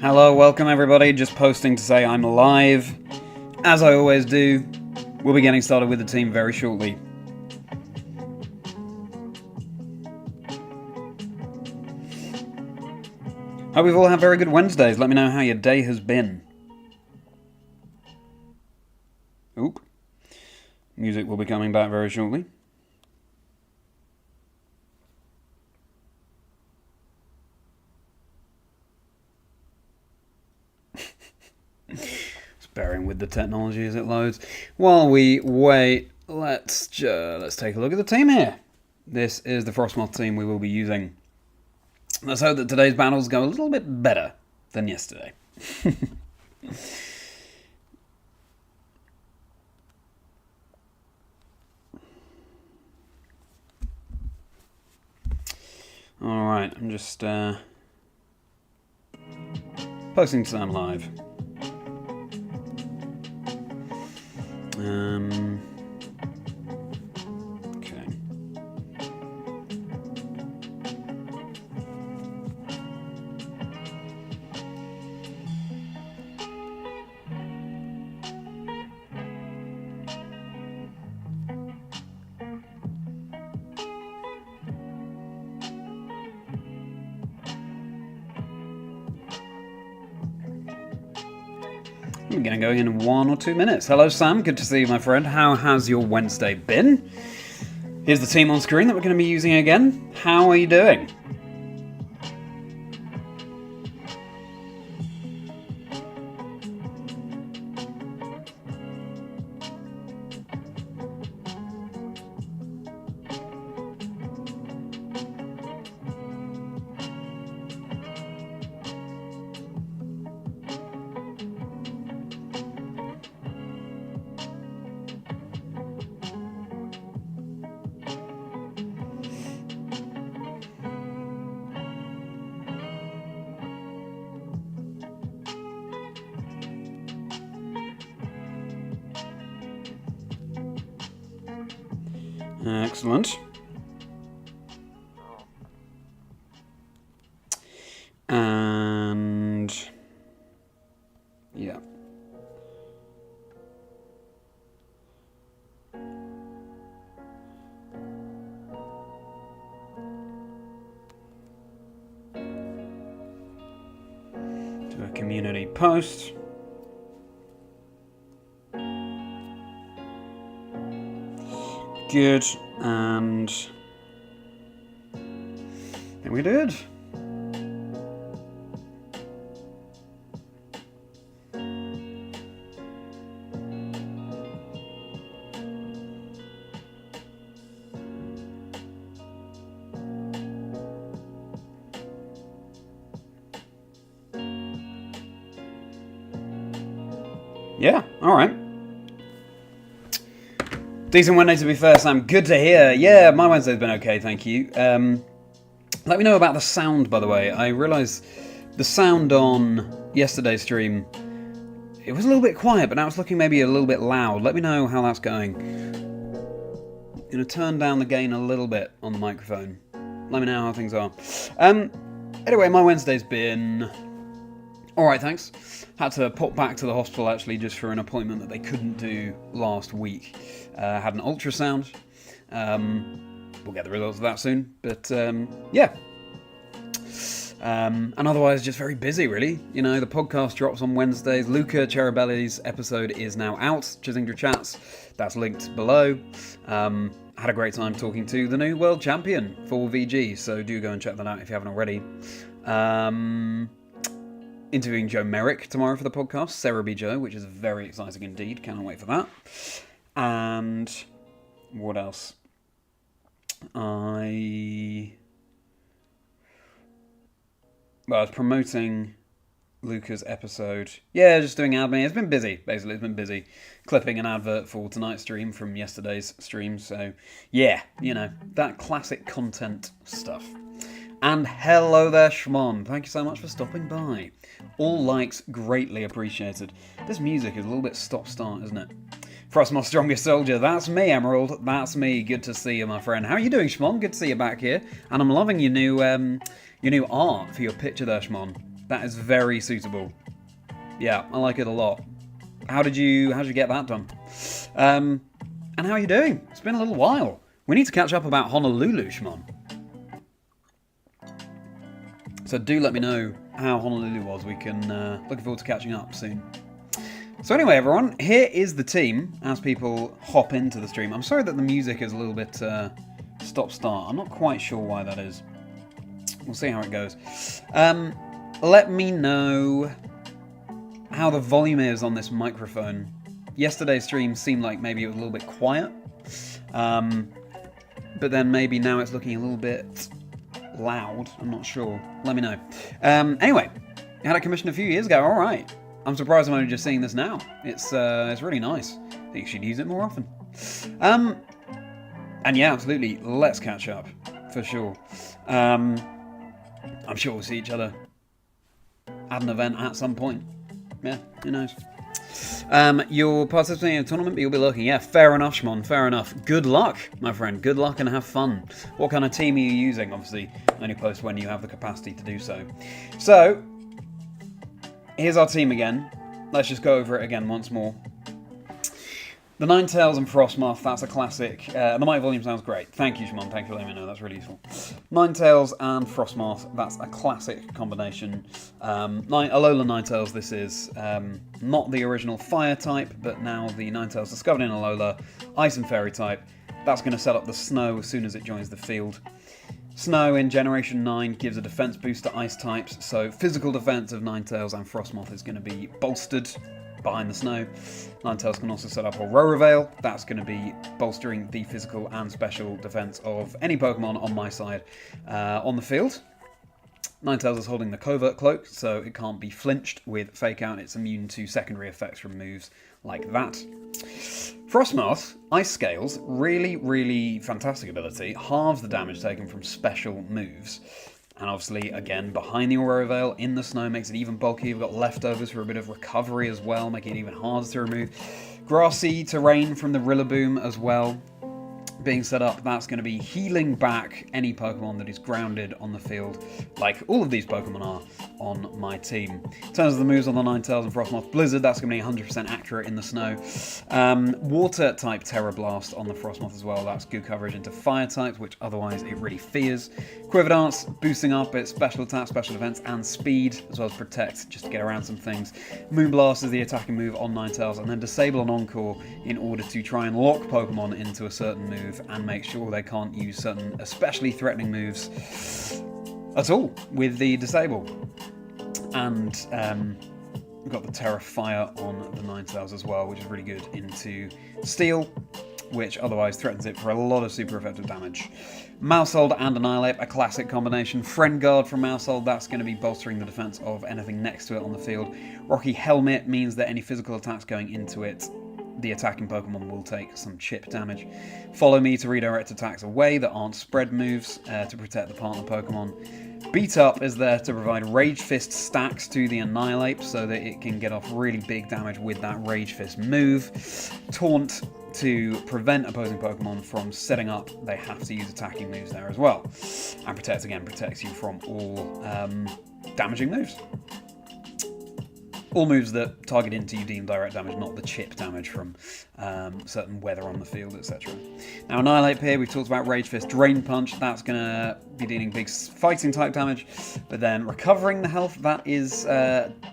Hello, welcome everybody, just posting to say I'm live. As I always do, we'll be getting started with the team very shortly. Hope we've all had very good Wednesdays. Let me know how your day has been. Oop. Music will be coming back very shortly. Just bearing with the technology as it loads. While we wait, let's take a look at the team here. This is the Frosmoth team we will be using. Let's hope that today's battles go a little bit better than yesterday. Alright, I'm just posting to Sam live. Okay. I'm going to go in 1 or 2 minutes. Hello, Sam. Good to see you, my friend. How has your Wednesday been? Here's the team on screen that we're going to be using again. How are you doing? Excellent. And yeah. Do a community post. Good, and then we did. Yeah, all right. Decent Wednesday, to be fair, Sam. Good to hear. Yeah, my Wednesday's been okay, thank you. Let me know about the sound, by the way. I realised the sound on yesterday's stream, it was a little bit quiet, but now it's looking maybe a little bit loud. Let me know how that's going. I'm going to turn down the gain a little bit on the microphone. Let me know how things are. Anyway, my Wednesday's been alright, thanks. Had to pop back to the hospital, actually, just for an appointment that they couldn't do last week. Had an ultrasound. We'll get the results of that soon. But, yeah. And otherwise, just very busy, really. You know, the podcast drops on Wednesdays. Luca Cherubelli's episode is now out. Chazingdra Chats. That's linked below. Had a great time talking to the new world champion for VG. So do go and check that out if you haven't already. Interviewing Joe Merrick tomorrow for the podcast, Cerebi Joe, which is very exciting indeed. Cannot wait for that. And what else? I was promoting Luca's episode. Yeah, just doing admin. It's been busy, basically. It's been busy clipping an advert for tonight's stream from yesterday's stream. So, yeah, you know, that classic content stuff. And hello there, Shmon. Thank you so much for stopping by. All likes greatly appreciated. This music is a little bit stop-start, isn't it? Frosmoth Strongest Soldier, that's me, Emerald. That's me. Good to see you, my friend. How are you doing, Shmon? Good to see you back here. And I'm loving your new art for your picture there, Shmon. That is very suitable. Yeah, I like it a lot. How did you get that done? And how are you doing? It's been a little while. We need to catch up about Honolulu, Shimon. So do let me know how Honolulu was. We can looking forward to catching up soon. So anyway, everyone, here is the team as people hop into the stream. I'm sorry that the music is a little bit stop-start. I'm not quite sure why that is. We'll see how it goes. Let me know how the volume is on this microphone. Yesterday's stream seemed like maybe it was a little bit quiet. But then maybe now it's looking a little bit loud. I'm not sure. Let me know. Anyway, I had it commissioned a few years ago. All right. I'm surprised I'm only just seeing this now. It's really nice. I think you should use it more often. And yeah, absolutely. Let's catch up for sure. I'm sure we'll see each other at an event at some point. Yeah, who knows? You're participating in a tournament, but you'll be looking. Yeah, fair enough, Shimon, fair enough. Good luck, my friend. Good luck and have fun. What kind of team are you using? Obviously, only post when you have the capacity to do so. So, here's our team again. Let's just go over it again once more. The Ninetales and Frosmoth, that's a classic. The mic volume sounds great. Thank you, Shimon. Thank you for letting me know. That's really useful. Ninetales and Frosmoth, that's a classic combination. Alola Ninetales, this is not the original fire type, but now the Ninetales discovered in Alola, ice and fairy type. That's going to set up the snow as soon as it joins the field. Snow in Generation 9 gives a defense boost to ice types, so physical defense of Ninetales and Frosmoth is going to be bolstered behind the snow. Ninetales can also set up Aurora Veil. That's going to be bolstering the physical and special defense of any Pokemon on my side on the field. Ninetales is holding the Covert Cloak, so it can't be flinched with Fake Out. It's immune to secondary effects from moves like that. Frosmoth, Ice Scales, really, really fantastic ability. Halves the damage taken from special moves. And obviously, again, behind the Aurora Veil, in the snow, makes it even bulkier. We've got leftovers for a bit of recovery as well, making it even harder to remove. Grassy terrain from the Rillaboom as well being set up. That's going to be healing back any Pokemon that is grounded on the field, like all of these Pokemon are on my team. In terms of the moves on the Ninetales and Frosmoth, Blizzard, that's going to be 100% accurate in the snow. Water-type Terra Blast on the Frosmoth as well. That's good coverage into Fire types, which otherwise it really fears. Quiver Dance, boosting up its special attack, special defense, and speed, as well as Protect, just to get around some things. Moonblast is the attacking move on Ninetales, and then Disable and Encore in order to try and lock Pokemon into a certain move and make sure they can't use certain especially threatening moves at all with the Disable. And we've got the Terra Fire on the Ninetales as well, which is really good into Steel, which otherwise threatens it for a lot of super effective damage. Mousehold and Annihilate, a classic combination. Friend Guard from Mousehold, that's going to be bolstering the defense of anything next to it on the field. Rocky Helmet means that any physical attacks going into it, the attacking Pokemon will take some chip damage. Follow Me to redirect attacks away that aren't spread moves to protect the partner Pokemon. Beat Up is there to provide Rage Fist stacks to the Annihilate so that it can get off really big damage with that Rage Fist move. Taunt to prevent opposing Pokemon from setting up, they have to use attacking moves there as well. And Protect, again, protects you from all damaging moves. All moves that target into you deem direct damage, not the chip damage from certain weather on the field, etc. Now, Annihilate here, we've talked about Rage Fist, Drain Punch, that's going to be dealing big fighting type damage, but then recovering the health, that is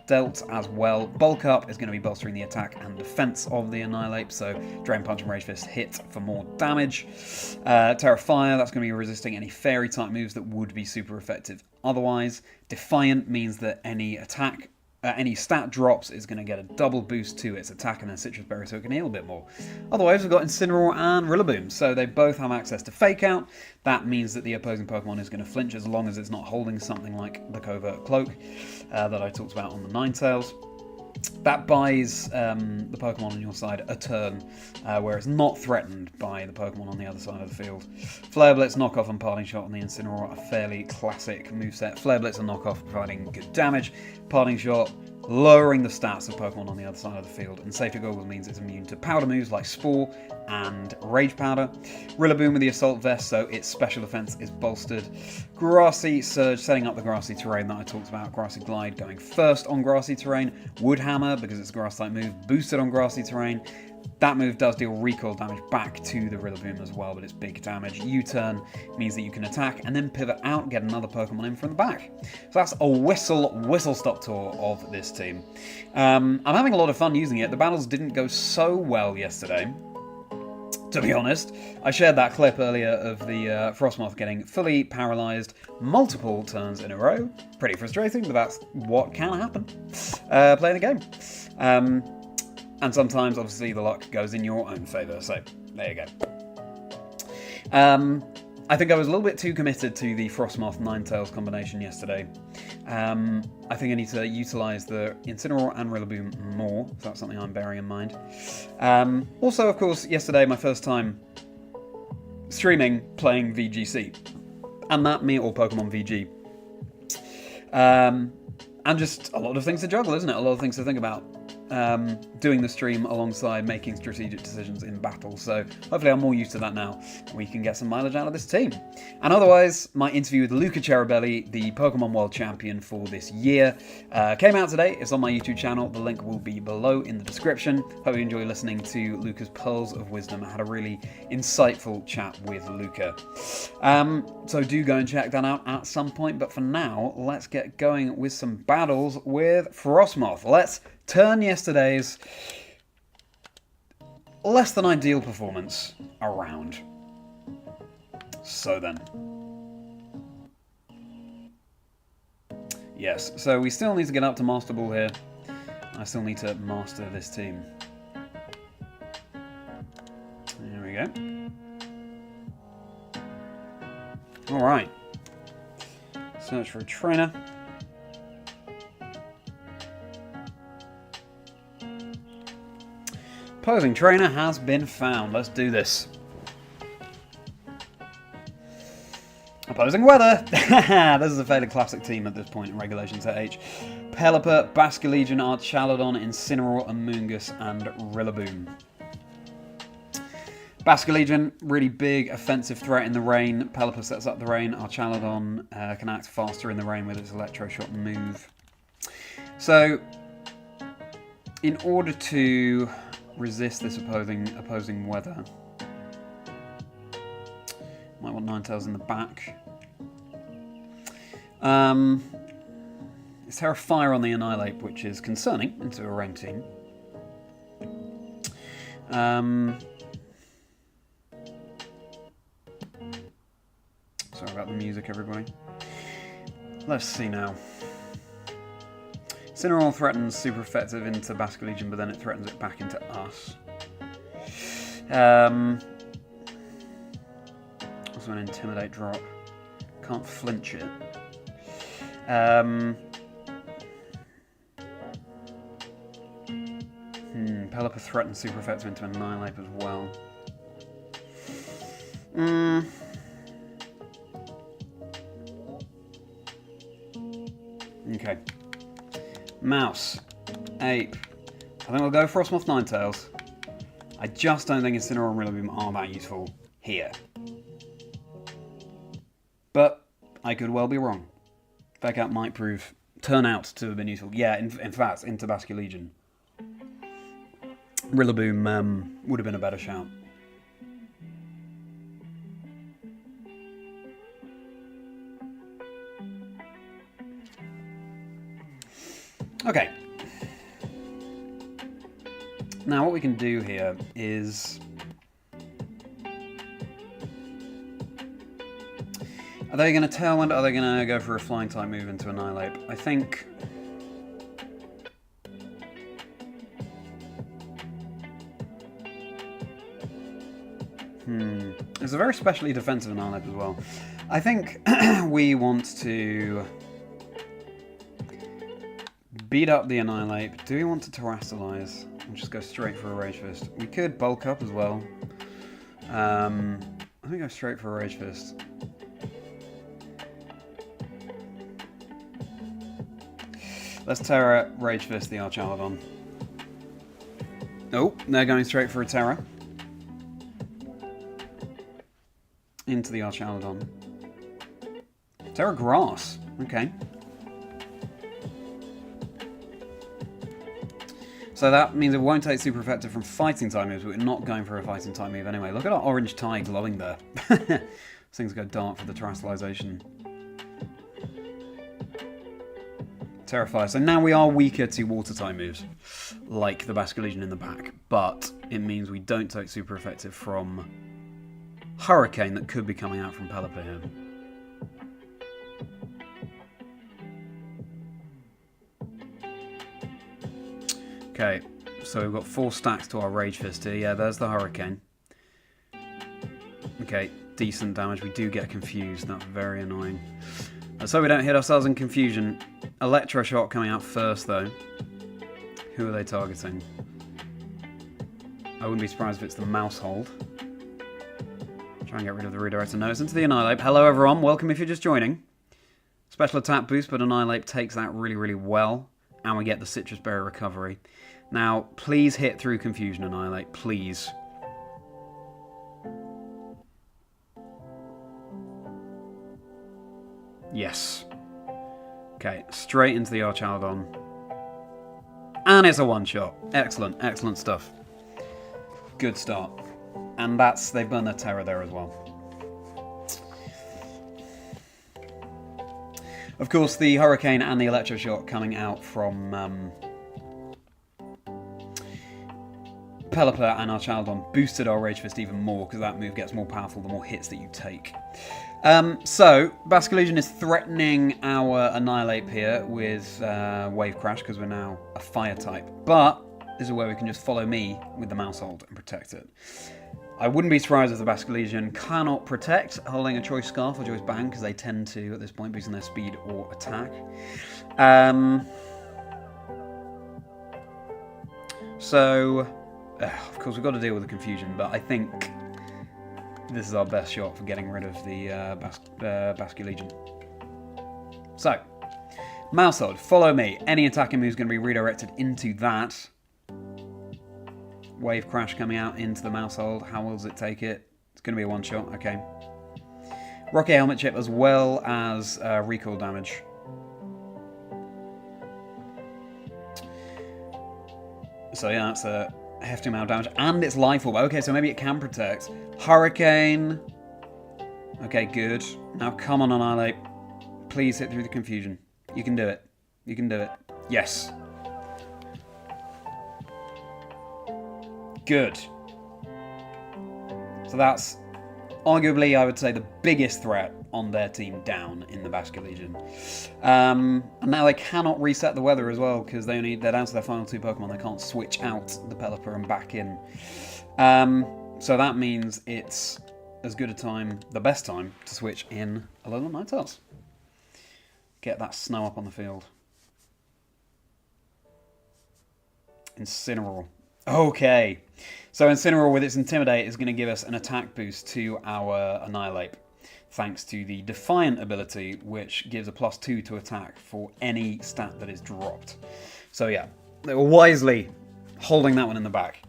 dealt as well. Bulk Up is going to be bolstering the attack and defense of the Annihilate, so Drain Punch and Rage Fist hit for more damage. Terra Fire, that's going to be resisting any fairy type moves that would be super effective otherwise. Defiant means that any attack any stat drops is going to get a double boost to its attack and then Citrus Berry so it can heal a bit more. Otherwise, we've got Incineroar and Rillaboom, so they both have access to Fake Out. That means that the opposing Pokemon is going to flinch as long as it's not holding something like the Covert Cloak that I talked about on the Ninetales. That buys the Pokemon on your side a turn, where it's not threatened by the Pokemon on the other side of the field. Flare Blitz, Knockoff, and Parting Shot on the Incineroar are fairly classic moveset. Flare Blitz and Knockoff providing good damage. Parting Shot lowering the stats of Pokemon on the other side of the field. And Safety Goggles means it's immune to powder moves like Spore and Rage Powder. Rillaboom with the Assault Vest, so its special defense is bolstered. Grassy Surge, setting up the grassy terrain that I talked about. Grassy Glide going first on grassy terrain. Wood Hammer, because it's a grass-type move, boosted on grassy terrain. That move does deal recoil damage back to the Rillaboom as well, but it's big damage. U-turn means that you can attack and then pivot out, get another Pokemon in from the back. So that's a whistle-stop tour of this team. I'm having a lot of fun using it. The battles didn't go so well yesterday, to be honest. I shared that clip earlier of the Frosmoth getting fully paralysed multiple turns in a row. Pretty frustrating, but that's what can happen playing the game. And sometimes, obviously, the luck goes in your own favour, so there you go. I think I was a little bit too committed to the Frosmoth Ninetales combination yesterday. I think I need to utilise the Incineroar and Rillaboom more, so that's something I'm bearing in mind. Also, of course, yesterday, my first time streaming playing VGC. And that, me or Pokemon VG. And just a lot of things to juggle, isn't it? A lot of things to think about. Doing the stream alongside making strategic decisions in battle, so hopefully I'm more used to that now. We can get some mileage out of this team. And otherwise, my interview with Luca Cherubelli, the Pokemon World Champion for this year, came out today. It's on my YouTube channel. The link will be below in the description. Hope you enjoy listening to Luca's Pearls of Wisdom. I had a really insightful chat with Luca. So do go and check that out at some point, but for now, let's get going with some battles with Frosmoth. Let's turn yesterday's less than ideal performance around. So then. Yes, so we still need to get up to Master Ball here. I still need to master this team. There we go. Alright. Search for a trainer. Opposing trainer has been found. Let's do this. Opposing weather. This is a fairly classic team at this point in Regulation Set H. Pelipper, Basculegion, Archaladon, Incineroar, Amoonguss, and Rillaboom. Basculegion, really big offensive threat in the rain. Pelipper sets up the rain. Archaladon can act faster in the rain with its Electro Shot move. So, in order to resist this opposing weather, might want Ninetales in the back. It's Terra Fire on the Annihilate, which is concerning into a rain team. Sorry about the music, everybody. Let's see now. Incineroar threatens super effective into Basculegion, but then it threatens it back into us. Also an Intimidate drop. Can't flinch it. Pelipper threatens super effective into Annihilate as well. Okay. Mouse. Ape. I think we'll go Frosmoth Ninetales. I just don't think Incineroar and Rillaboom are that useful here. But I could well be wrong. Fake Out might turn out to have been useful. Yeah, in fact, into Basculegion. Rillaboom would have been a better shout. Okay. Now what we can do here is... Are they going to Tailwind or are they going to go for a Flying type move into Annihilate? I think... It's a very specially defensive Annihilate as well. I think we want to beat up the Annihilate. Do we want to Terrastallize and just go straight for a Rage Fist? We could bulk up as well. I think go straight for a Rage Fist. Let's Terra Rage Fist the Archaladon. Oh, they're going straight for a Terra. Into the Archaladon. Terra Grass. Okay. So that means it won't take super effective from fighting type moves, but we're not going for a fighting type move anyway. Look at our orange tie glowing there. These things go dark for the terrestrialization. Terrified. So now we are weaker to water type moves, like the Basculegion in the back, but it means we don't take super effective from Hurricane that could be coming out from Pelipper here. Okay, so we've got 4 stacks to our Rage Fist here. Yeah, there's the Hurricane. Okay, decent damage. We do get confused. That's very annoying. So we don't hit ourselves in confusion. Electroshock coming out first, though. Who are they targeting? I wouldn't be surprised if it's the mouse hold. Try and get rid of the redirector. No, it's into the Annihilate. Hello, everyone. Welcome if you're just joining. Special attack boost, but Annihilate takes that really, really well. And we get the Citrus Berry recovery. Now, please hit through confusion, Annihilate. Please. Yes. Okay, straight into the Archaladon. And it's a one-shot. Excellent, excellent stuff. Good start. And they've burned their Terror there as well. Of course, the Hurricane and the Electroshock coming out from Pelipper and Archaladon boosted our Rage Fist even more, because that move gets more powerful the more hits that you take. So, Basculegion is threatening our Annihilate here with Wave Crash, because we're now a Fire type. But this is where we can just follow me with the Mouse Hold and protect it. I wouldn't be surprised if the Basculegion cannot protect holding a Choice Scarf or Choice Bang, because they tend to, at this point, boosting their speed or attack. Of course, we've got to deal with the confusion, but I think this is our best shot for getting rid of the Basculegion. So, Mouse Hold, follow me. Any attacking move is going to be redirected into that. Wave Crash coming out into the Mouse Hold. How will it take it? It's going to be a one-shot. Okay. Rocket Helmet Chip as well as recoil damage. So yeah, that's a hefty amount of damage. And it's Life Orb. Okay, so maybe it can protect. Hurricane. Okay, good. Now come on, Annihilate. Please hit through the confusion. You can do it. You can do it. Yes. Good. So that's arguably, I would say, the biggest threat on their team down in the Basculegion. And now they cannot reset the weather as well, because they're down to their final 2 Pokemon. They can't switch out the Pelipper and back in. So that means it's as good a time, the best time, to switch in Alolan Ninetales. Get that snow up on the field. Incineroar. Okay, so Incineroar with its Intimidate is going to give us an attack boost to our Annihilate, thanks to the Defiant ability, which gives a +2 to attack for any stat that is dropped. So yeah, they were wisely holding that one in the back.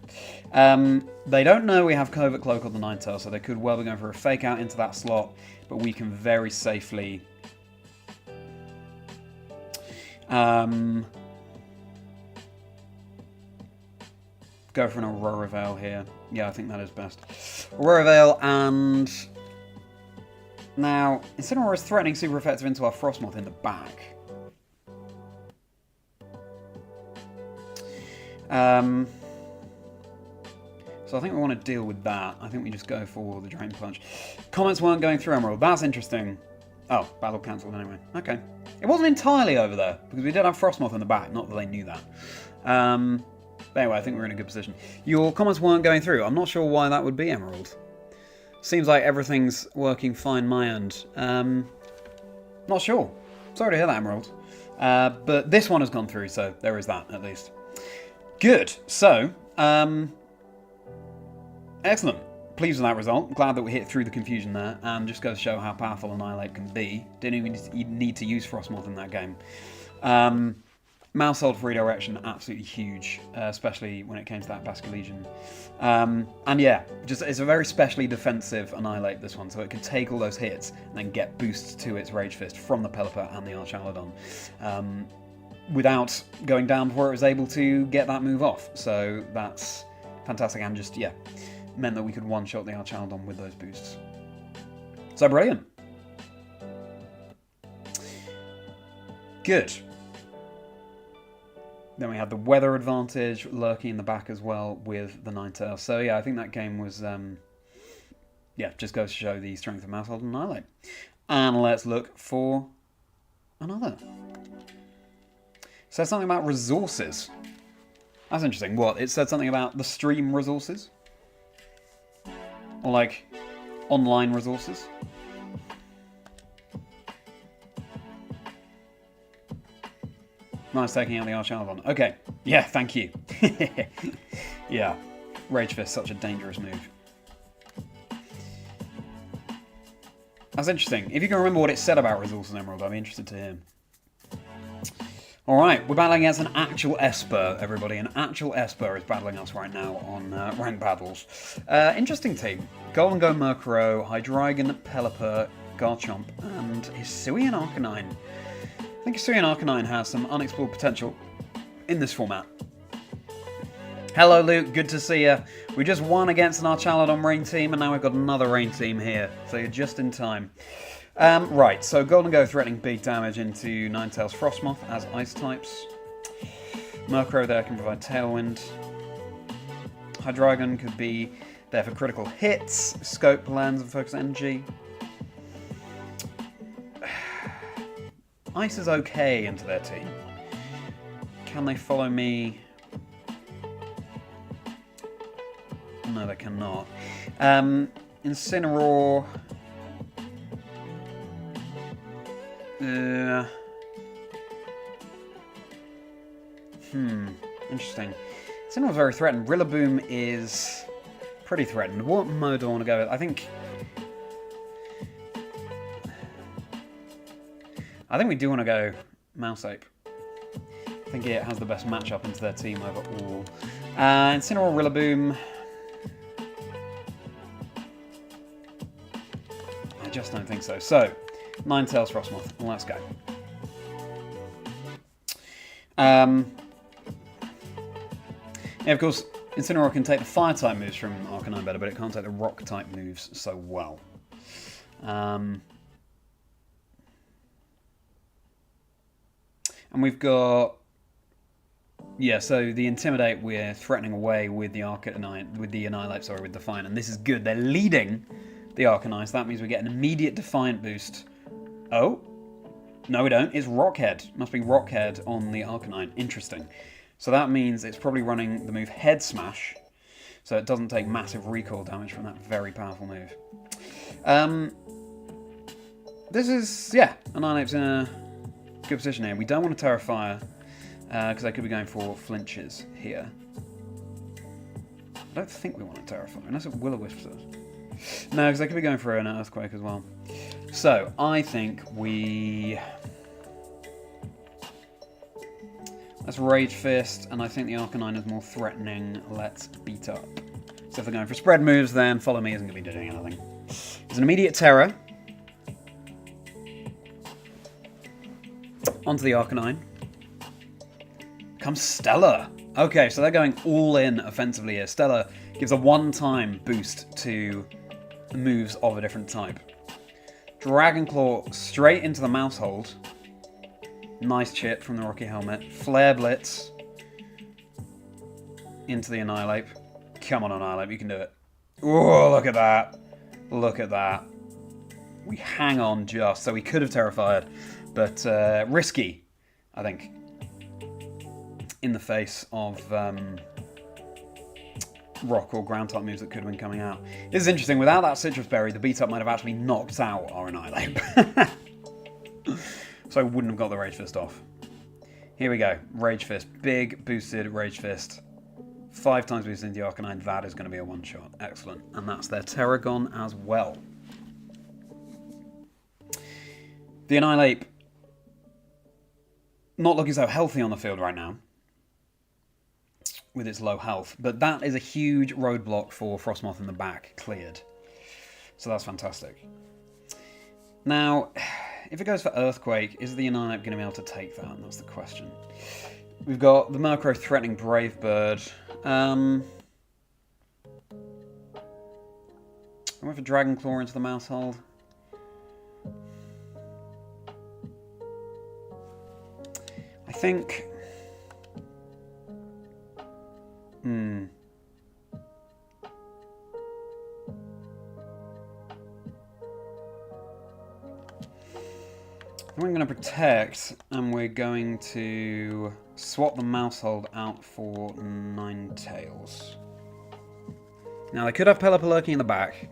They don't know we have Covert Cloak on the Ninetales, so they could well be going for a Fake Out into that slot, but we can very safely go for an Aurora Veil here. Yeah, I think that is best. Aurora Veil, and now Incineroar is threatening super effective into our Frosmoth in the back. So I think we want to deal with that. I think we just go for the Drain Punch. Comments weren't going through Emerald. That's interesting. Oh, battle cancelled anyway. Okay. It wasn't entirely over there, because we did have Frosmoth in the back. Not that they knew that. But anyway, I think we're in a good position. Your comments weren't going through. I'm not sure why that would be, Emerald. Seems like everything's working fine my end. Not sure. Sorry to hear that, Emerald. But this one has gone through, so there is that, at least. Good. So, excellent. Pleased with that result. Glad that we hit through the confusion there, and just goes to show how powerful Annihilate can be. Didn't even need to use Frosmoth in that game. Mouse hold for redirection, absolutely huge, especially when it came to that Basculegion. And yeah, just it's a very specially defensive Annihilate, this one, so it could take all those hits and then get boosts to its Rage Fist from the Pelipper and the Archaladon without going down before it was able to get that move off. So that's fantastic, and just, yeah, meant that we could one-shot the Archaladon with those boosts. So brilliant. Good. Then we had the weather advantage lurking in the back as well with the Ninetales. So yeah, I think that game was, yeah, just goes to show the strength of Mousehold and Annihilate. And let's look for another. It says something about resources. That's interesting. What? It said something about the stream resources? Or like, online resources? Nice taking out the Archaladon. Okay. Yeah, thank you. Yeah. Rage Fist, such a dangerous move. That's interesting. If you can remember what it said about resources, Emerald, I'd be interested to hear. Alright, we're battling against an actual Esper, everybody. An actual Esper is battling us right now on ranked battles. Interesting team. Golden Go Murkrow, Hydreigon, Pelipper, Garchomp, and Hisuian Arcanine. I think Hisuian Arcanine has some unexplored potential in this format. Hello Luke, good to see you. We just won against an Archaladon rain team, and now we've got another rain team here. So you're just in time. Right, so Golden Go threatening big damage into Ninetales Frosmoth as ice types. Murkrow there can provide Tailwind. Hydreigon could be there for critical hits, Scope Lens and Focus Energy. Ice is okay into their team. Can they follow me? No, they cannot. Incineroar. Interesting. Incineroar's very threatened. Rillaboom is pretty threatened. What mode do I want to go with? I think we do want to go Mouse Ape. I think it has the best matchup into their team overall. Incineroar, Rillaboom. I just don't think so. So, Ninetales Frosmoth. Let's go. Yeah, of course, Incineroar can take the Fire-type moves from Arcanine better, but it can't take the Rock-type moves so well. And we've got, yeah, so the Intimidate we're threatening away with the Arcanine, with the Annihilate, sorry, with Defiant, and this is good. They're leading the Arcanine, so that means we get an immediate Defiant boost. Oh, no we don't, it's Rockhead. Must be Rockhead on the Arcanine, interesting. So that means it's probably running the move Head Smash, so it doesn't take massive recoil damage from that very powerful move. This is, yeah, Annihilate's in a good position here. We don't want to Terrafire, because they could be going for flinches here. I don't think we want to Terrafire, unless it Will-O-Wisp does. No, because they could be going for an Earthquake as well. So, I think we... Let's Rage Fist, and I think the Arcanine is more threatening. Let's beat up. So if they're going for spread moves, then Follow Me isn't going to be doing anything. There's an immediate Terror. Onto the Arcanine. Comes Stella. Okay, so they're going all in offensively here. Stella gives a one-time boost to moves of a different type. Dragon Claw straight into the Mouse Hold. Nice chip from the Rocky Helmet. Flare Blitz into the Annihilate. Come on, Annihilate, you can do it. Oh, look at that. Look at that. We hang on just. So we could have Terrified, but risky, I think, in the face of rock or ground type moves that could have been coming out. This is interesting. Without that Citrus Berry, the beat up might have actually knocked out our Annihilate. So I wouldn't have got the Rage Fist off. Here we go. Rage Fist. Big boosted Rage Fist. 5 times boosted into the Arcanine. That is going to be a one-shot. Excellent. And that's their Terragon as well. The Annihilate, not looking so healthy on the field right now, with its low health. But that is a huge roadblock for Frosmoth in the back, cleared. So that's fantastic. Now, if it goes for Earthquake, is the Annihilate going to be able to take that? That's the question. We've got the Murkrow threatening Brave Bird. I went for Dragon Claw into the Mouse Hold. I think... We're going to protect, and we're going to swap the Mousehold out for Ninetales. Now, they could have Pelipper in the back,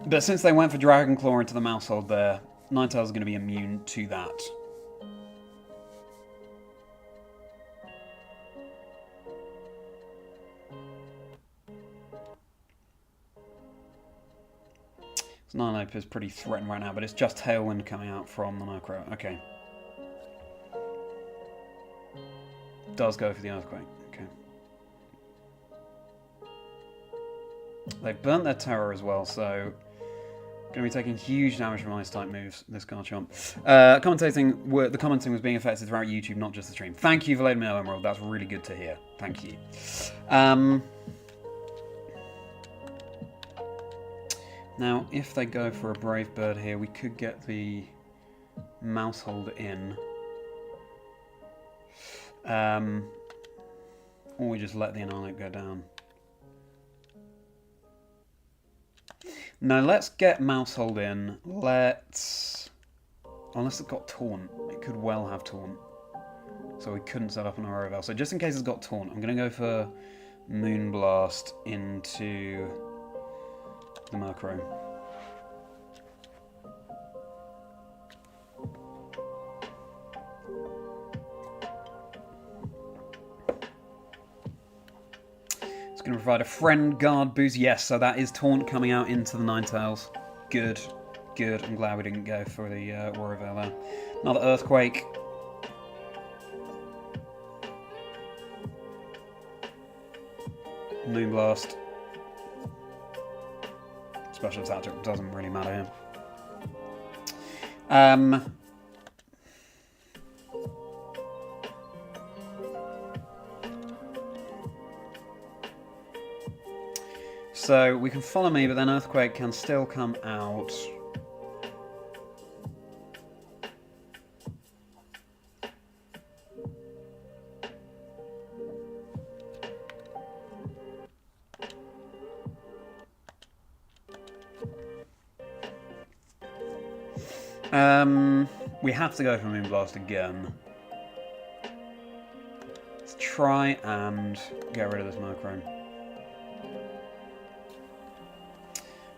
but since they went for Dragon Claw into the Mousehold there, Ninetales is going to be immune to that. Ninetales is pretty threatened right now, but it's just Tailwind coming out from the Murkrow. Okay. Does go for the Earthquake. Okay. They've burnt their Terror as well, so... Going to be taking huge damage from Ice-type moves, this Garchomp. The commenting was being affected throughout YouTube, not just the stream. Thank you for letting me know, Emerald. That's really good to hear. Thank you. Now, if they go for a Brave Bird here, we could get the Mousehold in. Or we just let the Annihilate go down. No, let's get Mousehold in. Let's... Unless it's got Taunt. It could well have Taunt. So we couldn't set up an Aurora. So just in case it's got Taunt, I'm going to go for Moonblast into the Murkrow. It's going to provide a Friend Guard boost. Yes, so that is Taunt coming out into the Ninetales. Good. Good. I'm glad we didn't go for the Warrior there. Another Earthquake. Moonblast. Special attack doesn't really matter here. So we can follow me, but then Earthquake can still come out. We have to go for Moonblast again. Let's try and get rid of this Murkrow.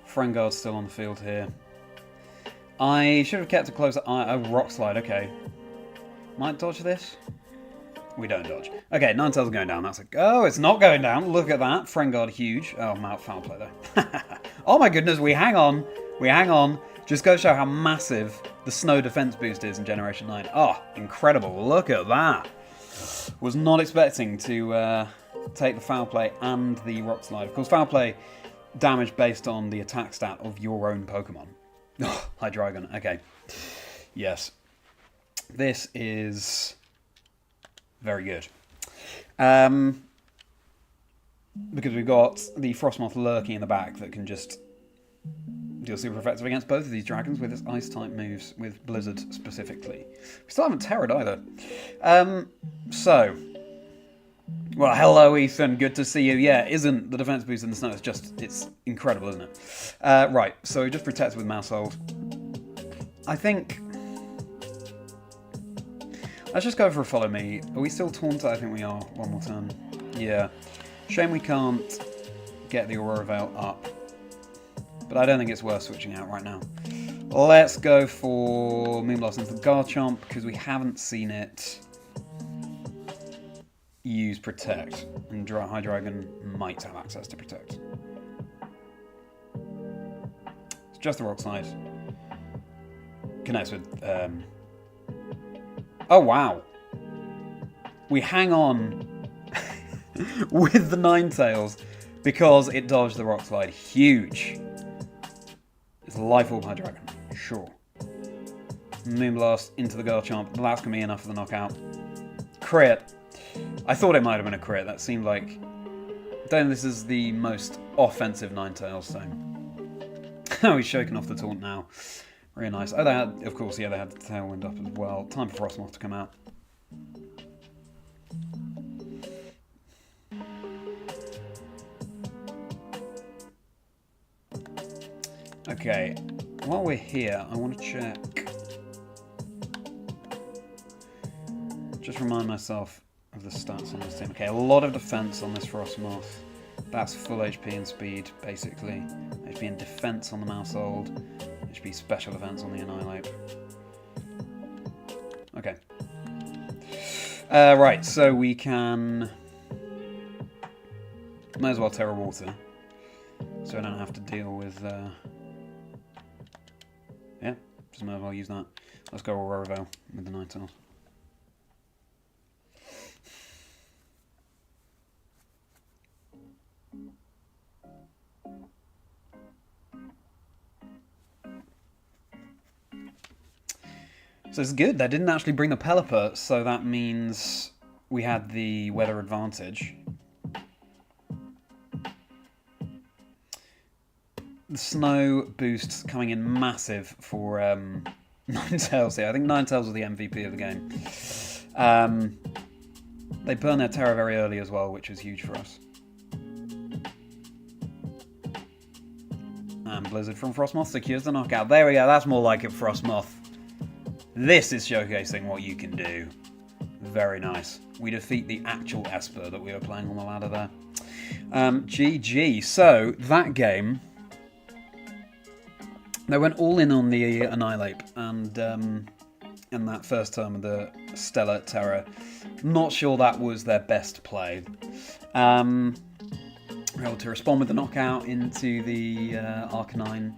Friend Guard's still on the field here. I should have kept a closer eye. Oh, Rock Slide, okay. Might dodge this? We don't dodge. Okay, Ninetales going down. That's like, oh, it's not going down. Look at that. Friend Guard huge. Oh, foul play though. Oh my goodness, we hang on. We hang on. Just go show how massive the Snow defense boost is in Generation 9. Oh, incredible. Look at that. Was not expecting to take the foul play and the Rock Slide. Of course, foul play damage based on the attack stat of your own Pokemon. Oh, Hydreigon. Okay. Yes. This is very good. Because we've got the Frosmoth lurking in the back that can just deal super effective against both of these dragons with its Ice-type moves, with Blizzard specifically. We still haven't Terrored either. Well, hello, Ethan. Good to see you. Yeah, isn't the defense boost in the snow? It's incredible, isn't it? Right, so just protect with Mousehold. I think... Let's just go for a follow me. Are we still taunted? I think we are. One more turn. Yeah. Shame we can't get the Aurora Veil up. But I don't think it's worth switching out right now. Let's go for Moonblast into the Garchomp, because we haven't seen it use Protect, and Hydreigon might have access to Protect. It's just the Rock Slide. Connects with... Oh, wow. We hang on with the Ninetales because it dodged the Rock Slide. Huge. It's a Life Orb Hydreigon. Sure. Moonblast into the Garchomp. That's going to be enough for the knockout. Crit. I thought it might have been a crit. That seemed like... Then this is the most offensive Ninetales, so... Oh, he's shaking off the taunt now. Really nice. Oh, they had... Of course, yeah, they had the Tailwind up as well. Time for Frosmoth to come out. Okay, while we're here, I want to check. Just remind myself of the stats on this team. Okay, a lot of defense on this Frosmoth. That's full HP and speed, basically. HP and defense on the Mousehold. HP special defense on the Annihilate. Okay. Right, so we can... Might as well Terra Water. So I don't have to deal with... Yeah, just might as well use that. Let's go Aurora Veil with the Ninetales. So it's good. They didn't actually bring the Pelipper, so that means we had the weather advantage. The snow boosts coming in massive for Ninetales here. I think Ninetales was the MVP of the game. They burn their Terra very early as well, which is huge for us. And Blizzard from Frosmoth secures the knockout. There we go, that's more like it, Frosmoth. This is showcasing what you can do. Very nice. We defeat the actual Esper that we were playing on the ladder there. GG. So, that game... They went all in on the Annihilate, and in that first term of the Stellar Terror. Not sure that was their best play. We're able to respond with the knockout into the Arcanine.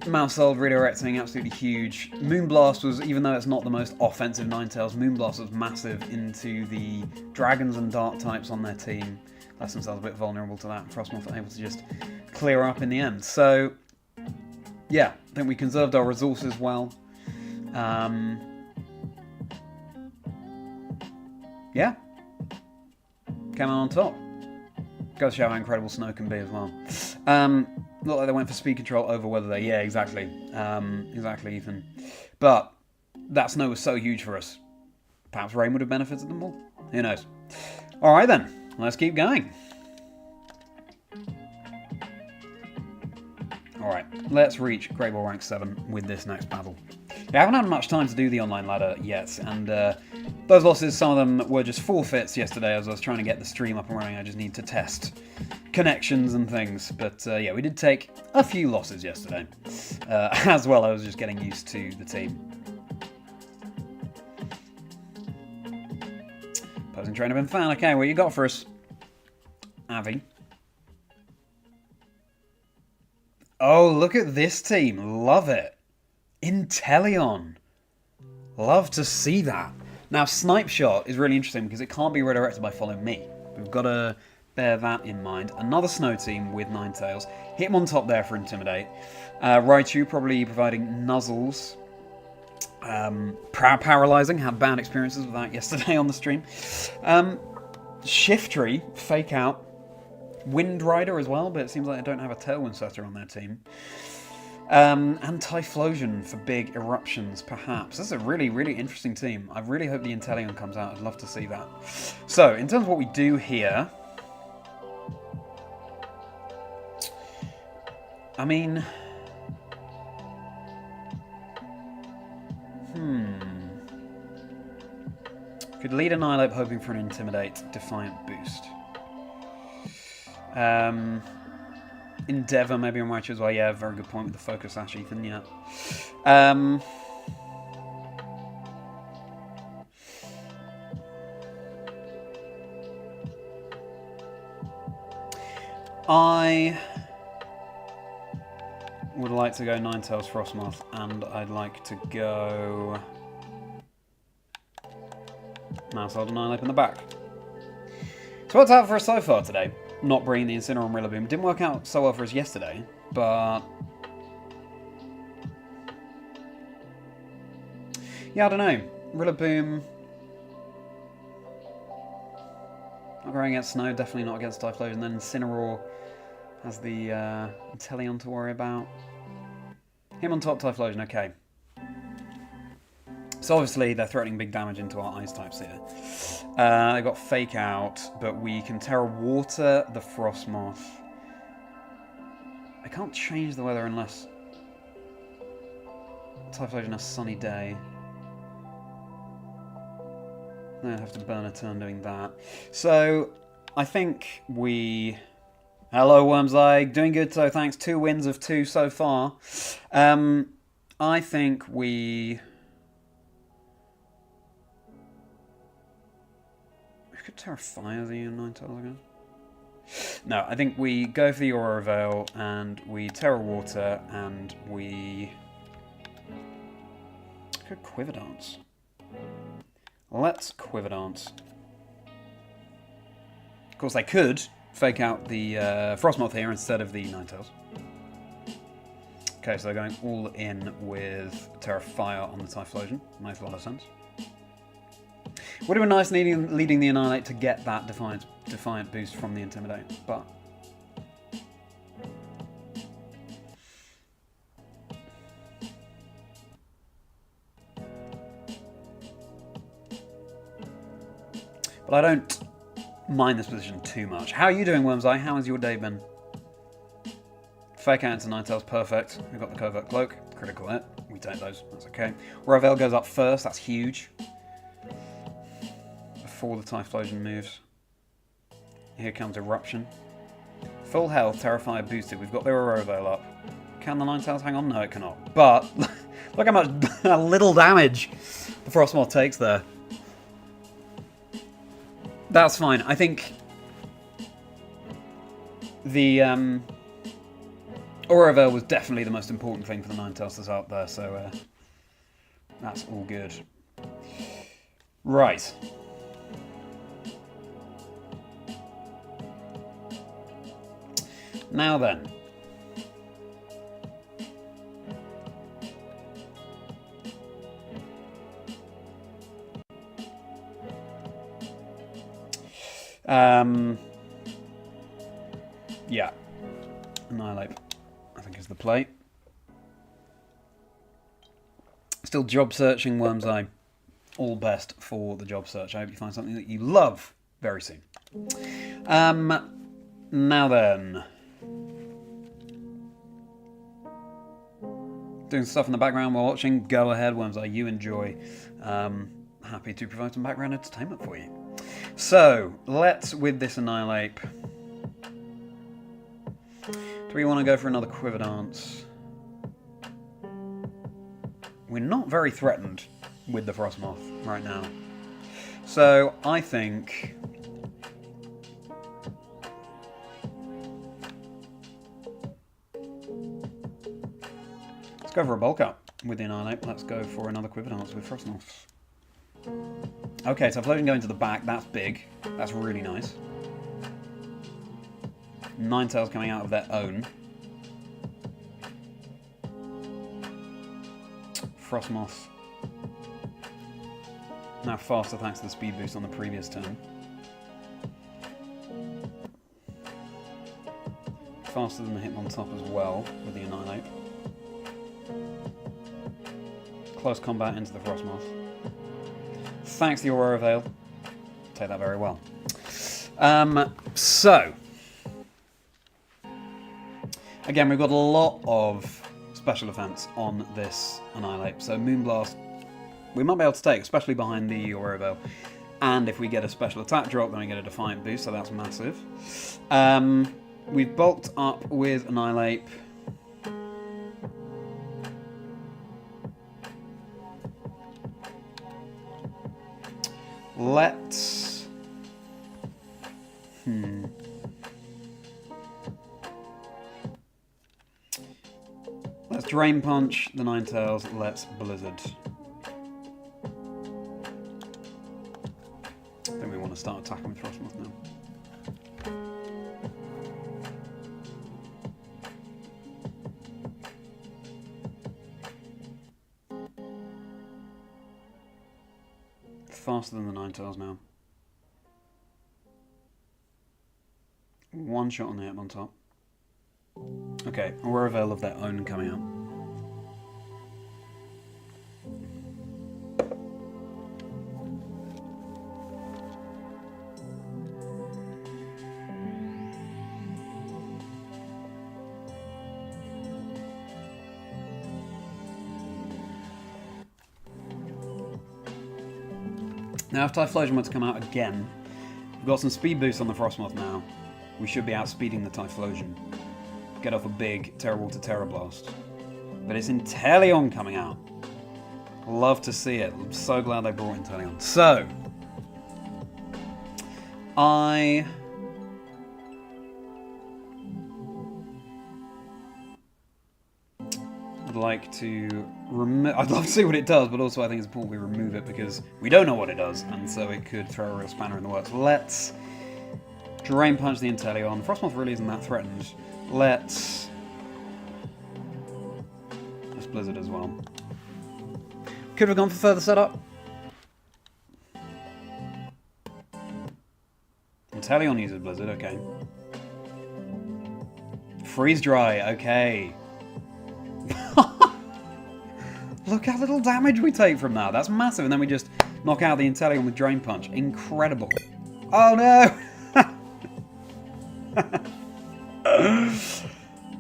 Mousehold redirecting, absolutely huge. Moonblast was, even though it's not the most offensive Ninetales, Moonblast was massive into the Dragons and Dark types on their team. Left themselves a bit vulnerable to that, and Frosmoth able to just clear up in the end. So, yeah, I think we conserved our resources well. Yeah. Came out on top. Goes to show how incredible snow can be as well. Looked like they went for speed control over weather there. Yeah, exactly. Exactly, Ethan. But that snow was so huge for us. Perhaps rain would have benefited them more. Who knows? Alright then. Let's keep going. Alright, let's reach Great Ball Rank 7 with this next battle. I haven't had much time to do the online ladder yet, and those losses, some of them were just forfeits yesterday as I was trying to get the stream up and running. I just need to test connections and things. But yeah, we did take a few losses yesterday. As well, I was just getting used to the team. Opposing trainer been fan. Okay, what you got for us? Avi. Oh, look at this team. Love it. Inteleon. Love to see that. Now, Snipe Shot is really interesting because it can't be redirected by Follow Me. We've got to bear that in mind. Another Snow team with Ninetales. Hit him on top there for Intimidate. Raichu probably providing Nuzzles. Paralyzing. Had bad experiences with that yesterday on the stream. Shiftry. Fake Out. Wind Rider as well, but it seems like they don't have a Tailwind setter on their team. And Typhlosion for big eruptions, perhaps. This is a really, really interesting team. I really hope the Inteleon comes out. I'd love to see that. So, in terms of what we do here... I mean... Could lead Annihilate hoping for an Intimidate Defiant boost. Endeavour maybe on Raichu as well. Yeah, very good point with the Focus Sash, Ethan, yeah. I would like to go Ninetales Frosmoth, and I'd like to go Mousehold and Nilape in the back. So what's out for us so far today? Not bringing the Incineroar and Rillaboom. Didn't work out so well for us yesterday, but yeah, I don't know. Rillaboom not going against Snow, definitely not against Typhlosion. Then Incineroar has the Inteleon to worry about. Him on top, Typhlosion, okay. So obviously they're threatening big damage into our Ice types here. They've got Fake Out, but we can Terra Water the Frosmoth. I can't change the weather unless Typhlosion has Sunny Day. Then I'd have to burn a turn doing that. So I think we... Hello, Wormseye. Doing good, so thanks. 2 wins of 2 so far. I think we could Terra Fire the Ninetales again. No, I think we go for the Aurora Veil and we Terra Water and we could Quiver Dance. Let's Quiver Dance. Of course, I could Fake Out the Frosmoth here instead of the Ninetales. Okay, so they're going all in with Terra Fire on the Typhlosion. Makes a lot of sense. Would have been nice leading the Annihilate to get that Defiant boost from the Intimidate, but... But I don't mind this position too much. How are you doing, Wormseye? How has your day been? Fake Out into Ninetales, perfect. We've got the Covert Cloak, critical hit. We take those, that's okay. Ravel goes up first, that's huge. Before the Typhlosion moves. Here comes Eruption. Full health, Terrifier boosted. We've got the Aurora Veil up. Can the Ninetales hang on? No, it cannot. But look how much little damage the Frosmoth takes there. That's fine. I think the Aurora Veil was definitely the most important thing for the Ninetales that's out there, so that's all good. Right. Now then. Yeah. Annihilate, I think, is the play. Still job searching, Wormseye. All best for the job search. I hope you find something that you love very soon. Now then. Doing stuff in the background while watching. Go ahead, Wormseye. You enjoy. Happy to provide some background entertainment for you. So, let's, with this Annihilate... Do we want to go for another Quiver Dance? We're not very threatened with the Frosmoth right now. So, I think... Let's go for a Bulk Up with the Annihilate. Let's go for another Quiver Dance with Frosmoth. Okay, so Floating going to the back, that's big. That's really nice. Ninetales coming out of their own. Frosmoth. Now faster thanks to the speed boost on the previous turn. Faster than the Hitmontop as well with the Annihilate. Close combat into the Frosmoth. Thanks to the Aurora Veil. Take that very well. So. Again, we've got a lot of special defense on this Annihilate. So Moonblast, we might be able to take, especially behind the Aurora Veil. And if we get a special attack drop, then we get a Defiant boost, so that's massive. we've bulked up with Annihilate. Let's... Let's Drain Punch the Ninetales. Let's Blizzard. I think we want to start attacking with Frosmoth now. Faster than the Ninetales now. One shot on the hit on top. Okay, Aurora Veil of their own coming out. Now, if Typhlosion were to come out again, we've got some speed boost on the Frosmoth now. We should be outspeeding the Typhlosion. Get off a big Terrawater Terra Blast. But it's Inteleon coming out. Love to see it. I'm so glad they brought Inteleon. So, I would like to remove... I'd love to see what it does, but also I think it's important we remove it because we don't know what it does, and so it could throw a real spanner in the works. Let's Drain Punch the Inteleon. Frosmoth really isn't that threatened. Let's Blizzard as well. Could have gone for further setup. Inteleon uses Blizzard, okay. Freeze Dry, okay. Look how little damage we take from that. That's massive. And then we just knock out the Inteleon with Drain Punch. Incredible. Oh no!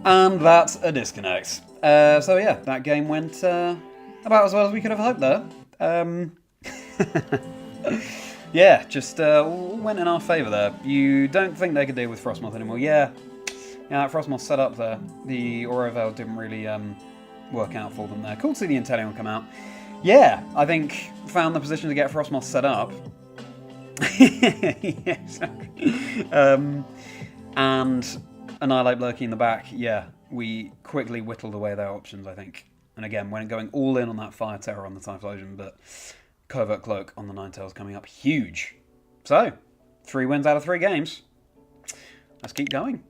And that's a disconnect. So yeah, that game went about as well as we could have hoped there. Yeah, just went in our favour there. You don't think they could deal with Frosmoth anymore. Yeah, Frosmoth set up there. The Aurora Veil didn't really work out for them there. Cool to see the Inteleon come out. Yeah, I think found the position to get Frosmoth set up. Yeah, exactly. And Annihilate lurking in the back, yeah, we quickly whittled away their options, I think. And again, when going all in on that Fire Terror on the Typhlosion, but Covert Cloak on the Ninetales coming up, huge. So, 3 wins out of 3 games. Let's keep going.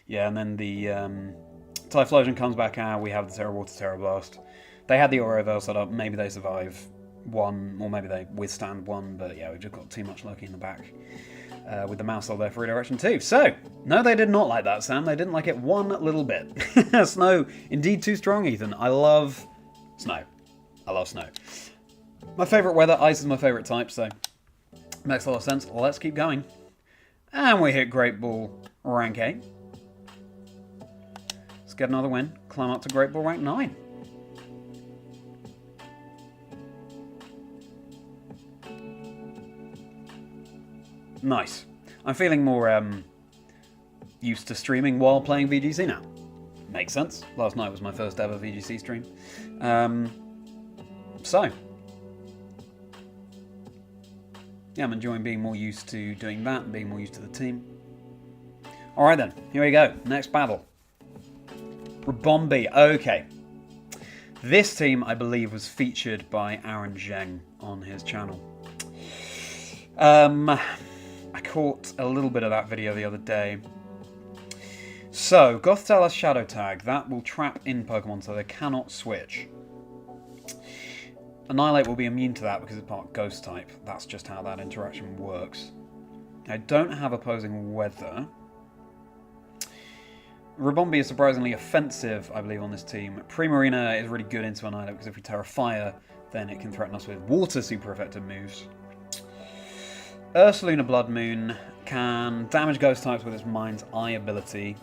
Yeah, and then the Typhlosion comes back out, we have the Terrawater Terra Blast. They had the Aurora Veil set up, maybe they survive one, or maybe they withstand one, but yeah, we've just got too much lurking in the back. With the mouse cell there for redirection too. So, no, they did not like that, Sam. They didn't like it one little bit. Snow, indeed too strong, Ethan. I love snow. I love snow. My favourite weather, ice is my favourite type, so makes a lot of sense. Let's keep going. And we hit Great Ball rank 8. Let's get another win. Climb up to Great Ball rank 9. Nice. I'm feeling more used to streaming while playing VGC now. Makes sense. Last night was my first ever VGC stream. So, yeah, I'm enjoying being more used to doing that and being more used to the team. Alright then, here we go. Next battle. Rabombi. Okay. This team, I believe, was featured by Aaron Zheng on his channel. I caught a little bit of that video the other day. So, Gothitelle Shadow Tag. That will trap in Pokemon so they cannot switch. Annihilate will be immune to that because it's part Ghost type. That's just how that interaction works. I don't have opposing weather. Rabombi is surprisingly offensive, I believe, on this team. Primarina is really good into Annihilate because if we Terra Fire, then it can threaten us with water super effective moves. Ursaluna Blood Moon can damage ghost types with its Mind's Eye ability.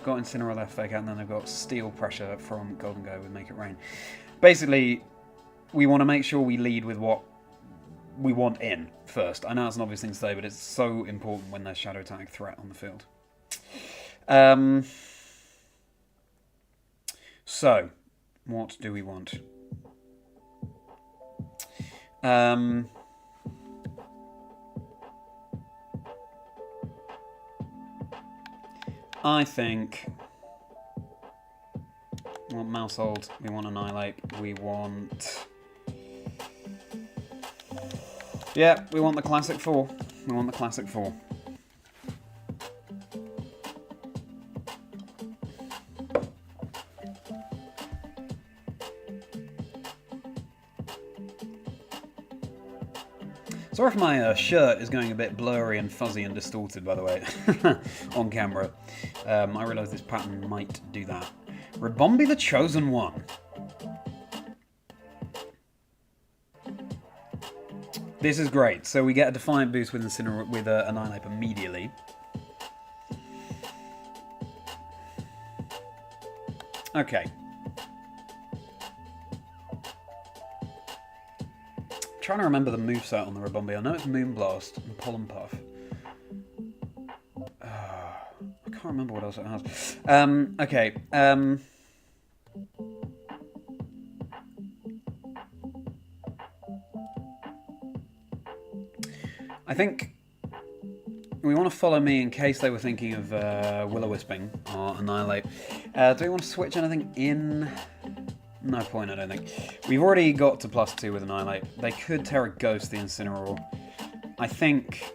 Got Incineroar left fake out, and then they've got Steel Pressure from Golden Go with Make It Rain. Basically, we want to make sure we lead with what we want in first. I know it's an obvious thing to say, but it's so important when there's shadow tag threat on the field. So, what do we want? I think we want Mousehold, we want Annihilate, we want... Yeah, we want the classic 4. We want the classic 4. Sorry if my shirt is going a bit blurry and fuzzy and distorted, by the way, on camera. I realise this pattern might do that. Ribombee the Chosen One. This is great. So we get a Defiant boost with Annihilate immediately. Okay. Trying to remember the moveset on the Ribombee. I know it's Moonblast and Pollen Puff. I can't remember what else it has. Okay. I think we want to follow me in case they were thinking of Will-O-Wisping or Annihilate. Do we want to switch anything in? No point, I don't think. We've already got to +2 with Annihilate. They could Terra Ghost the Incineroar. I think...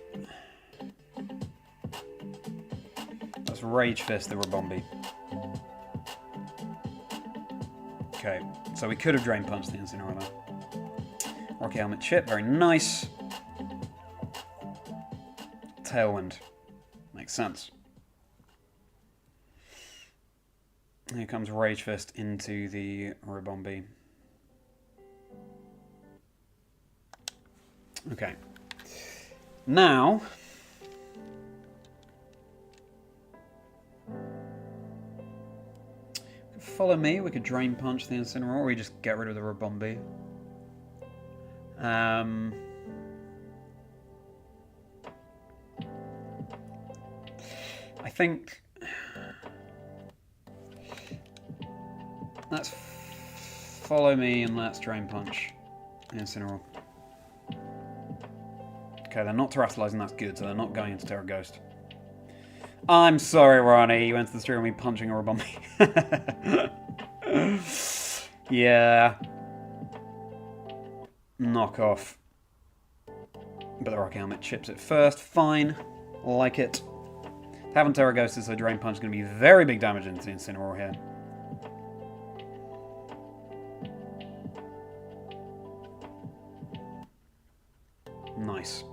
Let's Rage Fist the Ribombee. Okay, so we could have Drain Punched the Incineroar though. Rocky Helmet Chip, very nice. Tailwind. Makes sense. Here comes Rage Fist into the Ribombee. Okay. Now... Follow me, we could Drain Punch the Incineroar, or we just get rid of the Ribombee. I think... Let's follow me and let's Drain Punch Incineroar. Okay, they're not Terastallizing, that's good, so they're not going into Terra Ghost. I'm sorry, Ronnie, you went to the stream with me punching a Ribombee. Yeah. Knock off. But the Rocky Helmet chips it first. Fine. Like it. Haven't Terra Ghosted, so Drain Punch is going to be very big damage into the Incineroar here. Nice.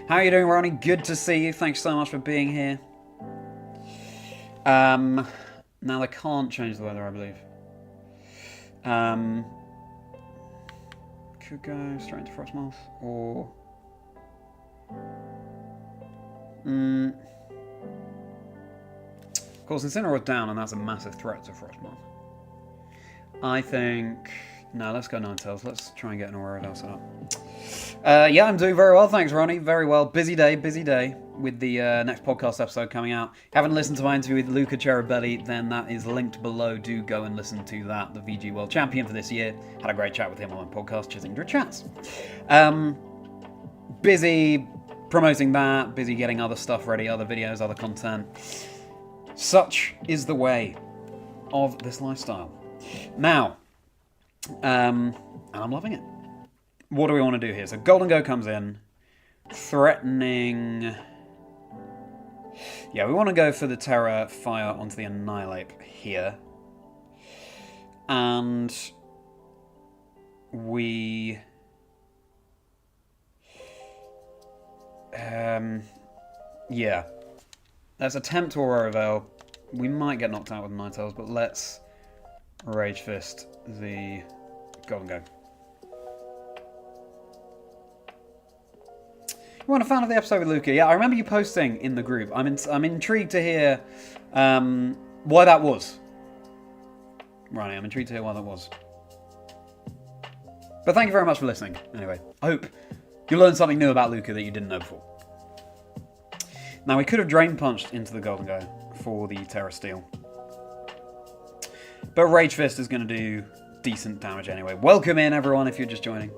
How are you doing, Ronnie? Good to see you. Thanks so much for being here. Now they can't change the weather, I believe. Could go straight into Frosmoth, or... Of course, Incineroar's down, and that's a massive threat to Frosmoth. I think... No, let's go Ninetales. Let's try and get an Aurora Veil set up. Yeah, I'm doing very well, thanks, Ronnie. Very well. Busy day with the next podcast episode coming out. Haven't listened to my interview with Luca Cherubelli, then that is linked below. Do go and listen to that. The VG World Champion for this year. Had a great chat with him on my podcast, Chazingdra Chats. Busy promoting that, busy getting other stuff ready, other videos, other content. Such is the way of this lifestyle. Now, and I'm loving it. What do we want to do here? So Golden Go comes in, threatening... Yeah, we want to go for the Terra Fire onto the Annihilate here. And we... yeah. Let's attempt to Aurora Veil. We might get knocked out with Ninetales, but let's Rage Fist the Golden Go. You weren't a fan of the episode with Luca? Yeah, I remember you posting in the group. I'm intrigued to hear why that was. Right, I'm intrigued to hear why that was. But thank you very much for listening. Anyway, I hope you learned something new about Luca that you didn't know before. Now, we could have Drain Punched into the Golden Go for the Terra Steel. But Rage Fist is going to do decent damage anyway. Welcome in, everyone, if you're just joining.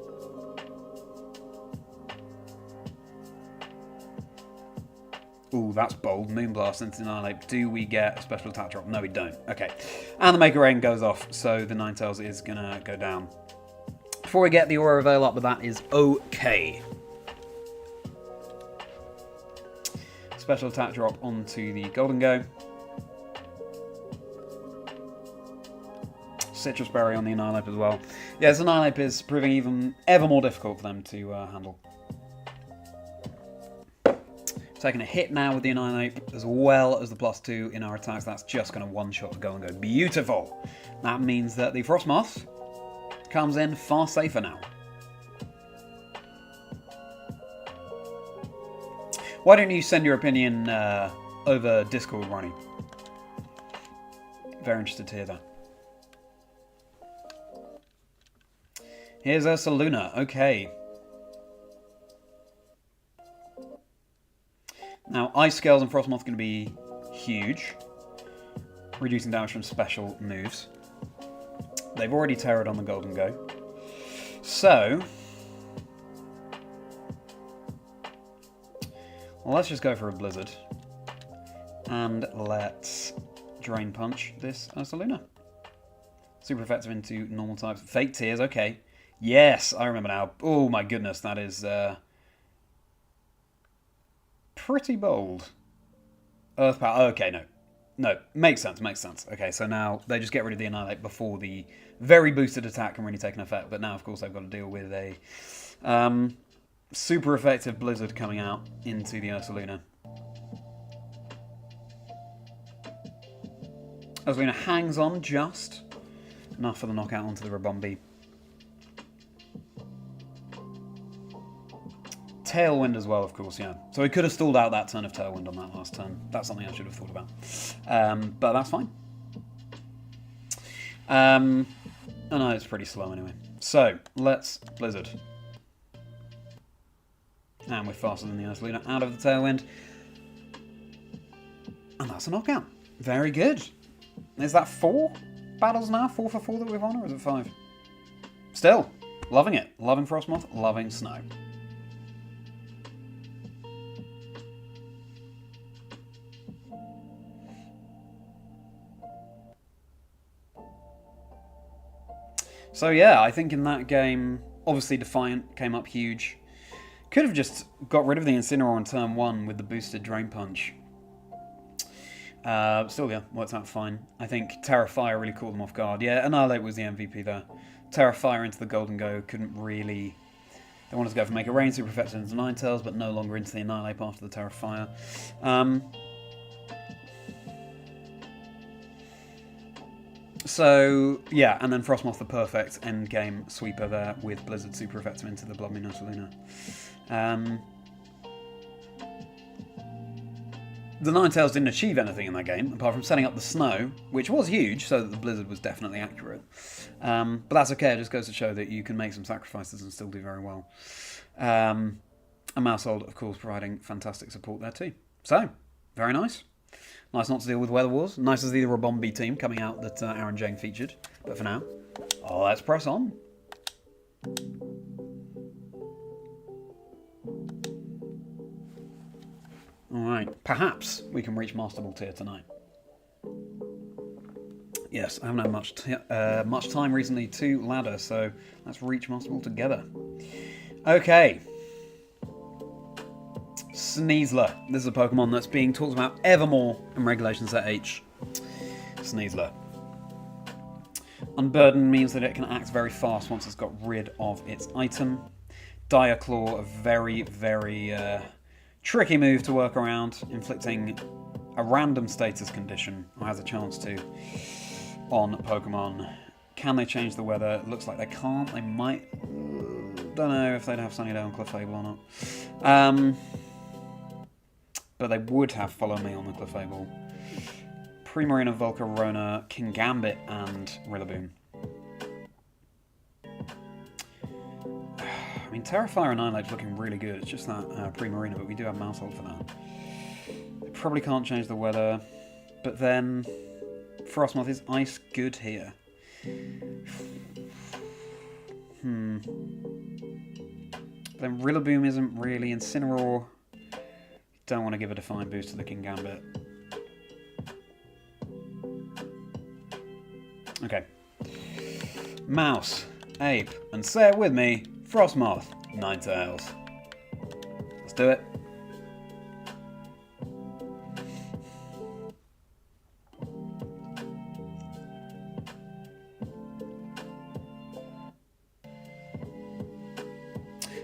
Ooh, that's bold. Moonblast into Annihilate. Do we get a special attack drop? No, we don't. Okay. And the Mega Rain goes off, so the Ninetales is going to go down. Before we get the Aura Veil up, but that is okay. Special attack drop onto the Golden Go. Citrus Berry on the Annihilate as well. Yes, Annihilate is proving even ever more difficult for them to handle. Taking a hit now with the Annihilate, as well as the +2 in our attacks. That's just going to one-shot the Golden Go. Beautiful! That means that the Frosmoth comes in far safer now. Why don't you send your opinion over Discord, Ronnie? Very interested to hear that. Here's Ursaluna. Okay. Now, Ice Scales and Frosmoth are going to be huge, reducing damage from special moves. They've already terrored on the Golden Go. So, well, let's just go for a Blizzard. And let's Drain Punch this Ursaluna. Super effective into normal types. Fake Tears, okay. Yes, I remember now. Oh my goodness, that is pretty bold. Earth Power, okay, no. No, makes sense. Okay, so now they just get rid of the Annihilate before the very boosted attack can really take an effect. But now, of course, they've got to deal with a super effective Blizzard coming out into the Ursaluna. Ursaluna hangs on just enough for the knockout onto the Rabombi. Tailwind as well, of course, yeah. So he could have stalled out that turn of Tailwind on that last turn. That's something I should have thought about. But that's fine. Oh no, it's pretty slow anyway. So, let's Blizzard. And we're faster than the Ursaluna out of the Tailwind. And that's a knockout. Very good. Is that 4 battles now? 4 for 4 that we've won, or is it 5? Still, loving it. Loving Frosmoth, loving Snow. So yeah, I think in that game, obviously Defiant came up huge. Could have just got rid of the Incineroar on turn 1 with the boosted Drain Punch. Still, yeah, worked out fine. I think Terra Fire really caught them off guard. Yeah, Annihilate was the MVP there. Terra Fire into the Golden Go couldn't really... They wanted to go for Mega Rain, super effective into Ninetales, but no longer into the Annihilate after the Terra Fire. So, yeah, and then Frosmoth, the perfect endgame sweeper there with Blizzard super effective into the Blood Moon Ursaluna. The Ninetales didn't achieve anything in that game, apart from setting up the snow, which was huge, so that the Blizzard was definitely accurate. But that's okay, it just goes to show that you can make some sacrifices and still do very well. And Mousehold, of course, providing fantastic support there too. So, very nice. Nice not to deal with Weather Wars. Nice to see the Rabombi team coming out that Aaron Jane featured. But for now, let's press on. Alright, perhaps we can reach Master Ball tier tonight. Yes, I haven't had much time recently to ladder, so let's reach Master Ball together. Okay. Sneasler. This is a Pokemon that's being talked about ever more in Regulation Set H. Sneasler. Unburdened means that it can act very fast once it's got rid of its item. Dire Claw, a very, very tricky move to work around, inflicting a random status condition, or has a chance to, on Pokemon. Can they change the weather? It looks like they can't. They might. Don't know if they'd have Sunny Day on Clefable or not. But they would have Follow Me on the Clefable. Primarina, Volcarona, Kingambit, and Rillaboom. mean, Terrafire and Annihilate's looking really good. It's just that Pre-Marina, but we do have Mouse Hold for that. Probably can't change the weather, but then Frosmoth is ice good here. Then Rillaboom isn't really. Incineroar. Don't want to give a Define boost to the King Gambit. Okay. Mouse, Ape, and say it with me, Frosmoth, Ninetales. Let's do it.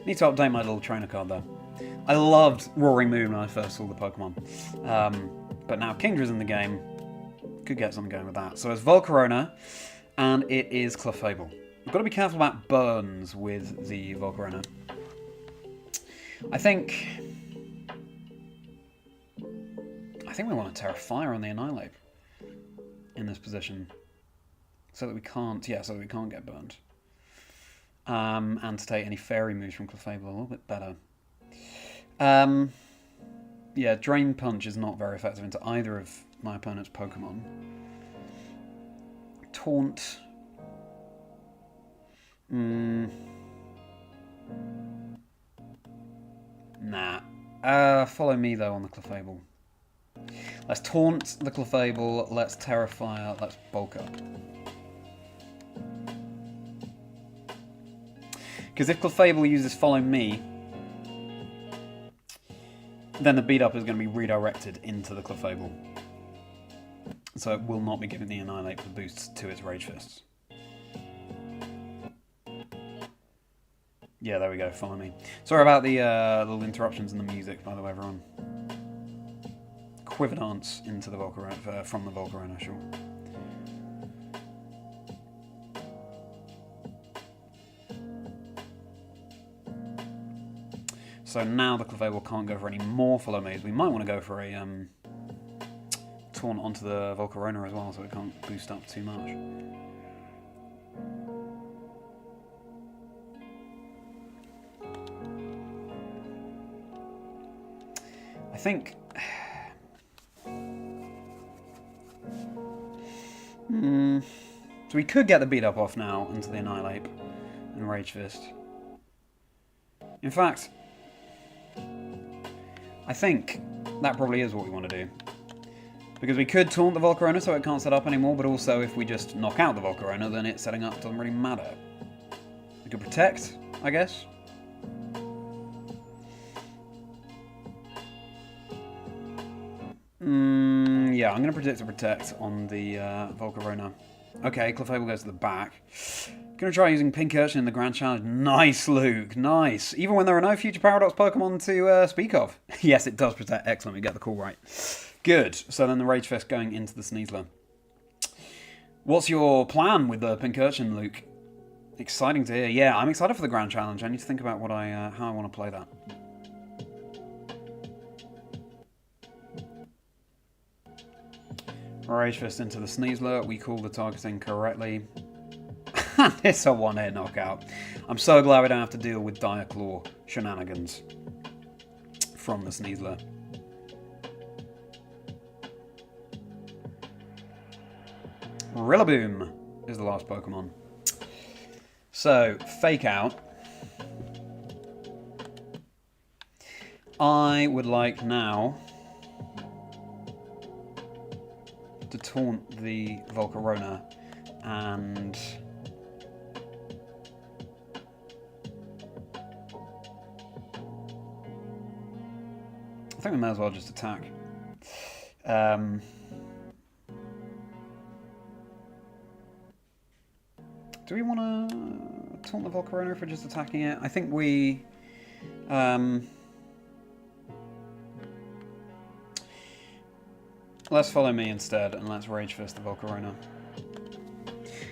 Need to update my little trainer card though. I loved Roaring Moon when I first saw the Pokemon. But now Kingdra's in the game. Could get something going with that. So it's Volcarona, and it is Clefable. We've got to be careful about burns with the Volcarona. I think we want to Terrafire on the Annihilate in this position. So that we can't get burned. And to take any fairy moves from Clefable a little bit better. Yeah, Drain Punch is not very effective into either of my opponent's Pokemon. Taunt. Nah. Follow me though on the Clefable. Let's Taunt the Clefable, let's Terrafire, let's Bulk Up. Because if Clefable uses Follow Me, then the beat up is going to be redirected into the Clefable. So it will not be giving the Annihilate the boosts to its Rage Fists. Yeah, there we go, Follow Me. Sorry about the little interruptions in the music, by the way, everyone. Quiver Dance into the Volcarona, from the Volcarona, sure. So now the Clefable can't go for any more Follow Me's. We might want to go for a Taunt onto the Volcarona as well, so it can't boost up too much. I think... So we could get the beat up off now into the Annihilate and Rage Fist. In fact... I think that probably is what we want to do. Because we could taunt the Volcarona so it can't set up anymore, but also if we just knock out the Volcarona, then it setting up doesn't really matter. We could Protect, I guess. Yeah, I'm going to Protect on the Volcarona. Okay, Clefable goes to the back. Gonna try using Pincurchin in the Grand Challenge. Nice, Luke. Nice. Even when there are no future Paradox Pokemon to speak of. Yes, it does Protect. Excellent. We get the call right. Good. So then the Rage Fist going into the Sneasler. What's your plan with the Pincurchin, Luke? Exciting to hear. Yeah, I'm excited for the Grand Challenge. I need to think about what how I want to play that. Rage Fist into the Sneasler. We call the targeting correctly. It's a one-hit knockout. I'm so glad we don't have to deal with Dire Claw shenanigans from the Sneasler. Rillaboom is the last Pokemon. So, Fake Out. I would like now to taunt the Volcarona and... I think we may as well just attack. Do we want to taunt the Volcarona for just attacking it? I think we... let's Follow Me instead, and let's Rage Fist the Volcarona.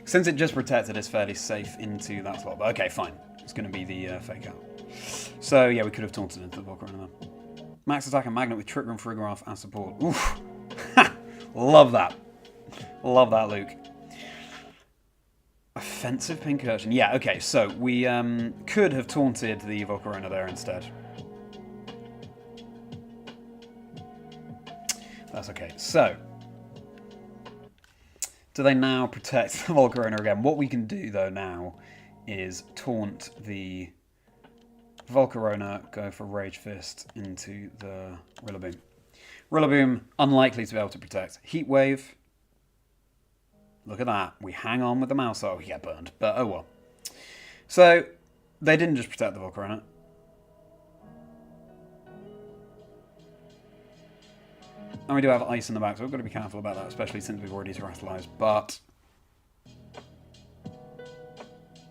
Since it just protected, it's fairly safe into that slot. But okay, fine. It's going to be the Fake Out. So yeah, we could have taunted into the Volcarona though. Max attack and Magnet with Trick Room, Farigiraf as support. Oof. Love that. Love that, Luke. Offensive Pincurchin. Yeah, okay, so we could have taunted the Volcarona there instead. That's okay. So, do they now protect the Volcarona again? What we can do, though, now is taunt the Volcarona, go for Rage Fist into the Rillaboom. Rillaboom, unlikely to be able to protect. Heat Wave. Look at that. We hang on with the mouse. Oh, we get burned. But oh well. So, they didn't just protect the Volcarona. And we do have ice in the back, so we've got to be careful about that, especially since we've already terrestrialized. But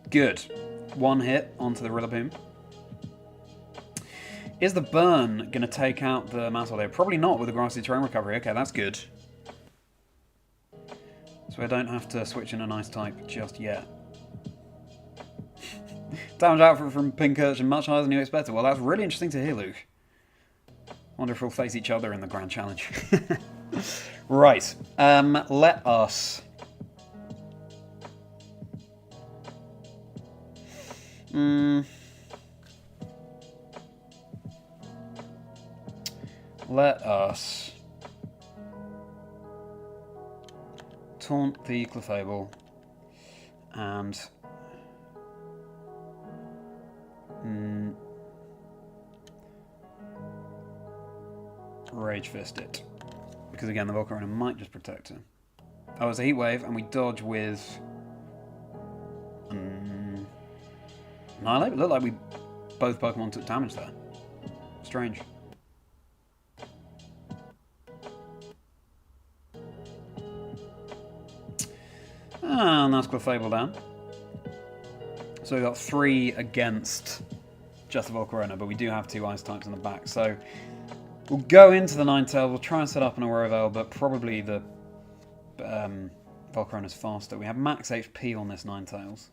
good. One hit onto the Rillaboom. Is the burn going to take out the Mousehole there? Probably not with the Grassy Terrain Recovery. Okay, that's good. So I don't have to switch in an Ice type just yet. Damage output from Pincurchin much higher than you expected. Well, that's really interesting to hear, Luke. Wonder if we'll face each other in the Grand Challenge. Right. Let us... Let us... taunt the Clefable and... Rage Fist it. Because again, the Volcarona might just protect him. Oh, it's a Heat Wave, and we dodge with... Annihilate? It looked like both Pokemon took damage there. Strange. And that's Clefable down. So we've got 3 against just the Volcarona, but we do have 2 Ice types in the back. So we'll go into the Ninetales. We'll try and set up an Aurora Veil, but probably the Volcarona's faster. We have max HP on this Ninetales.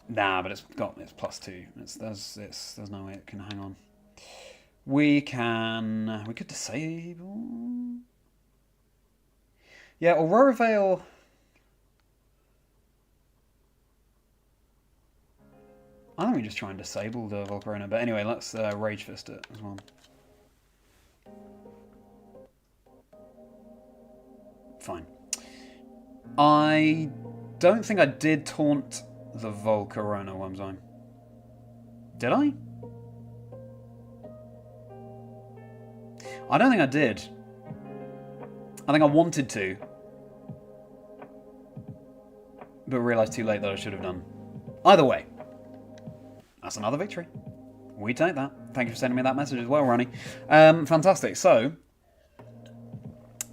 Nah, but it's +2. There's no way it can hang on. We could disable. Yeah, Aurora Veil. I think we just try and disable the Volcarona. But anyway, let's Rage Fist it as well. Fine. I don't think I did taunt the Volcarona, Wormzine. Did I? I don't think I did. I think I wanted to. But realised too late that I should have done. Either way. That's another victory. We take that. Thank you for sending me that message as well, Ronnie. Fantastic. So,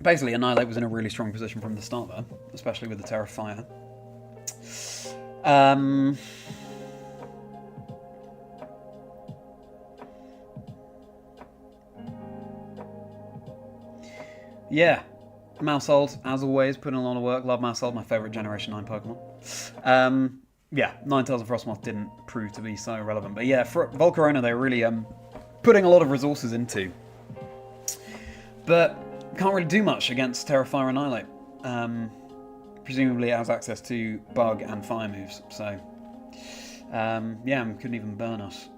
basically, Annihilate was in a really strong position from the start there, especially with the Terra Fire. Yeah. Maushold, as always, putting a lot of work. Love Maushold, my favourite Generation 9 Pokemon. Yeah, Ninetales and Frosmoth didn't prove to be so relevant. But yeah, for Volcarona, they're really putting a lot of resources into. But can't really do much against Terra Fire Annihilate. Presumably it has access to Bug and Fire moves. So, yeah, couldn't even burn us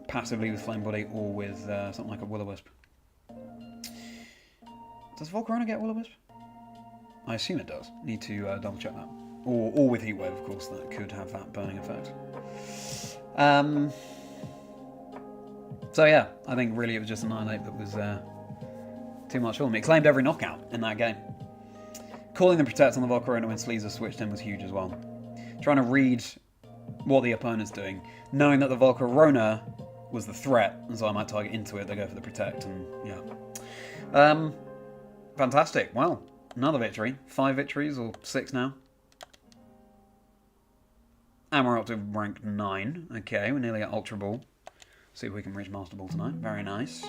passively with Flame Body or with something like a Will-O-Wisp. Does Volcarona get Will-O-Wisp? I assume it does. Need to double check that. Or with Heat Wave, of course, that could have that burning effect. So yeah, I think really it was just Annihilate that was too much for me. It claimed every knockout in that game. Calling the Protect on the Volcarona when Sleazer switched in was huge as well. Trying to read what the opponent's doing, knowing that the Volcarona was the threat, and so I might target into it, they go for the Protect, and yeah. Fantastic. Well, another victory. 5 victories, or 6 now. And we're up to rank 9. Okay, we're nearly at Ultra Ball. See if we can reach Master Ball tonight. Very nice.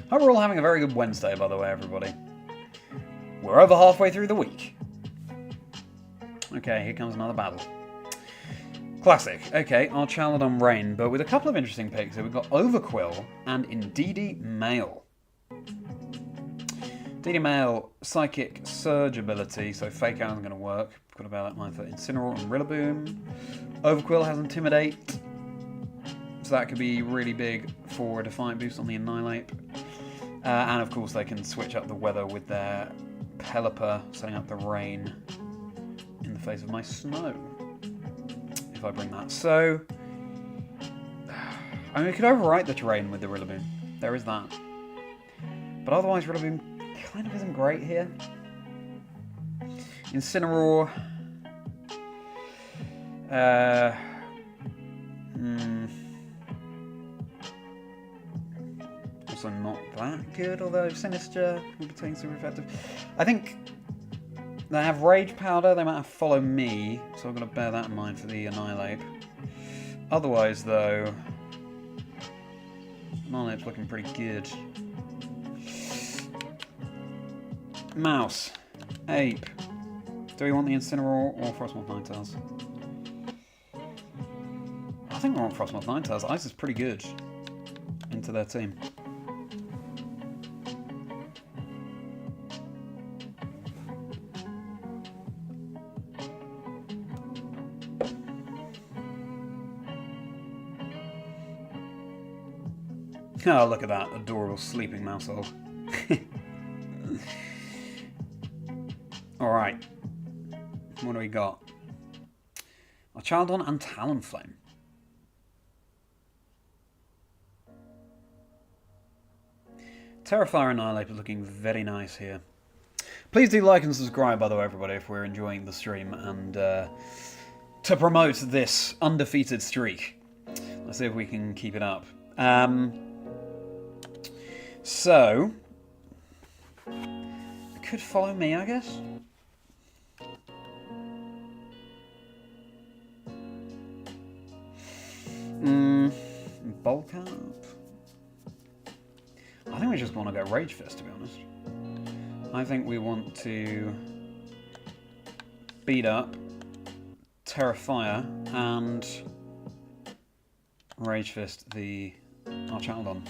Hope we're all having a very good Wednesday, by the way, everybody. We're over halfway through the week. Okay, here comes another battle. Classic. Okay, our Chaladon Rain, but with a couple of interesting picks here. We've got Overquill and Indeedee Male. Indeedee Male, Psychic Surge ability, so Fake Out isn't going to work. Got to bear that in mind for Incineroar and Rillaboom. Overquill has Intimidate, so that could be really big for a Defiant boost on the Annihilate. And of course they can switch up the weather with their Pelipper, setting up the rain in the face of my snow. If I bring that. So, I mean, we could overwrite the terrain with the Rillaboom. There is that. But otherwise, Rillaboom kind of isn't great here. Incineroar. Also not that good, although Sinister will be taking super effective. I think they have Rage Powder, they might have Follow Me, so I'm going to bear that in mind for the Annihilate. Otherwise, though, Annihilate's looking pretty good. Mouse. Ape. Do we want the Incineroar or Frosmoth Ninetales? I think we want Frosmoth Ninetales. Ice is pretty good into their team. Oh, look at that adorable sleeping mousehole. Alright. What do we got? Our Chaladon and Talonflame. Terrifier Annihilate is looking very nice here. Please do like and subscribe, by the way, everybody, if we're enjoying the stream, and to promote this undefeated streak. Let's see if we can keep it up. So, it could Follow Me, I guess. Bulk Up. I think we just want to go Rage Fist, to be honest. I think we want to beat up Terrifier and Rage Fist our Chaladon.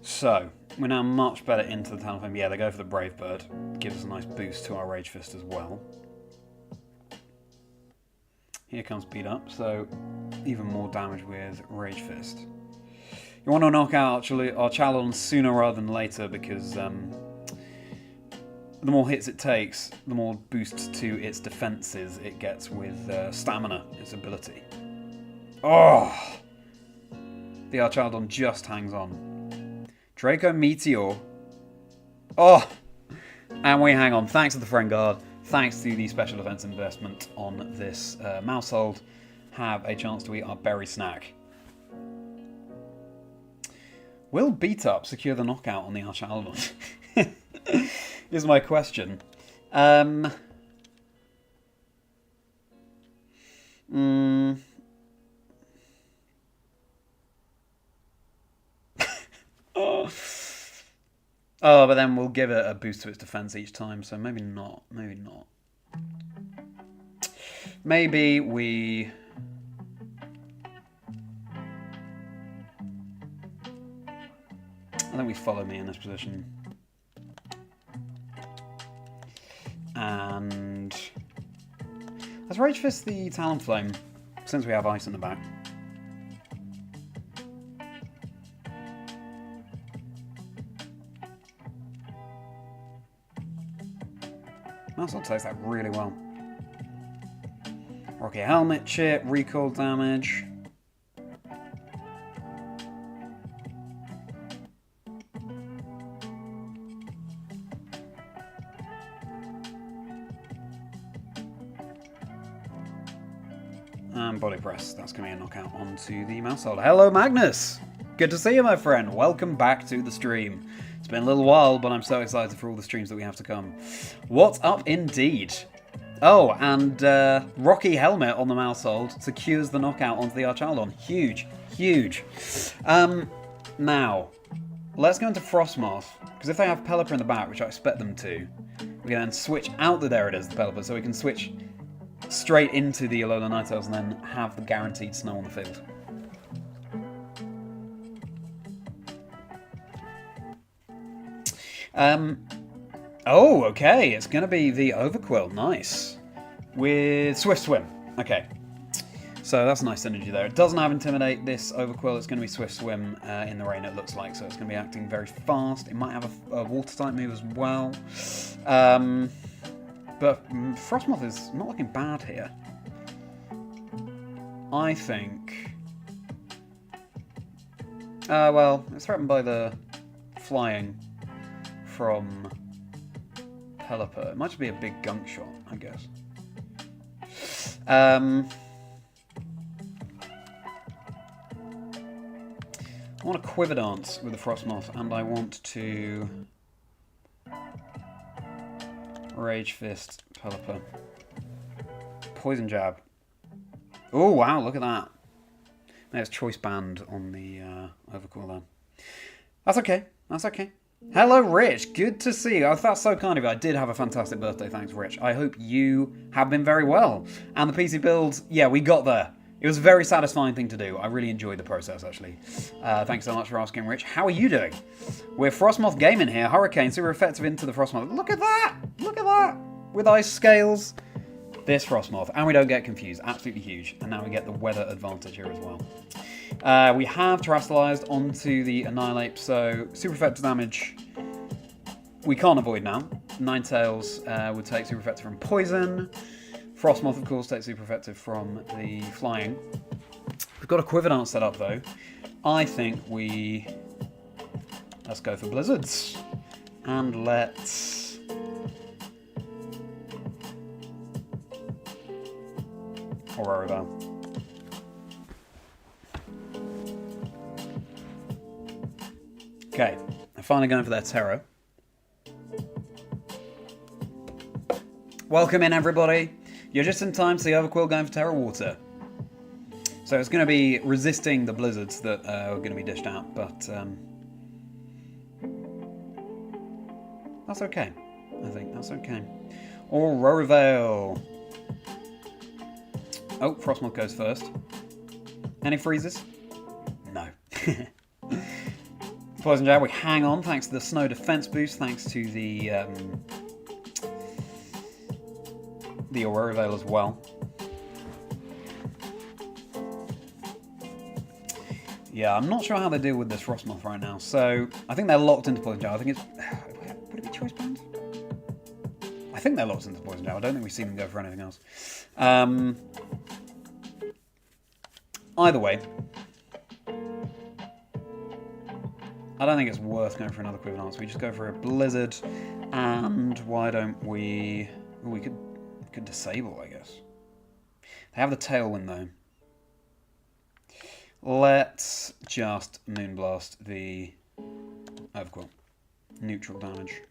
So, we're now much better into the Talonflame. Yeah, they go for the Brave Bird. Gives us a nice boost to our Rage Fist as well. Here comes Beat Up, so even more damage with Rage Fist. You want to knock out our Chaladon sooner rather than later, because the more hits it takes, the more boost to its defenses it gets with Stamina, its ability. Oh! The Archaladon just hangs on. Draco Meteor. Oh! And we hang on. Thanks to the Friend Guard. Thanks to the special defense investment on this Mousehold. Have a chance to eat our berry snack. Will Beat Up secure the knockout on the Archaladon? Is my question. Oh, but then we'll give it a boost to its defense each time, so maybe not. Maybe not. Maybe we... I think we Follow Me in this position. And... let's Rage Fist the Talonflame, since we have ice in the back. Mousehold takes that really well. Rocky Helmet chip, recoil damage. And body press. That's going to be a knockout onto the Mousehold. Hello, Magnus! Good to see you, my friend. Welcome back to the stream. It's been a little while, but I'm so excited for all the streams that we have to come. What's up, indeed? Oh, and Rocky Helmet on the Mousehold secures the knockout onto the Archaldon. Huge, huge. Now, let's go into Frosmoth, because if they have Pelipper in the back, which I expect them to, we can then switch out there it is, the Pelipper, so we can switch straight into the Alola Ninetales and then have the guaranteed snow on the field. Oh, okay, it's going to be the Overquill, nice. With Swift Swim, okay. So that's nice synergy there. It doesn't have Intimidate, this Overquill. It's going to be Swift Swim in the rain, it looks like. So it's going to be acting very fast. It might have a Water-type move as well. But Frosmoth is not looking bad here. I think... well, it's threatened by the flying from Pelipper. It might just be a big gunk shot, I guess. I want to Quiver Dance with the Frosmoth, and I want to Rage Fist Pelipper. Poison Jab. Oh wow, look at that. There's Choice Band on the Overcall there. That's okay, that's okay. Hello, Rich. Good to see you. Oh, that's so kind of you. I did have a fantastic birthday. Thanks, Rich. I hope you have been very well. And the PC build, yeah, we got there. It was a very satisfying thing to do. I really enjoyed the process, actually. Thanks so much for asking, Rich. How are you doing? We're Frosmoth Gaming here. Hurricane, super effective into the Frosmoth. Look at that! Look at that! With ice scales. This Frosmoth. And we don't get confused. Absolutely huge. And now we get the weather advantage here as well. We have Terastallized onto the Annihilate, so super effective damage we can't avoid now. Ninetales would take super effective from Poison. Frosmoth, of course, takes super effective from the Flying. We've got a Quiver Dance set up, though. I think let's go for Blizzards. And let's... Aurora Bell. Okay, I'm finally going for their Terror. Welcome in, everybody. You're just in time to see Overquill going for Terror Water. So it's going to be resisting the blizzards that are going to be dished out, but that's okay. I think that's okay. Aurora Veil. Oh, Frosmoth goes first. Any freezes? No. Poison Jab, we hang on thanks to the snow defense boost, thanks to the Aurora Veil as well. Yeah, I'm not sure how they deal with this Frosmoth right now. So I think they're locked into Poison Jab. I think it's... Would it be Choice Band? I think they're locked into Poison Jab. I don't think we've seen them go for anything else. Either way, I don't think it's worth going for another Quiver Dance. We just go for a Blizzard, and why don't we... Ooh, we could disable, I guess. They have the Tailwind, though. Let's just Moonblast the Overquill. Neutral damage.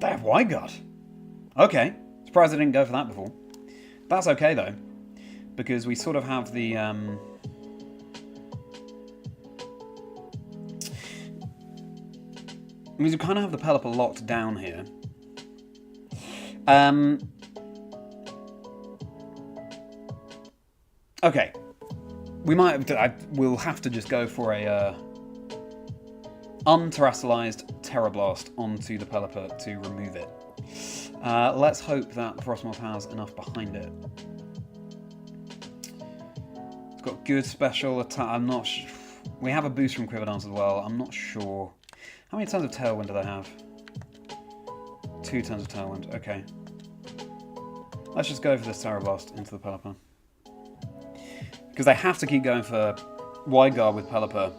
They have Wide Guard. Okay. Surprised I didn't go for that before. That's okay, though. Because we sort of have the... means we kind of have the Pelipper locked down here. Okay. We'll have to just go for a unterastalized Terra Blast onto the Pelipper to remove it. Let's hope that the Frosmoth has enough behind it. It's got good special attack. I'm not sure. We have a boost from Quiver Dance as well. I'm not sure. How many turns of Tailwind do they have? 2 turns of Tailwind. Okay. Let's just go for this Terra Blast into the Pelipper. Because they have to keep going for Wide Guard with Pelipper.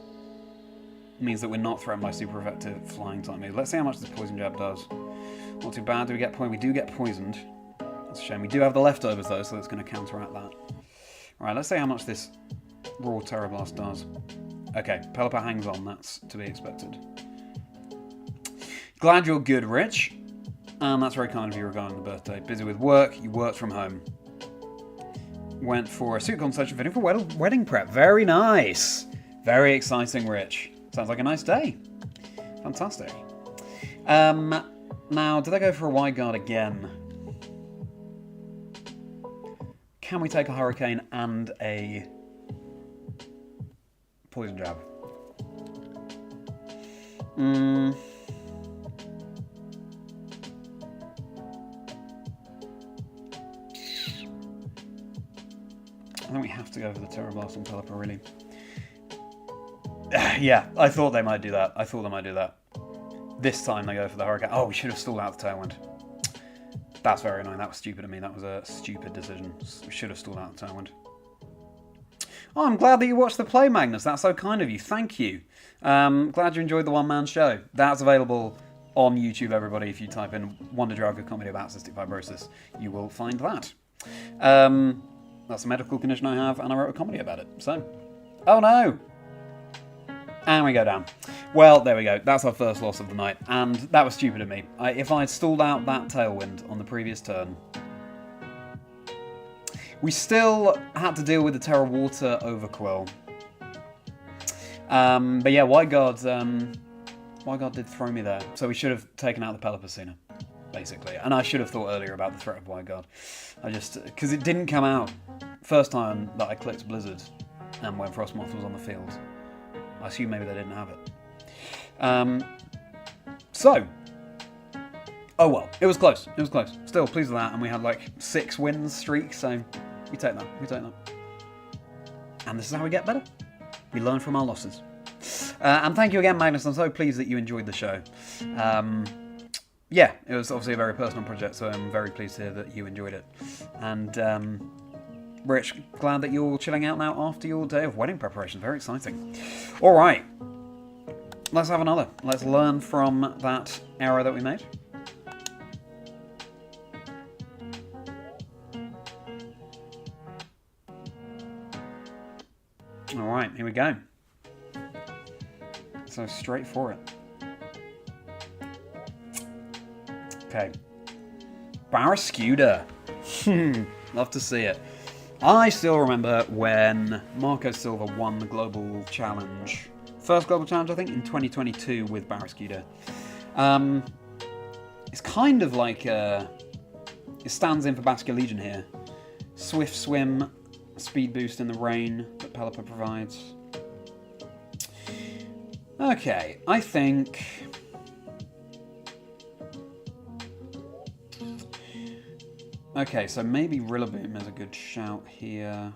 It means that we're not threatened by super effective flying type moves. Let's see how much this Poison Jab does. Not too bad. Do we get poisoned? We do get poisoned. That's a shame. We do have the leftovers though, so that's going to counteract that. Alright, let's see how much this raw Terra Blast does. Okay, Pelipper hangs on. That's to be expected. Glad you're good, Rich. And that's very kind of you regarding the birthday. Busy with work, you worked from home. Went for a suit consultation fitting for wedding prep. Very nice. Very exciting, Rich. Sounds like a nice day. Fantastic. Now, did I go for a wide guard again? Can we take a hurricane and a poison jab? I think we have to go for the Terror Blast on Pelipper, really. Yeah, I thought they might do that. This time they go for the Hurricane. Oh, we should have stalled out the Tailwind. That's very annoying. That was stupid of me. That was a stupid decision. We should have stalled out the Tailwind. Oh, I'm glad that you watched the play, Magnus. That's so kind of you. Thank you. Glad you enjoyed the one-man show. That's available on YouTube, everybody. If you type in Wonder Drug, a comedy about cystic fibrosis, you will find that. That's a medical condition I have, and I wrote a comedy about it. So, oh no! And we go down. Well, there we go. That's our first loss of the night, and that was stupid of me. If I had stalled out that Tailwind on the previous turn, we still had to deal with the Terra Water Overquill. But yeah, Wide Guard did throw me there, so we should have taken out the Pelipper sooner, basically. And I should have thought earlier about the threat of Wide Guard. Because it didn't come out first time that I clicked Blizzard, and when Frosmoth was on the field. I assume maybe they didn't have it. So, oh well, it was close. Still pleased with that, and we had like 6 wins streak, so we take that. And this is how we get better. We learn from our losses. And thank you again, Magnus. I'm so pleased that you enjoyed the show. Yeah, it was obviously a very personal project, so I'm very pleased to hear that you enjoyed it. And Rich, glad that you're chilling out now after your day of wedding preparation. Very exciting. All right, let's have another. Let's learn from that error that we made. All right, here we go. So straight for it. Okay. Barrascuda. Love to see it. I still remember when Marco Silva won the Global Challenge. First Global Challenge, I think, in 2022 with Barrascuda. It's kind of like it stands in for Basket Legion here. Swift Swim, speed boost in the rain that Pelipper provides. Okay, I think... Okay, so maybe Rillaboom is a good shout here.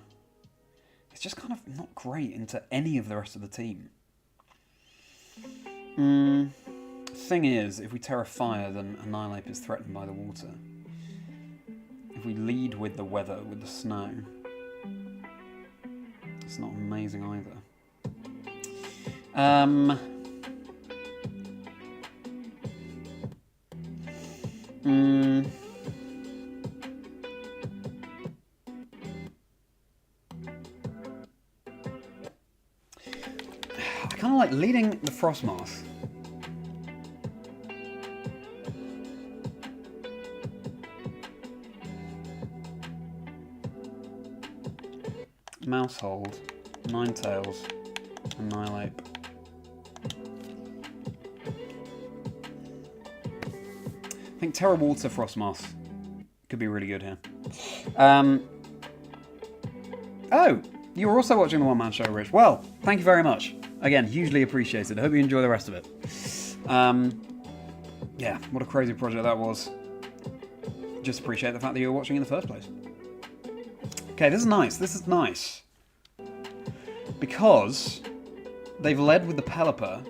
It's just kind of not great into any of the rest of the team. Thing is, if we Terra Fire, then Annihilate is threatened by the water. If we lead with the weather, with the snow, it's not amazing either. I kind of like leading the Frosmoth. Mousehold, Ninetales, Annihilate. I think Terra Water Frosmoth could be really good here. Oh, you were also watching the one-man show, Rich. Well, thank you very much. Again, hugely appreciated. I hope you enjoy the rest of it. Yeah, what a crazy project that was. Just appreciate the fact that you were watching in the first place. Okay, this is nice. This is nice. Because they've led with the Pelipper.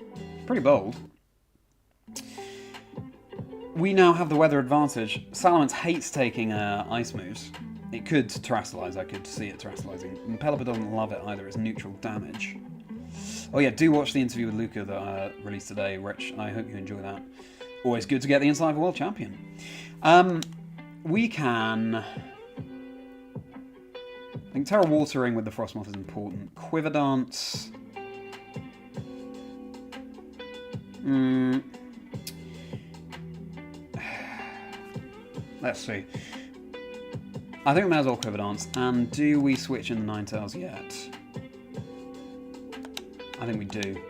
Pretty bold. We now have the weather advantage. Salamence hates taking ice moves. It could terrestrialize, I could see it terrestrializing. And Pelipper doesn't love it either, it's neutral damage. Oh yeah, do watch the interview with Luca that I released today, Rich. I hope you enjoy that. Always good to get the insight of a world champion. We can... I think Terra Watering with the Frosmoth is important. Quiver Dance... Let's see. I think we may as well Quiver Dance. And do we switch in the Ninetales yet? I think we do.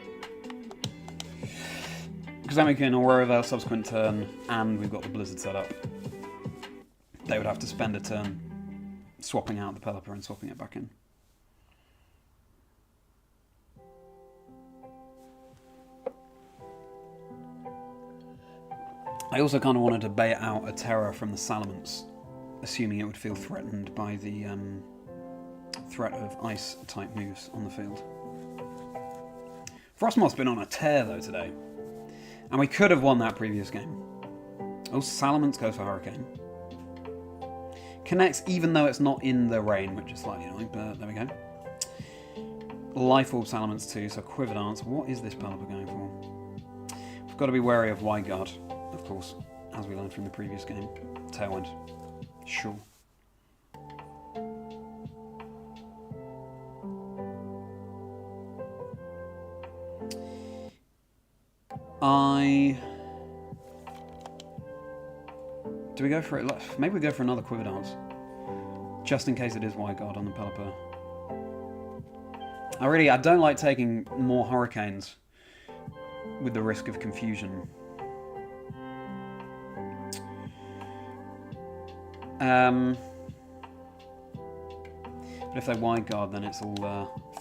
Because then we can Aurora Veil subsequent turn, and we've got the Blizzard set up. They would have to spend a turn swapping out the Pelipper and swapping it back in. I also kind of wanted to bait out a Terror from the Salamence, assuming it would feel threatened by the threat of Ice-type moves on the field. Frosmoth's been on a tear, though, today. And we could have won that previous game. Oh, Salamence goes for Hurricane. Connects even though it's not in the rain, which is slightly annoying, but there we go. Life Orb Salamence 2, so Quiver Dance. What is this Pelipper going for? We've got to be wary of Wide Guard, of course, as we learned from the previous game. Tailwind. Sure. Do we go for it? Maybe we go for another Quiver Dance. Just in case it is Wide Guard on the Pelipper. I don't like taking more Hurricanes with the risk of confusion. But if they Wide Guard, then it's all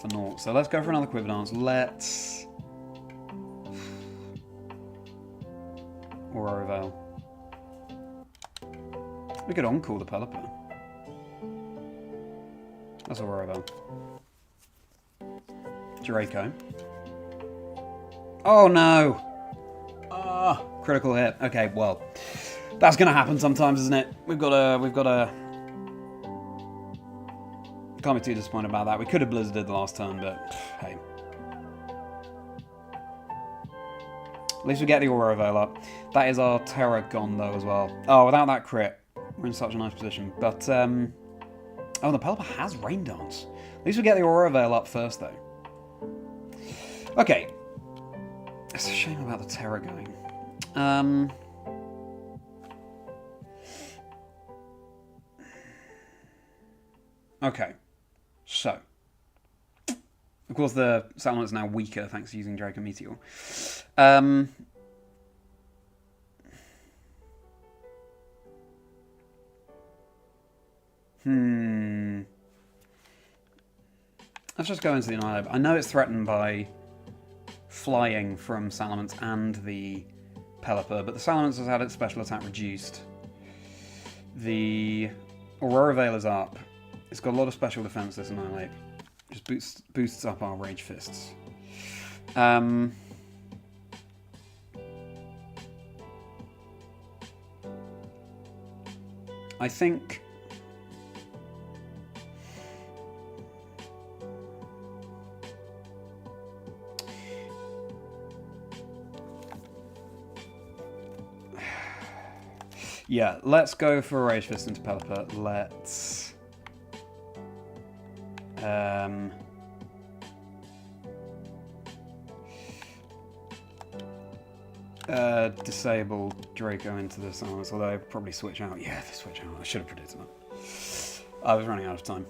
for naught. So let's go for another Quiver Dance. Let's... Aurora Veil. We could on-call the Pelipper. That's Aurora Veil. Draco. Oh no! Ah, critical hit. Okay, well, that's gonna happen sometimes, isn't it? We've got a. Can't be too disappointed about that. We could have Blizzarded the last turn, but hey. At least we get the Aurora Veil up. That is our Terror gone though as well. Oh, without that crit, we're in such a nice position. But oh, the Pelipper has Rain Dance. At least we get the Aurora Veil up first though. Okay. It's a shame about the Terror going. Okay. So. Of course, the Salamence is now weaker thanks to using Draco Meteor. Let's just go into the Annihilate. I know it's threatened by flying from Salamence and the Pelipper, but the Salamence has had its special attack reduced. The Aurora Veil is up. It's got a lot of special defense, this Annihilate. Just boosts up our Rage Fists. I think... Yeah, let's go for Rage Fist into Pelipper. Let's... disable Draco into the Silence, although I'd probably switch out. Yeah, they switch out. I should have predicted that. I was running out of time.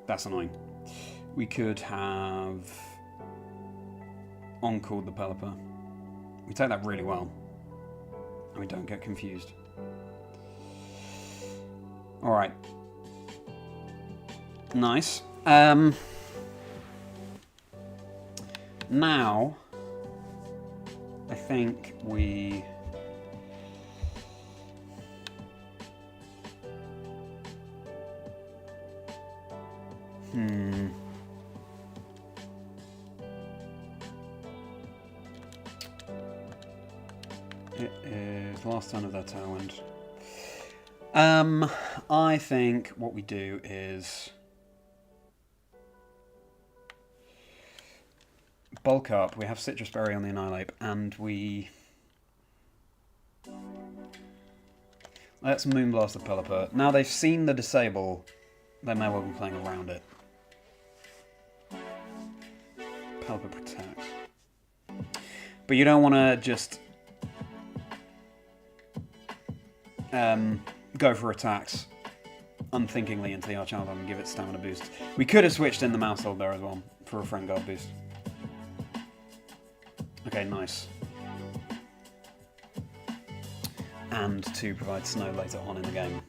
That's annoying. We could have on-called the Pelipper. We take that really well. And we don't get confused. Alright. Nice. Now, I think we... It is last turn of their Tailwind. I think what we do is bulk up. We have Citrus Berry on the Annihilate, and we let's Moonblast the Pelipper. Now they've seen the disable, they may well be playing around it. Pelipper Protect. But you don't want to just go for attacks unthinkingly into the Archaludon and give it stamina boost. We could have switched in the Mousehold there as well for a Friend Guard boost. Okay, nice. And to provide snow later on in the game.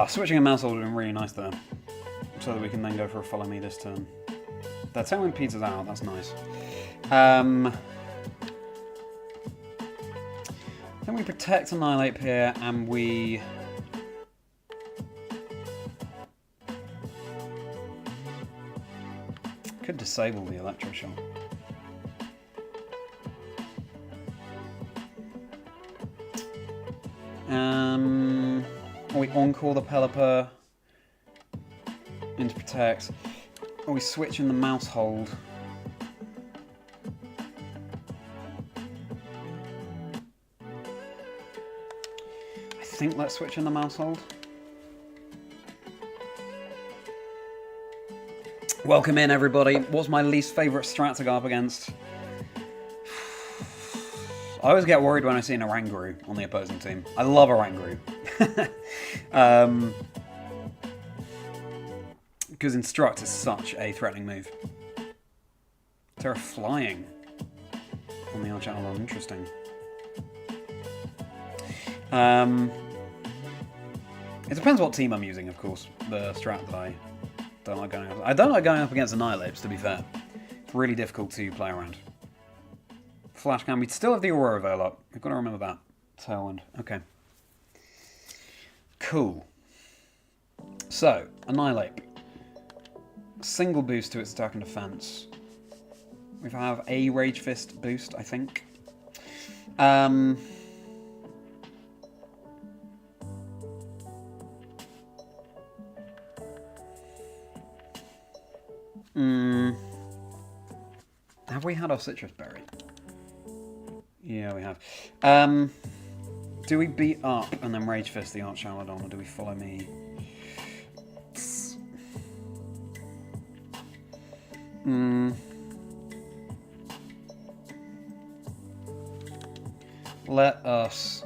Switching a Mousehold would have been really nice there. So that we can then go for a Follow Me this turn. That Tailwind peters out, that's nice. Then we Protect, Annihilate here, and we... could disable the Electroshock. Or we Encore the Pelipper into Protect. Or we switch in the Mousehold. I think let's switch in the Mousehold. Welcome in, everybody. What's my least favourite strat to go up against? I always get worried when I see an Oranguru on the opposing team. I love Oranguru. Because Instruct is such a threatening move. Terra Flying on the Archaludon, interesting. It depends what team I'm using, of course. The strat that I don't like going up. I don't like going up against Annihilates, to be fair. It's really difficult to play around. Flash Cam, we still have the Aurora Veil up. We've got to remember that. Tailwind, okay. Cool. So, Annihilate. Single boost to its attack and defense. We have a Rage Fist boost, I think. Have we had our Citrus Berry? Yeah, we have. Do we beat up and then Rage Fist the Archaludon, or do we Follow Me? Let us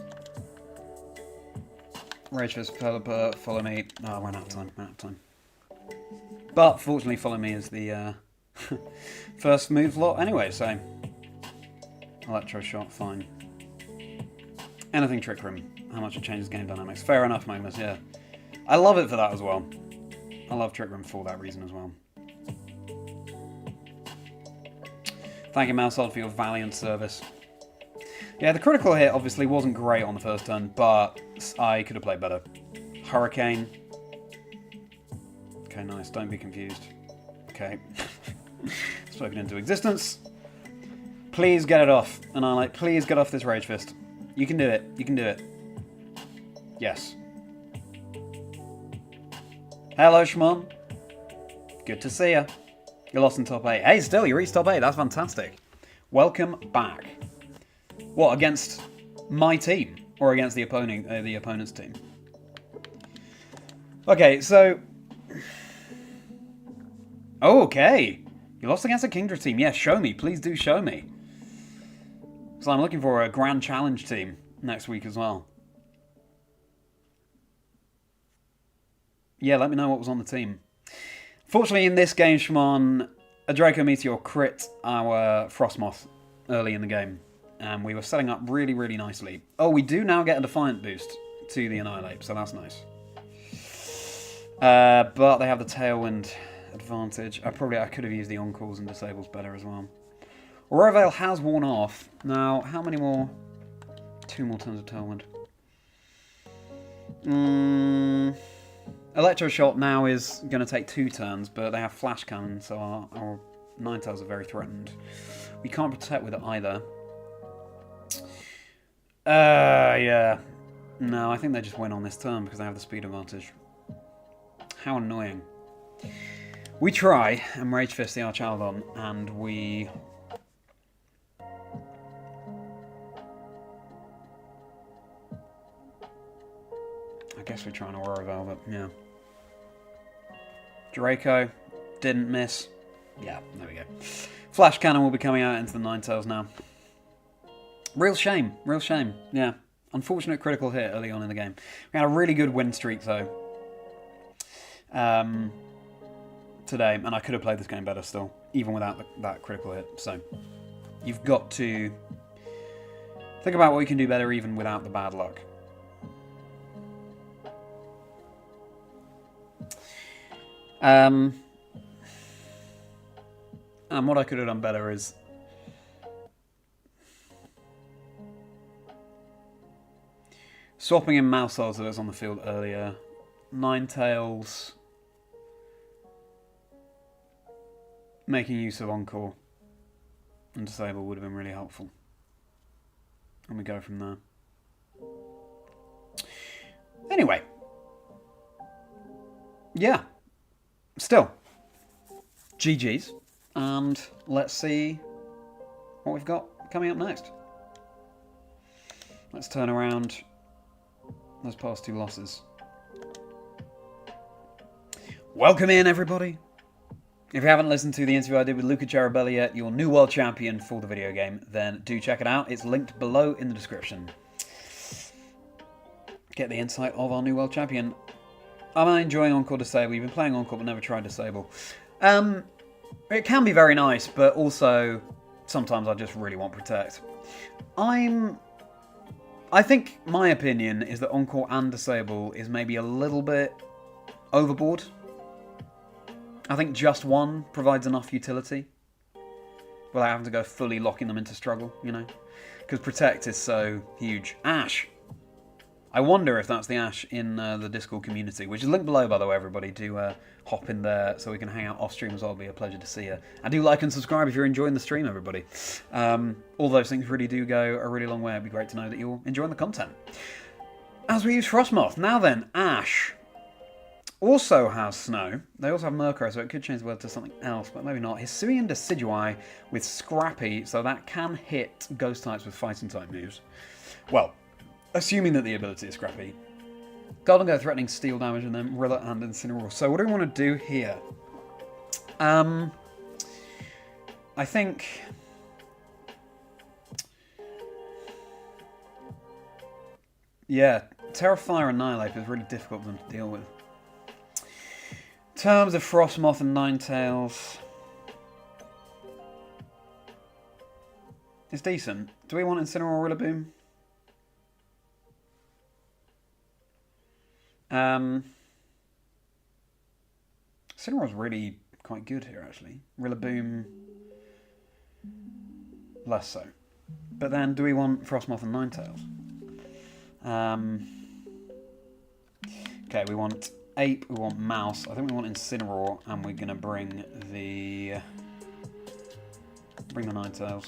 Rage Fist, Pelipper, Follow Me. Oh, we're out of time. But fortunately, Follow Me is the first move lot anyway, so Electroshock, fine. Anything Trick Room. How much it changes game dynamics. Fair enough, Magnus, yeah. I love it for that as well. I love Trick Room for that reason as well. Thank you, Mousehold, for your valiant service. Yeah, the critical hit obviously wasn't great on the first turn, but I could have played better. Hurricane. Okay, nice. Don't be confused. Okay. Spoken into existence. Please get it off. Annihilate, please get off this Rage Fist. You can do it. You can do it. Yes. Hello, Shmon. Good to see you. You're lost in top 8. Hey, still, you reached top 8. That's fantastic. Welcome back. What, against my team? Or against the opponent's team? Okay, so... Oh, okay. You lost against a Kingdra team. Yeah, show me. Please do show me. So I'm looking for a Grand Challenge team next week as well. Yeah, let me know what was on the team. Fortunately, in this game, Shimon, a Draco Meteor crit our Frosmoth early in the game. And we were setting up really, really nicely. Oh, we do now get a Defiant boost to the Annihilate, so that's nice. But they have the Tailwind advantage. I could have used the Encores and Disables better as well. Aurora Veil has worn off. Now, how many more? 2 more turns of Tailwind. Electroshot now is going to take 2 turns, but they have Flash Cannon, so our Ninetales are very threatened. We can't protect with it either. Yeah. No, I think they just win on this turn because they have the speed advantage. How annoying. We try and Rage Fist the Archaludon, and we guess we try an Aurora Veil, but yeah. Draco. Didn't miss. Yeah, there we go. Flash Cannon will be coming out into the Ninetales now. Real shame. Real shame. Yeah. Unfortunate critical hit early on in the game. We had a really good win streak, though. Today, and I could have played this game better still, even without that critical hit. So, you've got to think about what you can do better even without the bad luck. And what I could have done better is swapping in Mouseholes that was on the field earlier. Ninetales. Making use of Encore and Disable would have been really helpful. And we go from there. Anyway. Yeah. Still. GG's. And let's see what we've got coming up next. Let's turn around those past two losses. Welcome in, everybody. If you haven't listened to the interview I did with Luca Cherubelli yet, your new world champion for the video game, then do check it out. It's linked below in the description. Get the insight of our new world champion. Am I enjoying Encore Disable? You've been playing Encore but never tried Disable. It can be very nice, but also sometimes I just really want Protect. I think my opinion is that Encore and Disable is maybe a little bit overboard. I think just one provides enough utility without having to go fully locking them into struggle, you know? Because Protect is so huge. Ash! I wonder if that's the Ash in the Discord community, which is linked below, by the way, everybody. Do hop in there so we can hang out off-stream as well. It'll be a pleasure to see you. And do like and subscribe if you're enjoying the stream, everybody. All those things really do go a really long way. It'd be great to know that you're enjoying the content. As we use Frosmoth. Now then, Ash also has Snow. They also have Murkrow, so it could change the word to something else, but maybe not. Hisuian Decidueye with Scrappy, so that can hit Ghost types with Fighting type moves. Well, assuming that the ability is Scrappy. Goldengo threatening steel damage, and then Rilla and Incineroar. So what do we want to do here? I think... yeah, Terrafire and Annihilate is really difficult for them to deal with. In terms of Frosmoth and Ninetales, it's decent. Do we want Incineroar or Rillaboom? Incineroar's really quite good here, actually. Rillaboom, less so. But then, do we want Frosmoth and Ninetales? Okay, we want Ape, we want Mouse. I think we want Incineroar, and we're gonna bring the Ninetales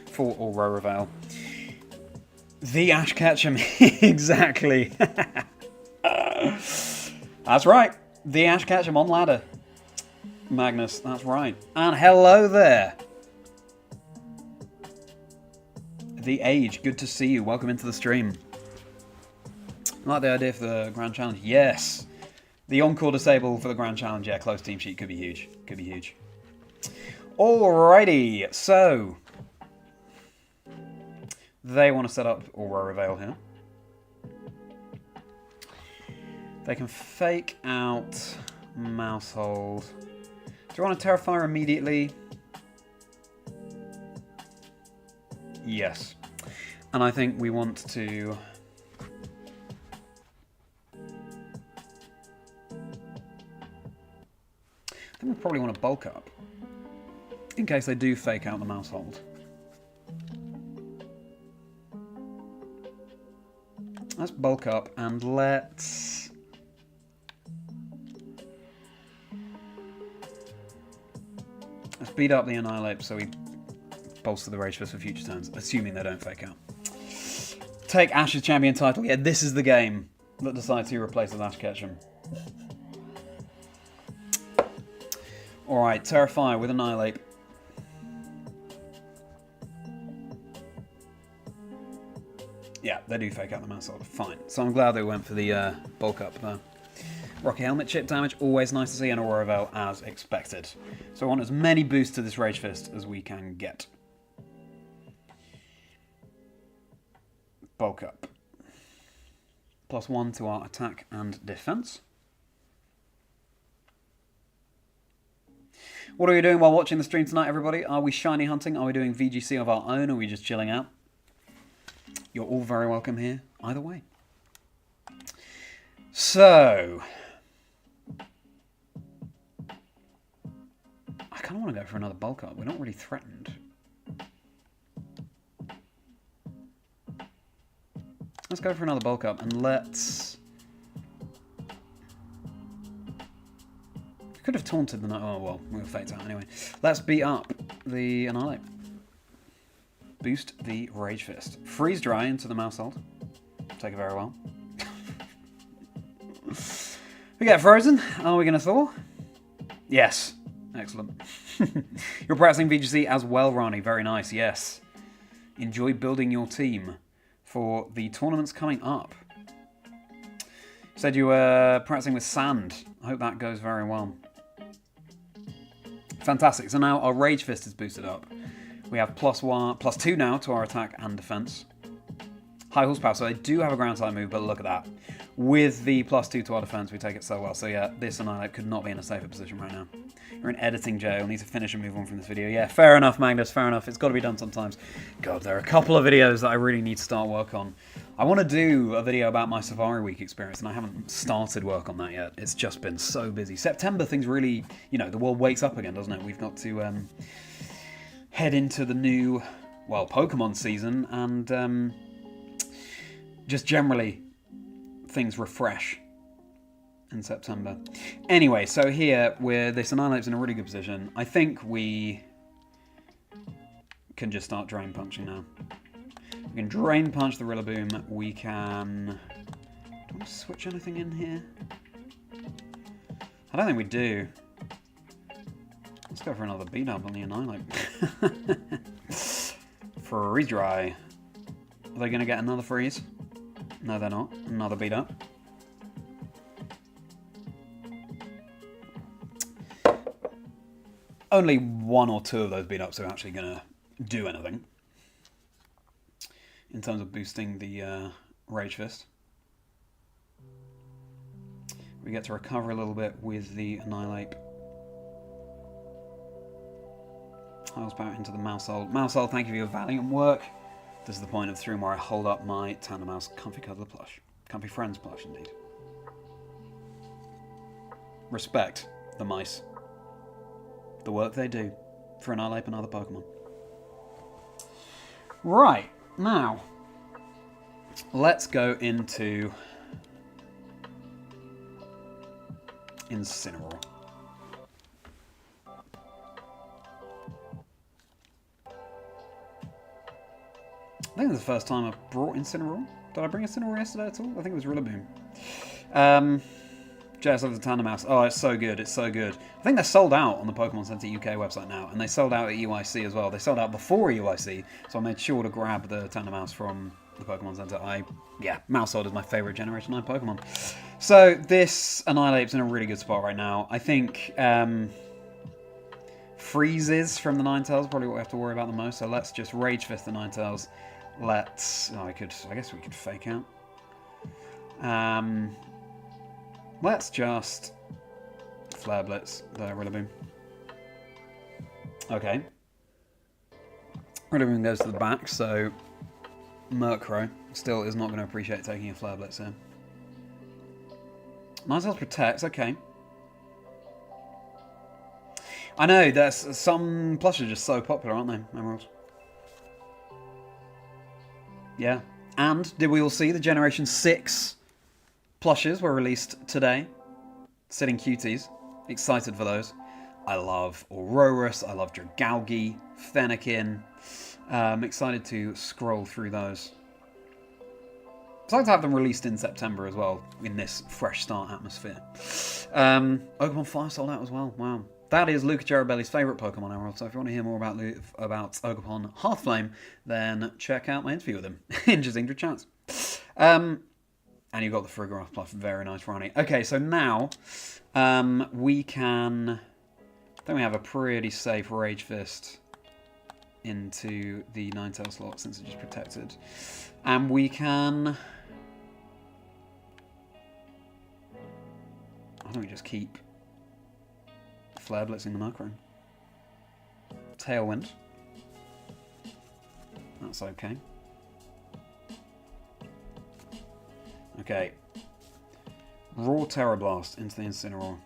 for Aurora Veil. The Ash Ketchum, exactly. That's right. The Ash Ketchum on ladder. Magnus, that's right. And hello there. The Age, good to see you. Welcome into the stream. I like the idea for the Grand Challenge. Yes. The Encore Disable for the Grand Challenge. Yeah, close team sheet. Could be huge. Could be huge. Alrighty. So, they want to set up Aurora Veil here. They can fake out Mousehold. Do you want to Terrafire immediately? Yes. And I think we want to... I think we probably want to bulk up. In case they do fake out the Mousehold. Let's bulk up and let's... let's beat up the Annihilate so we bolster the Rage Fist for future turns, assuming they don't fake out. Take Ash's champion title. Yeah, this is the game that decides who replaces Ash Ketchum. Alright, Terrafire with Annihilate. Yeah, they do fake out the mouse hold. Fine. So I'm glad they went for the bulk up there. Rocky Helmet chip damage, always nice to see, and Aurora Veil as expected. So I want as many boosts to this Rage Fist as we can get. Bulk up. +1 to our attack and defense. What are we doing while watching the stream tonight, everybody? Are we shiny hunting? Are we doing VGC of our own? Or are we just chilling out? You're all very welcome here, either way. So, I kind of want to go for another bulk up. We're not really threatened. Let's go for another bulk up and let's... We could have taunted the night. Oh well, we'll fade out anyway. Let's beat up the Annihilate. Boost the Rage Fist. Freeze Dry into the mouse hold. Take it very well. We get Frozen. Are we going to thaw? Yes. Excellent. You're practicing VGC as well, Rani. Very nice. Yes. Enjoy building your team for the tournaments coming up. You said you were practicing with sand. I hope that goes very well. Fantastic. So now our Rage Fist is boosted up. We have +2 now to our attack and defense. High horsepower, so I do have a ground type move, but look at that. With the +2 to our defense, we take it so well. So yeah, this Annihilate could not be in a safer position right now. You're in editing jail, need to finish and move on from this video. Yeah, fair enough, Magnus, fair enough. It's got to be done sometimes. God, there are a couple of videos that I really need to start work on. I want to do a video about my Safari Week experience, and I haven't started work on that yet. It's just been so busy. September, things really, you know, the world wakes up again, doesn't it? We've got to head into the new, well, Pokemon season, and just generally things refresh in September. Anyway, so here, this Annihilate's in a really good position. I think we can just start Drain Punching now. We can Drain Punch the Rillaboom. We can... Do I switch anything in here? I don't think we do. Let's go for another beat up on the Annihilate. Freeze Dry. Are they going to get another freeze? No, they're not. Another beat up. Only one or two of those beat ups are actually going to do anything in terms of boosting the Rage Fist. We get to recover a little bit with the Annihilate. Hiles power into the mouse hold. Mouse hold, thank you for your valiant work. This is the point of the stream where I hold up my Tandem Mouse Comfy Cuddler plush. Comfy Friends plush, indeed. Respect the mice. The work they do for Annihilate and other Pokemon. Right, now, let's go into Incineroar. I think it's the first time I've brought Incineroar. Did I bring Incineroar yesterday at all? I think it was Rillaboom. JS of the Tandem Mouse. Oh, it's so good. It's so good. I think they're sold out on the Pokemon Center UK website now, and they sold out at EYC as well. They sold out before EYC, so I made sure to grab the Tandem Mouse from the Pokemon Center. Yeah, Mousehold is my favorite Generation 9 Pokemon. So this Annihilate's in a really good spot right now. I think freezes from the Ninetales probably what we have to worry about the most. So let's just Rage Fist the Ninetales. Let's... Oh, I guess we could fake out. Let's just Flare Blitz the Rillaboom. Okay. Rillaboom goes to the back, so Murkrow still is not going to appreciate taking a Flare Blitz here. Ninetales protects, okay. I know, there's some plushes are just so popular, aren't they, Emeralds? Yeah. And did we all see the Generation 6 plushes were released today? Sitting cuties. Excited for those. I love Aurorus, I love Dragalge, Fennekin. Excited to scroll through those. Excited to have them released in September as well, in this fresh start atmosphere. Pokemon 5 sold out as well, wow. that is Luca Cherubelli's favourite Pokemon Emerald, so if you want to hear more about Ogerpon Hearthflame, then check out my interview with him in Chazingdra Chats. And you got the Frigoroth Pluff, very nice, Ronnie. Okay, so now we can... Then we have a pretty safe Rage Fist into the Ninetales slot since it's just protected. And we can... I think we just keep Flare Blitzing the Murkrow. Tailwind. That's okay. Okay. Raw Terror Blast into the Incineroar.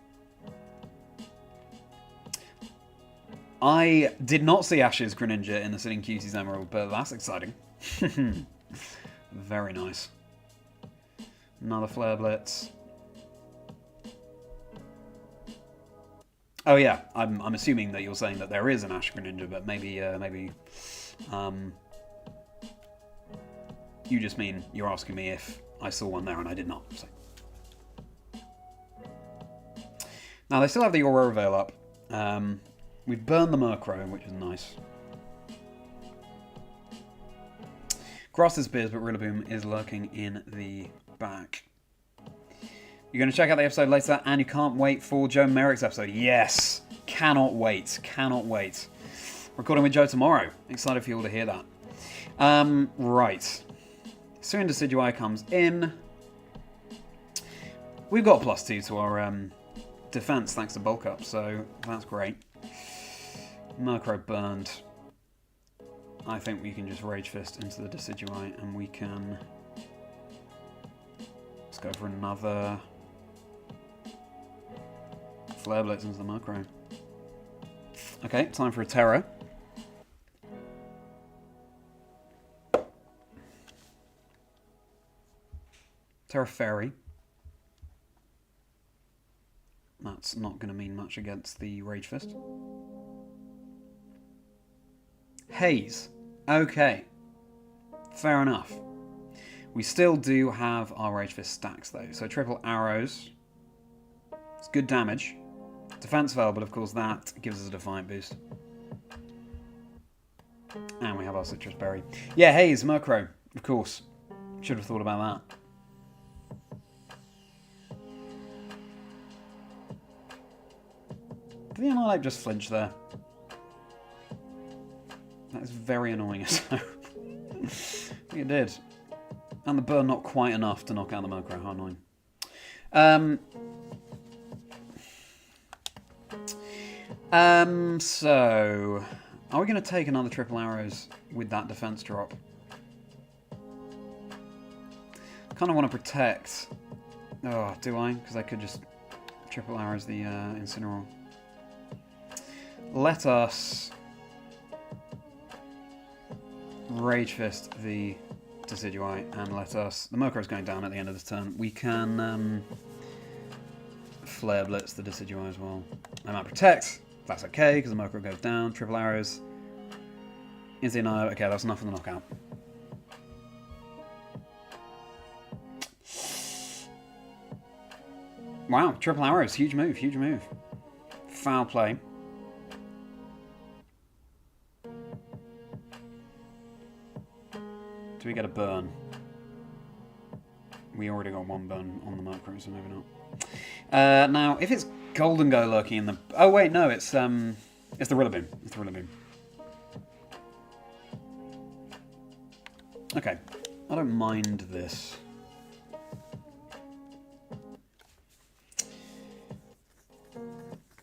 I did not see Ash's Greninja in the Sitting Cutie's Emerald, but that's exciting. Very nice. Another Flare Blitz. Oh yeah, I'm assuming that you're saying that there is an Ash Greninja, but maybe you just mean you're asking me if I saw one there and I did not. So. Now they still have the Aurora Veil up. We've burned the Murkrow, which is nice. Grass's Spears, but Rillaboom is lurking in the back. You're going to check out the episode later, and you can't wait for Joe Merrick's episode. Yes! Cannot wait. Cannot wait. Recording with Joe tomorrow. Excited for you all to hear that. Right. Soon Decidueye comes in. We've got +2 to our defense thanks to bulk up, so that's great. Murkrow burned. I think we can just Rage Fist into the Decidueye, and we can... Let's go for another... Flare Blitz into the Murkrow. Okay, time for a Terror. Terra Fairy. That's not going to mean much against the Rage Fist. Haze. Okay. Fair enough. We still do have our Rage Fist stacks though. So triple arrows. It's good damage. Defense Veil, but of course that gives us a Defiant boost. And we have our Citrus Berry. Yeah, Haze, Murkrow. Of course. Should have thought about that. Did the Annihilape just flinch there? That is very annoying as hell. I think it did. And the burn not quite enough to knock out the Murkrow. How annoying. So... Are we going to take another triple arrows with that defense drop? Kind of want to protect... Oh, do I? Because I could just triple arrows the Incineroar. Let us... Rage Fist the Decidueye and let us... The Murkrow's going down at the end of this turn. We can Flare Blitz the Decidueye as well. I might protect. That's okay, because the Murkrow goes down. Triple arrows. Into the Annihilape. Okay, that's enough for the knockout. Wow, triple arrows. Huge move, huge move. Foul play. Do we get a burn? We already got one burn on the Murkrow, so maybe not. Now, if it's Golden Go lurking in the... Oh, wait, no, it's the Rillaboom. It's the Rillaboom. Okay. I don't mind this.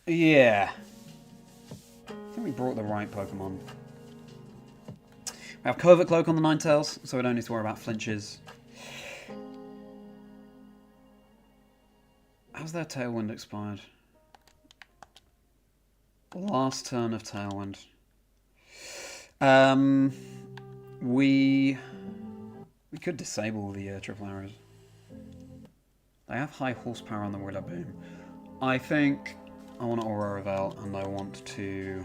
Yeah. I think we brought the right Pokemon. We have Covert Cloak on the Ninetales, so we don't need to worry about flinches. Has their Tailwind expired? Last turn of Tailwind. We could disable the triple arrows. They have high horsepower on the Rillaboom. I think I want to Aurora Veil, and I want to...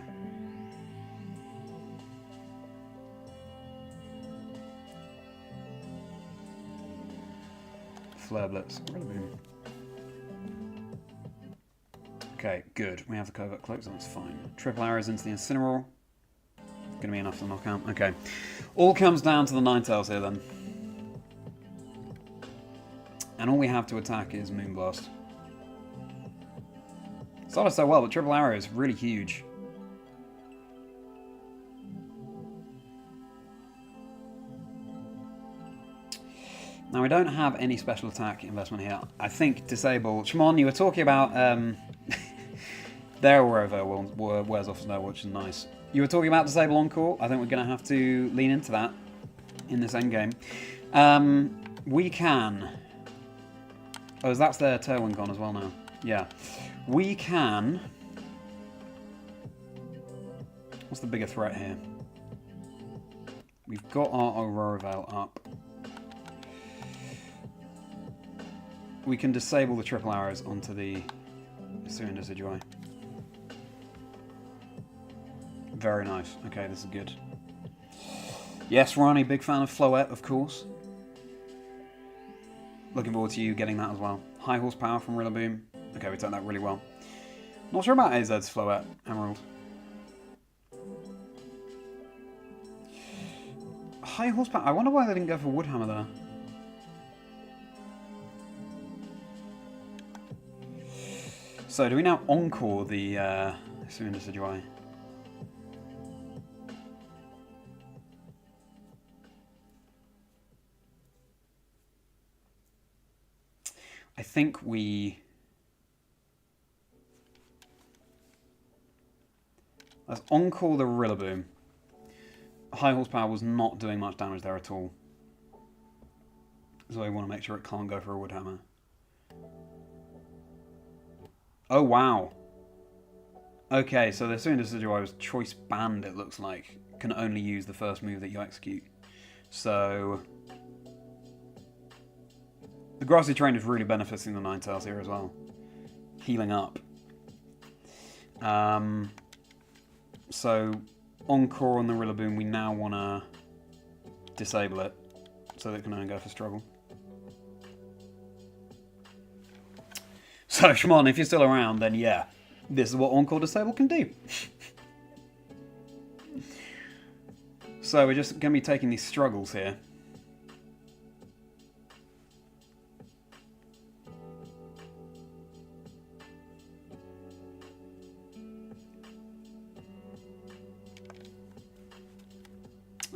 Flare Blitz, Rillaboom. Okay, good. We have the covert cloak, so that's fine. Triple arrows into the Incineroar. Gonna be enough to knock out. Okay. All comes down to the Ninetales here then. And all we have to attack is Moonblast. Started so well, but triple arrow is really huge. Now we don't have any special attack investment here. I think disable. Shimon, you were talking about their Rover wears off now, which is nice. You were talking about disable Encore. I think we're going to have to lean into that in this endgame. We can. Oh, that's their Tailwind gone as well now. Yeah. We can. What's the bigger threat here? We've got our Aurora Veil up. We can disable the triple arrows onto the Hisuian Decidueye. Very nice. Okay, this is good. Yes, Ronnie, big fan of Floette, of course. Looking forward to you getting that as well. High horsepower from Rillaboom. Okay, we took that really well. Not sure about AZ's Floette, Emerald. High horsepower. I wonder why they didn't go for Woodhammer there. So, do we now Encore the Hisuian Decidueye? I think we... Let's Encore the Rillaboom. High horsepower was not doing much damage there at all. So I want to make sure it can't go for a Woodhammer. Oh, wow. Okay, so the Hisuian Decidueye was choice banned, it looks like. Can only use the first move that you execute. So... The Grassy Terrain is really benefiting the Ninetales here as well. Healing up. So, Encore on the Rillaboom, we now want to disable it. So that it can only go for struggle. So, Shimon, if you're still around, then yeah. This is what Encore Disable can do. So, we're just going to be taking these struggles here.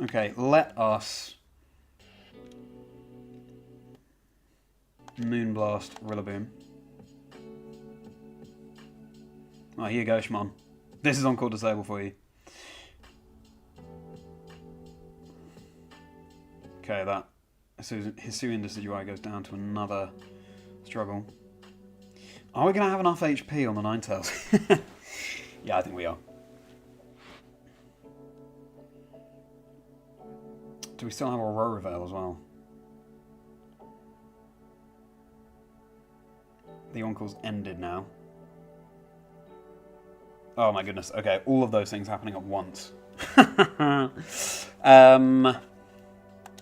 Okay, let us Moonblast Rillaboom. Oh, here you go, Shimon. This is Encore Disable for you. Okay, that Hisuian Decidueye goes down to another struggle. Are we going to have enough HP on the Ninetales? Yeah, I think we are. Do we still have Aurora Veil as well? The Encore's ended now. Oh my goodness. Okay, all of those things happening at once. Oh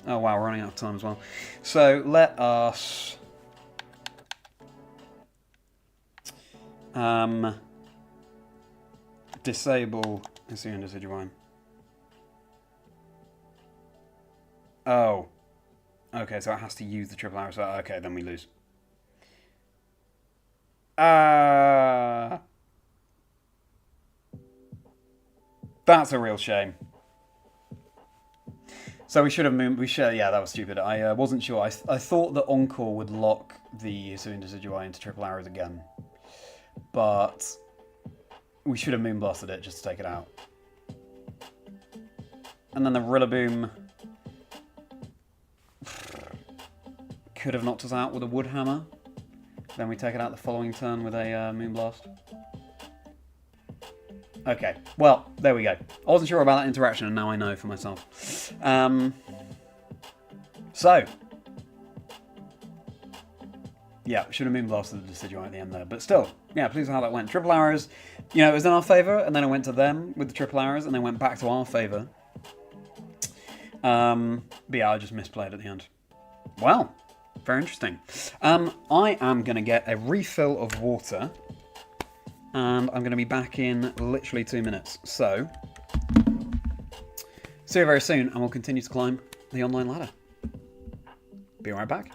wow, we're running out of time as well. So let us disable Hisuian Decidueye. Oh. Okay, so it has to use the triple arrow. So, okay, then we lose. That's a real shame. So we should have moved. Yeah, that was stupid. I wasn't sure. I thought that Encore would lock the Hisuian Decidueye into triple arrows again. But we should have Moonblasted it just to take it out. And then the Rillaboom could have knocked us out with a Woodhammer. Then we take it out the following turn with a Moonblast. Okay, well, there we go. I wasn't sure about that interaction, and now I know for myself. So, yeah, should have Moonblasted the Decidueye at the end there. But still, yeah, pleased with how that went. Triple arrows, you know, it was in our favour, and then it went to them with the triple arrows, and then went back to our favour. But yeah, I just misplayed at the end. Well, very interesting. I am going to get a refill of water. and I'm going to be back in literally 2 minutes. So, see you very soon, and we'll continue to climb the online ladder. Be right back.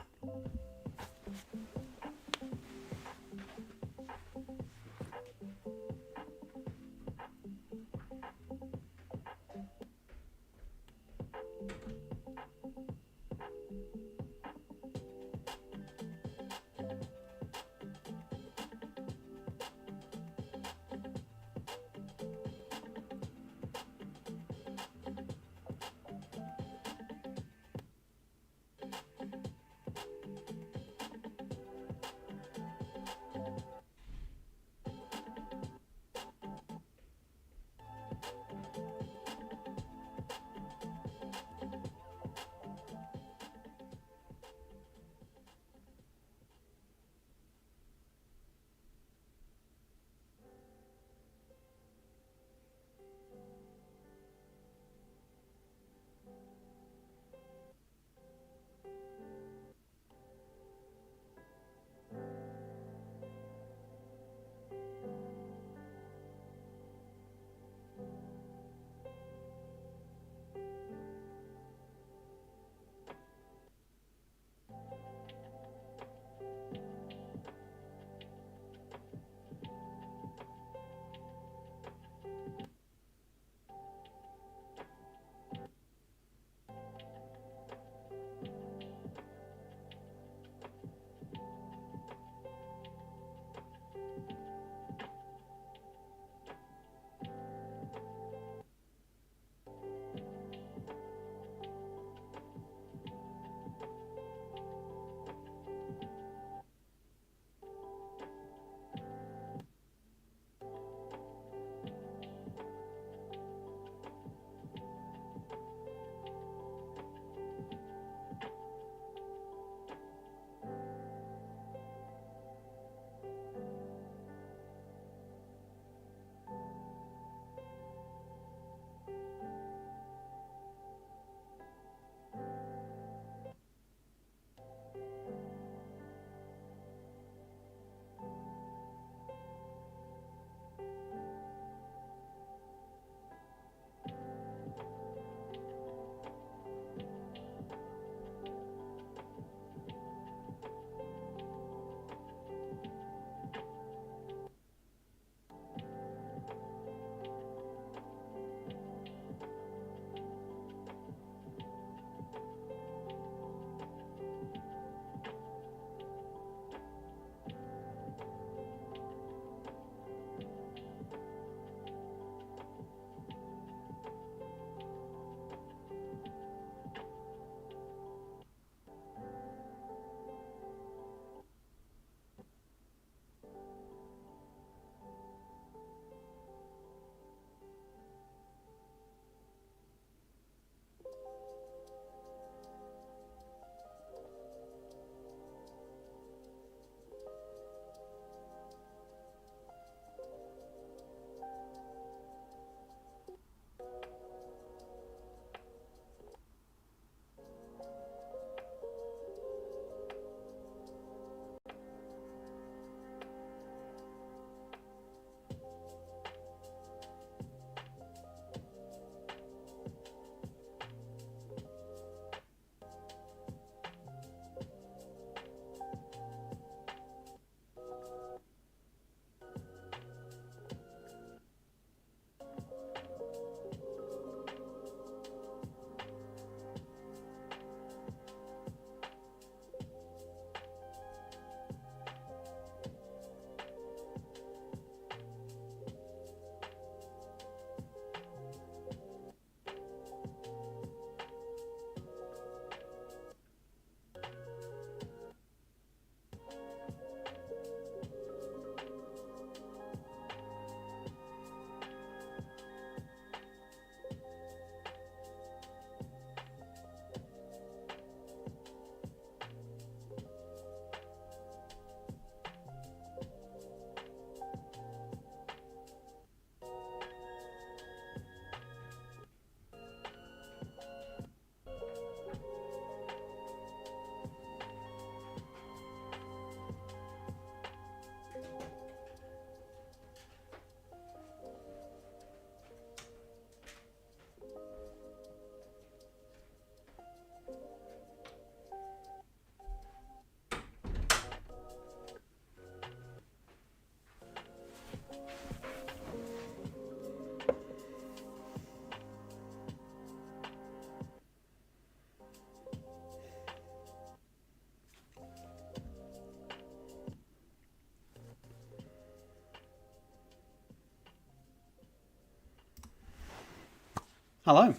Hello.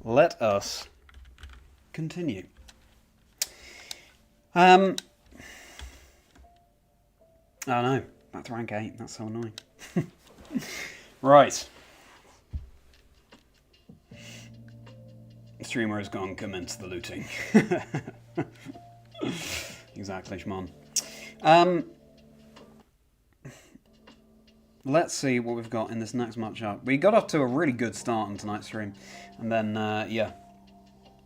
Let us continue. Oh no, back to rank 8. That's so annoying. Right. The streamer has gone commence the looting. Exactly, Shmon. Let's see what we've got in this next matchup. We got off to a really good start on tonight's stream. And then, yeah.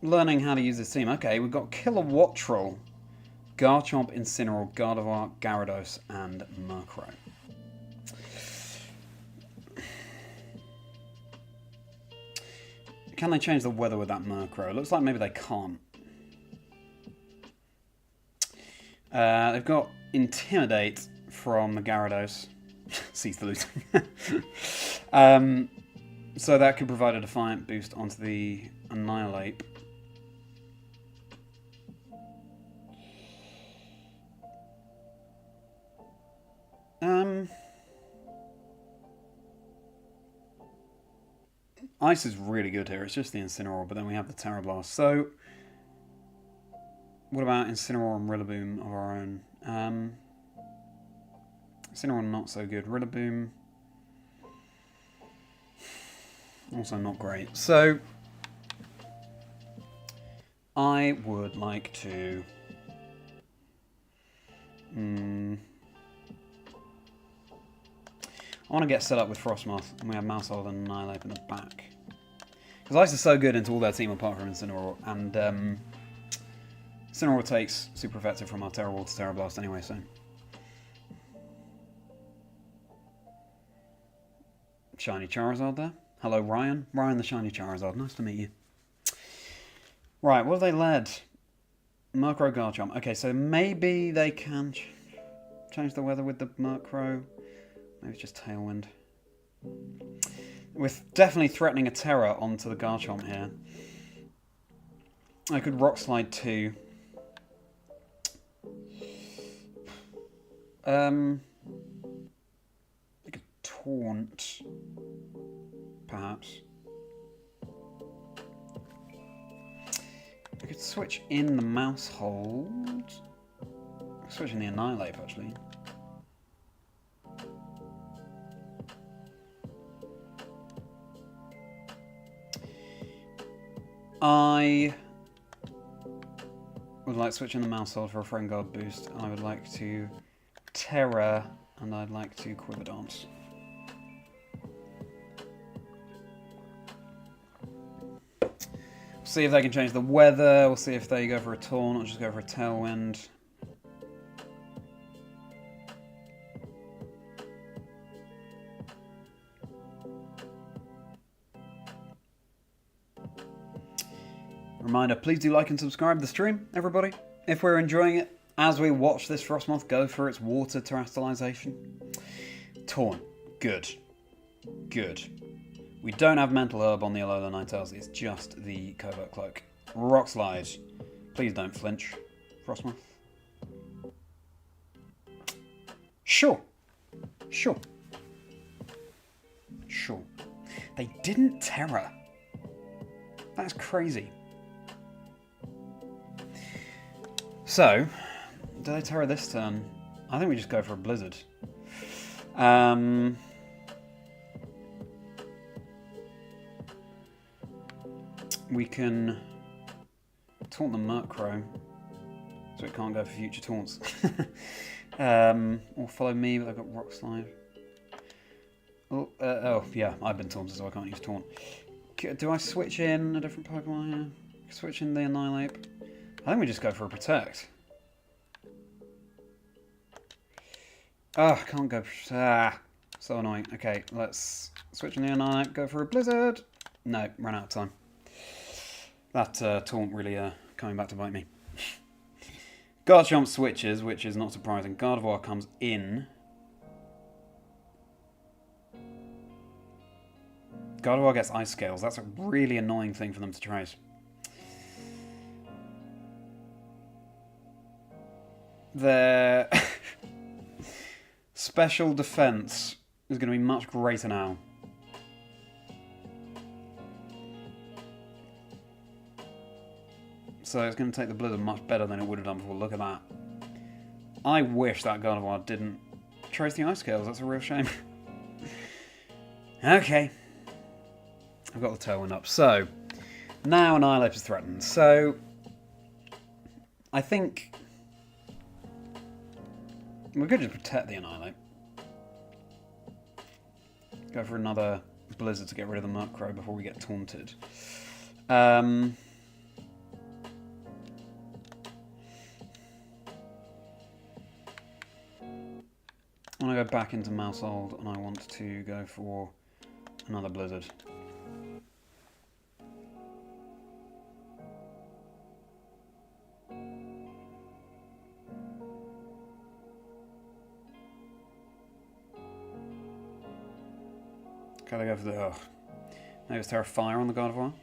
Learning how to use this team. Okay, we've got Killer Wattrel, Garchomp, Incineroar, Gardevoir, Gyarados, and Murkrow. Can they change the weather with that Murkrow? Looks like maybe they can't. They've got Intimidate from the Gyarados. Cease the looting. So that could provide a Defiant boost onto the Annihilate. Ice is really good here. It's just the Incineroar, but then we have the Terra Blast. So, what about Incineroar and Rillaboom of our own? Incineroar not so good. Rillaboom also not great. So, I would like to... I want to get set up with Frosmoth, and we have Mousehold and Annihilate in the back. Because Ice is so good into all their team apart from Incineroar, and Incineroar takes super effective from our Terra Wall to Terra Blast anyway, so... Shiny Charizard there. Hello, Ryan. Ryan the Shiny Charizard. Nice to meet you. Right, what have they led? Murkrow, Garchomp. Okay, so maybe they can change the weather with the Murkrow. Maybe it's just Tailwind. With definitely threatening a Terra onto the Garchomp here. I could Rock Slide too. I could Taunt. Perhaps. I could switch in the Mousehold. Switch in the Annihilate, actually. I would like to switch in the Mousehold for a Friend Guard boost. I would like to Terra, and I'd like to Quiver Dance. See if they can change the weather. We'll see if they go for a Taunt or just go for a Tailwind. Reminder, please do like and subscribe to the stream, everybody. If we're enjoying it, as we watch this Frosmoth go for its water terastallization. Taunt. Good. Good. We don't have Mental Herb on the Alola Ninetales, it's just the Covert Cloak. Rock Slide. Please don't flinch, Frosmoth. Sure. Sure. Sure. They didn't Terra. That's crazy. So, do they Terra this turn? I think we just go for a Blizzard. We can taunt the Murkrow, so it can't go for future taunts. Or follow me, but I've got Rock Slide. Oh, yeah, I've been taunted, so I can't use taunt. Do I switch in a different Pokemon here? Switch in the Annihilate. I think we just go for a Protect. Ah, can't go. So annoying. Okay, let's switch in the Annihilate, go for a Blizzard. No, ran out of time. That taunt really coming back to bite me. Garchomp switches, which is not surprising. Gardevoir comes in. Gardevoir gets Ice Scales. That's a really annoying thing for them to trace. Their special defense is going to be much greater now. so it's going to take the Blizzard much better than it would have done before. Look at that. I wish that Gardevoir didn't trace the Ice Scales. That's a real shame. Okay. I've got the Tailwind up. So, now Annihilate is threatened. So, I think we could just protect the Annihilate. Go for another Blizzard to get rid of the Murkrow before we get taunted. I want to go back into Mousehold and I want to go for another Blizzard. Can I go for the... Oh. Maybe it's Terra Fire on the Gardevoir.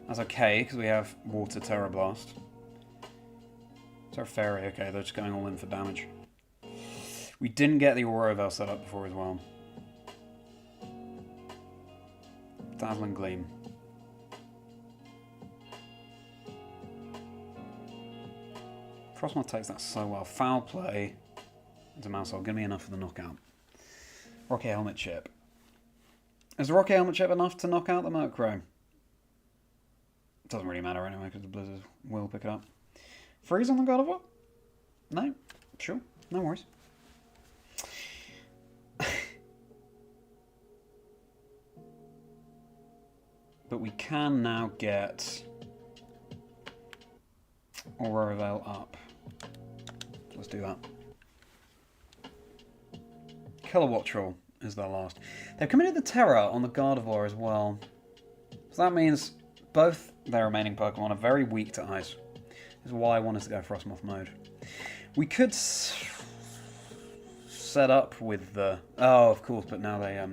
That's okay, because we have Water Terra Blast. Terra Fairy, okay, they're just going all in for damage. We didn't get the Aurora Veil set up before as well. Dazzling Gleam. Frosmoth takes that so well. Foul Play into Mousehold. Gonna be enough for the knockout. Rocky Helmet Chip. Is the Rocky Helmet Chip enough to knock out the Murkrow? Doesn't really matter anyway, because the Blizzard will pick it up. Freeze on the Gardevoir? No? Sure. No worries. But we can now get Aurora Veil up. Let's do that. Kilowattrel is their last. They've committed the Terra on the Gardevoir as well. So that means both their remaining Pokemon are very weak to Ice. This is why I wanted to go Frosmoth mode. We could set up with the... Oh, of course, but now they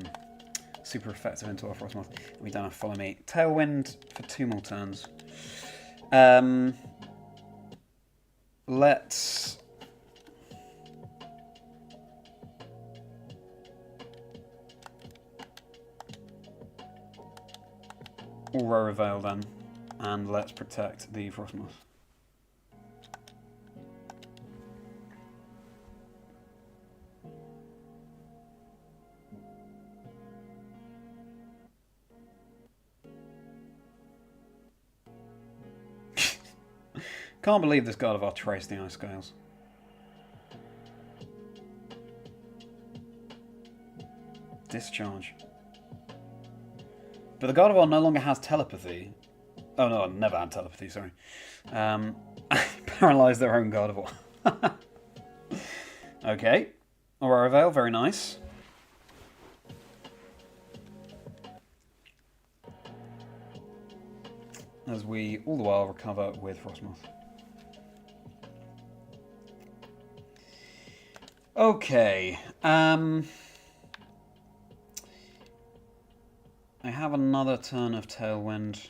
super effective into our Frosmoth. We don't have Follow Me. Tailwind for 2 more turns. Let's... Aurora Veil then, and let's protect the Frosmoth. Can't believe this Gardevoir traced the Ice Scales. Discharge. But the Gardevoir no longer has telepathy. Oh no, I've never had telepathy, sorry. Paralyzed their own Gardevoir. Okay. Aurora Veil, very nice. As we all the while recover with Frosmoth. Okay. I have another turn of Tailwind.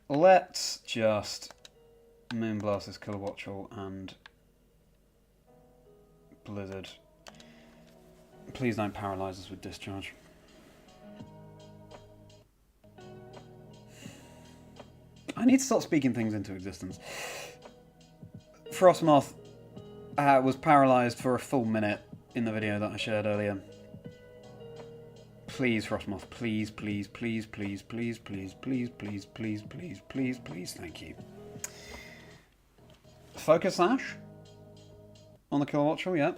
Let's just Moonblast this Kilowattrel and Blizzard. Please don't paralyze us with Discharge. I need to stop speaking things into existence. Frosmoth was paralysed for a full minute in the video that I shared earlier. Please, Frosmoth, please, please, please, please, please, please, please, please, please, please, please, please, thank you. Focus Sash on the Kilowattrel, yeah.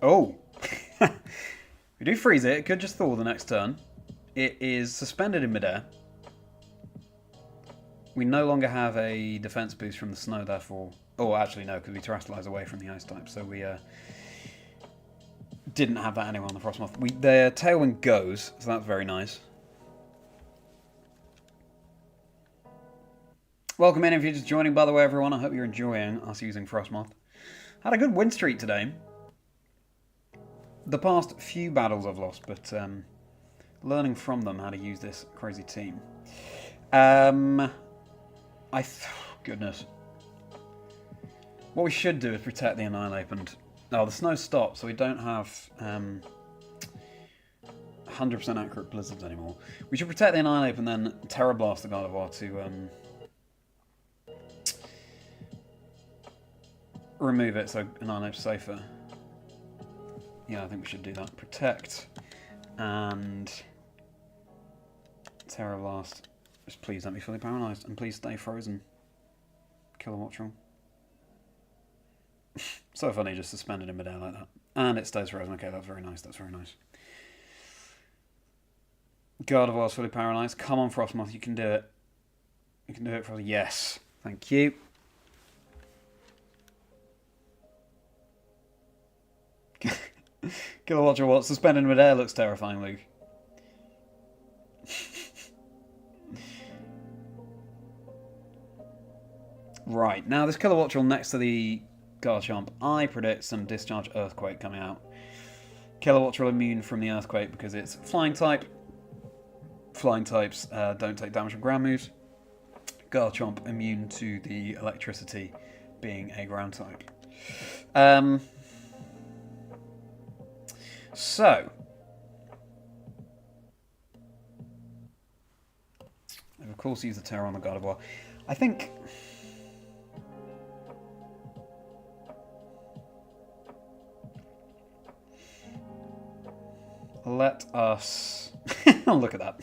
Oh! We do freeze it, it could just thaw the next turn. It is suspended in midair. We no longer have a defense boost from the snow, therefore... Oh, actually no, because we terrestrialize away from the ice type, so we didn't have that anyway on the Frosmoth. Their Tailwind goes, so that's very nice. Welcome in if you're just joining, by the way, everyone. I hope you're enjoying us using Frosmoth. Had a good win streak today. The past few battles I've lost, but learning from them how to use this crazy team. Goodness. What we should do is protect the Annihilate and Oh, the snow stopped, so we don't have 100% accurate blizzards anymore. We should protect the Annihilate and then Terra Blast the Gardevoir to remove it so Annihilate's safer. Yeah, I think we should do that. Protect and Terra Blast. Just please don't be fully paralysed and please stay frozen. Kilowattrel. So funny, just suspended in midair like that. And it stays frozen. Okay, that's very nice. That's very nice. Gardevoir's fully paralysed. Come on, Frosmoth, you can do it. You can do it for yes. Thank you. Kilowattrel what? Suspended in midair looks terrifying, Luke. Right, now this Kilowattrel next to the Garchomp, I predict some Discharge Earthquake coming out. Kilowattrel immune from the Earthquake because it's Flying type. Flying types don't take damage from ground moves. Garchomp immune to the electricity being a ground type. So, and of course use the Terror on the Gardevoir. I think let us look at that.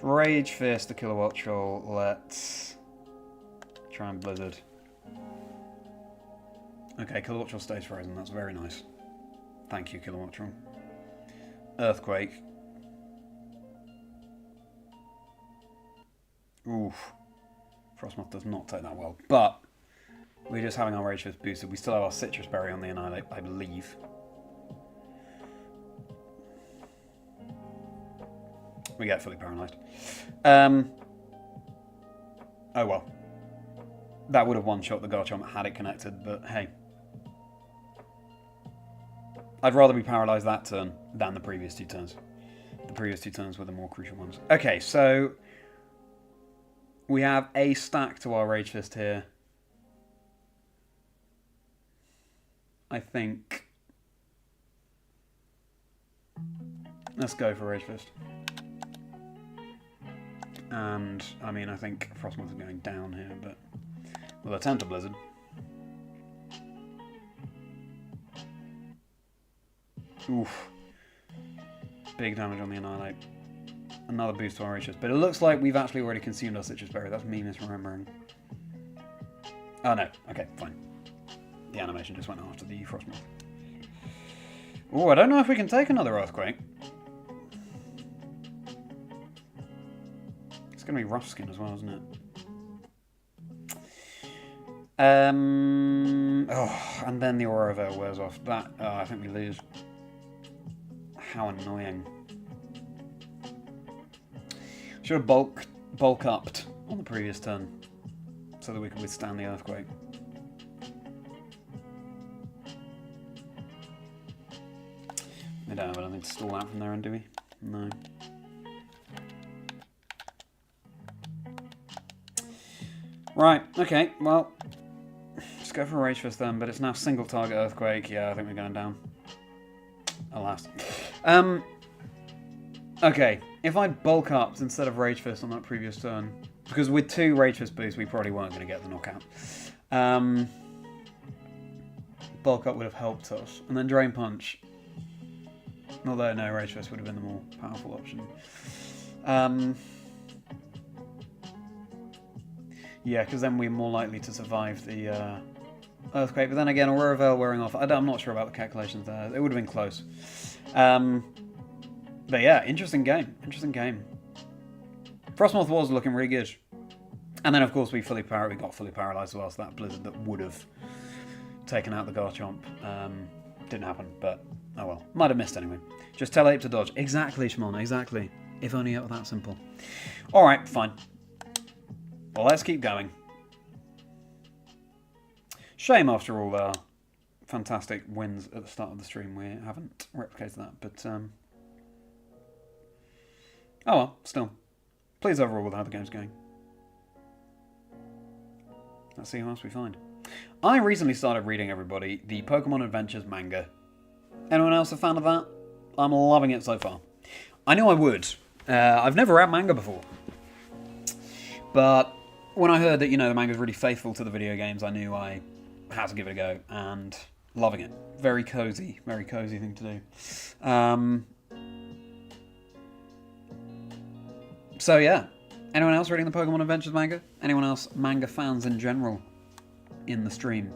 Rage Fist the Kilowattrel. Let's try and Blizzard. Okay, Kilowattrel stays frozen. That's very nice. Thank you, Kilowattrel. Earthquake. Oof. Frosmoth does not take that well, but we're just having our Rage Fist boosted. We still have our Citrus Berry on the Annihilate, I believe. We get fully paralysed. Oh well. That would have one-shot the Garchomp had it connected, but hey. I'd rather be paralysed that turn than the previous two turns. The previous two turns were the more crucial ones. Okay, so we have a stack to our Rage Fist here. I think. Let's go for Rage Fist. And, I mean, I think Frosmoth is going down here, but we'll attempt a Blizzard. Oof. Big damage on the Annihilate. Another boost to our Rage Fist. But it looks like we've actually already consumed our Citrus Berry. That's me misremembering. Oh, no. Okay, fine. The animation just went after the Frosmoth. Oh, I don't know if we can take another Earthquake. It's going to be Rough Skin as well, isn't it? Oh, and then the Aurora Veil wears off. That, I think we lose. How annoying. Should have bulk upped on the previous turn so that we could withstand the Earthquake. We don't have anything to stall out from there, do we? No. Right, okay, well, just go for a Rage Fist then, but it's now single target Earthquake. Yeah, I think we're going down. Alas. Okay, if I'd bulk upped instead of Rage Fist on that previous turn, because with 2 Rage Fist boosts we probably weren't going to get the knockout. Bulk up would have helped us. And then Drain Punch. Although, no, Rage Fist would have been the more powerful option. Yeah, because then we're more likely to survive the Earthquake. But then again, Aurora Veil wearing off. I'm not sure about the calculations there. It would have been close. But yeah, interesting game. Interesting game. Frosmoth was looking really good. And then, of course, we got fully paralysed as well, so that Blizzard that would have taken out the Garchomp didn't happen, but oh well. Might have missed anyway. Just tell Ape to dodge. Exactly, Shimon, exactly. If only it were that simple. Alright, fine. Well, let's keep going. Shame, after all, fantastic wins at the start of the stream. We haven't replicated that, but oh well, still. Pleased overall with how the game's going. Let's see who else we find. I recently started reading, everybody, the Pokémon Adventures manga. Anyone else a fan of that? I'm loving it so far. I knew I would. I've never read manga before. But when I heard that, the manga's really faithful to the video games, I knew I had to give it a go. And loving it. Very cozy thing to do. So yeah. Anyone else reading the Pokémon Adventures manga? Anyone else manga fans in general? In the stream?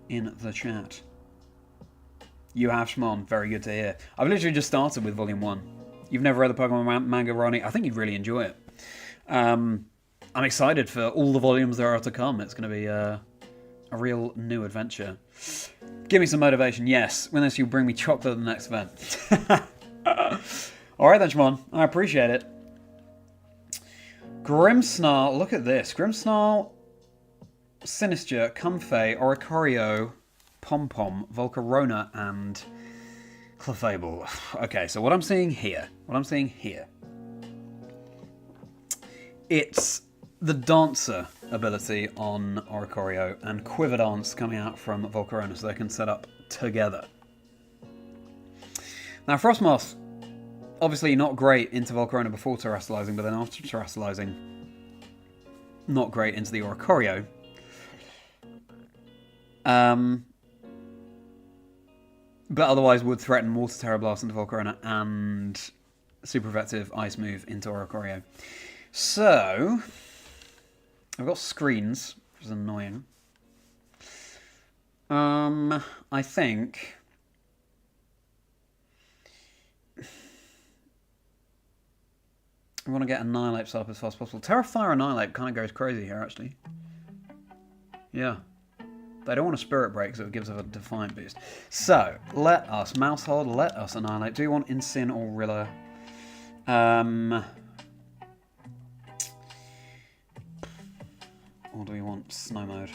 In the chat? You have, Shmon. Very good to hear. I've literally just started with Volume 1. You've never read the Pokemon manga, Ronnie? I think you'd really enjoy it. I'm excited for all the volumes there are to come. It's going to be a real new adventure. Give me some motivation, yes. Unless you bring me chocolate at the next event. Alright then, Shmon. I appreciate it. Grimmsnarl. Look at this. Grimmsnarl, Sinister, Comfey, Oricorio, Pom-Pom, Volcarona, and Clefable. Okay, so what I'm seeing here, it's the Dancer ability on Oricorio and Quiver Dance coming out from Volcarona so they can set up together. Now, Frosmoth, obviously not great into Volcarona before terrestrializing, but then after terrestrializing, not great into the Oricorio. But otherwise would threaten Water Terra Blast into Volcarona and Super Effective Ice Move into Oricorio. So, I've got screens, which is annoying. I think I want to get Annihilate set up as fast as possible. Terra Fire Annihilate kind of goes crazy here, actually. Yeah. They don't want a Spirit Break, so it gives us a Defiant boost. So, let us Mousehold, let us Annihilate. Do you want Incin or Rilla? Or do we want Snow Mode?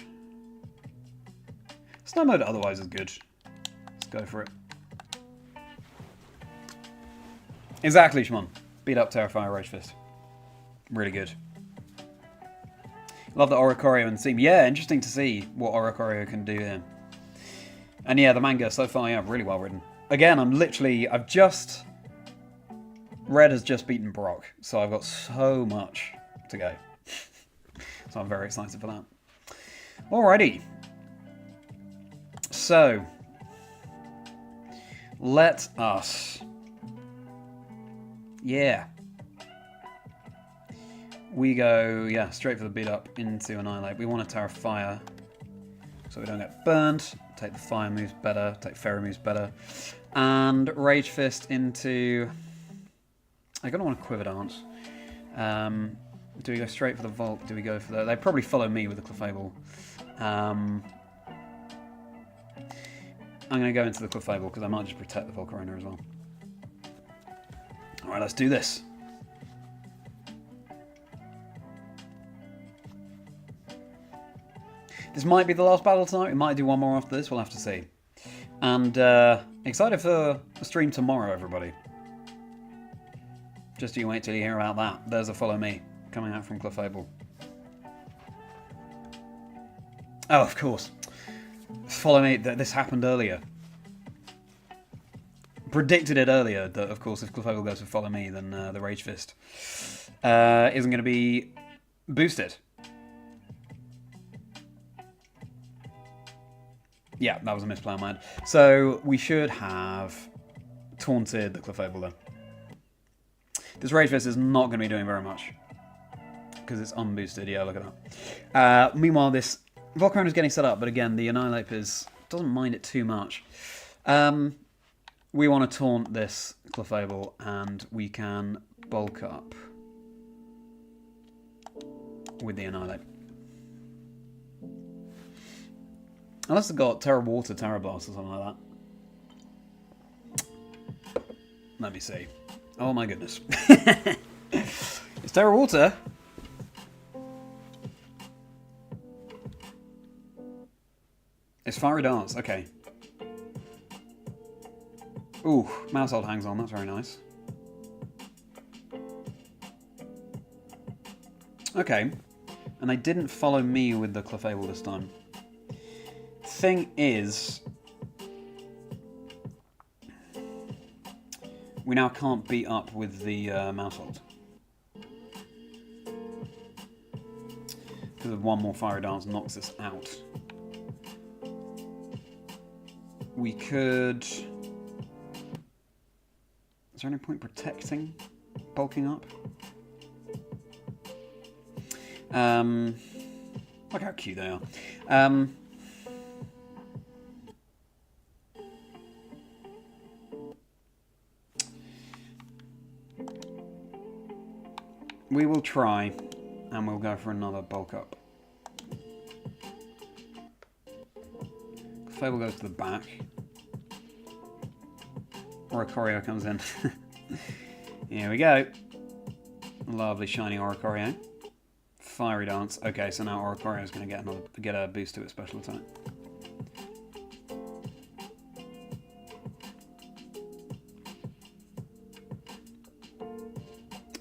Snow Mode otherwise is good. Let's go for it. Exactly, Shmon. Beat up Terrifier Rage Fist. Really good. Love the Oricorio and Seam. Yeah, interesting to see what Oricorio can do here. And yeah, the manga so far, yeah, really well written. Again, I've just... Red has just beaten Brock, so I've got so much to go. So I'm very excited for that. Alrighty. So, let us... Yeah. We go, yeah, straight for the beat up into Annihilate. We want to Terra Fire so we don't get burned. Take the Fire moves better, take Fairy moves better. And Rage Fist into... I don't want to Quiver Dance. Do we go straight for the Volt? Do we go for the... They probably follow me with the Clefable. I'm going to go into the Clefable because I might just protect the Volcarona as well. Alright, let's do this. This might be the last battle tonight. We might do one more after this. We'll have to see. And excited for the stream tomorrow, everybody. Just you wait till you hear about that. There's a Follow Me coming out from Clefable. Oh, of course. Follow Me. This happened earlier. Predicted it earlier that, of course, if Clefable goes for Follow Me, then the Rage Fist isn't going to be boosted. Yeah, that was a misplay on mine. So we should have taunted the Clefable then. This Rage Fist is not going to be doing very much because it's unboosted. Yeah, look at that. Meanwhile, this Volcarona is getting set up, but again, the Annihilate doesn't mind it too much. We want to taunt this Clefable, and we can bulk up with the Annihilate. Unless it's got Terra Water, Terra Blast, or something like that. Let me see. Oh my goodness. It's Terra Water. It's Fiery Dance. Okay. Ooh, Mousehold hangs on, that's very nice. Okay, and they didn't follow me with the Clefable this time. Thing is, we now can't beat up with the Mousehold. Because of one more Fiery Dance knocks us out. We could... Is there any point protecting bulking up? Look how cute they are. We will try, and we'll go for another bulk up. Fable goes to the back. Oricorio comes in. Here we go. Lovely shiny Oricorio. Fiery Dance. Okay, so now Oricorio is going to get a boost to its special attack.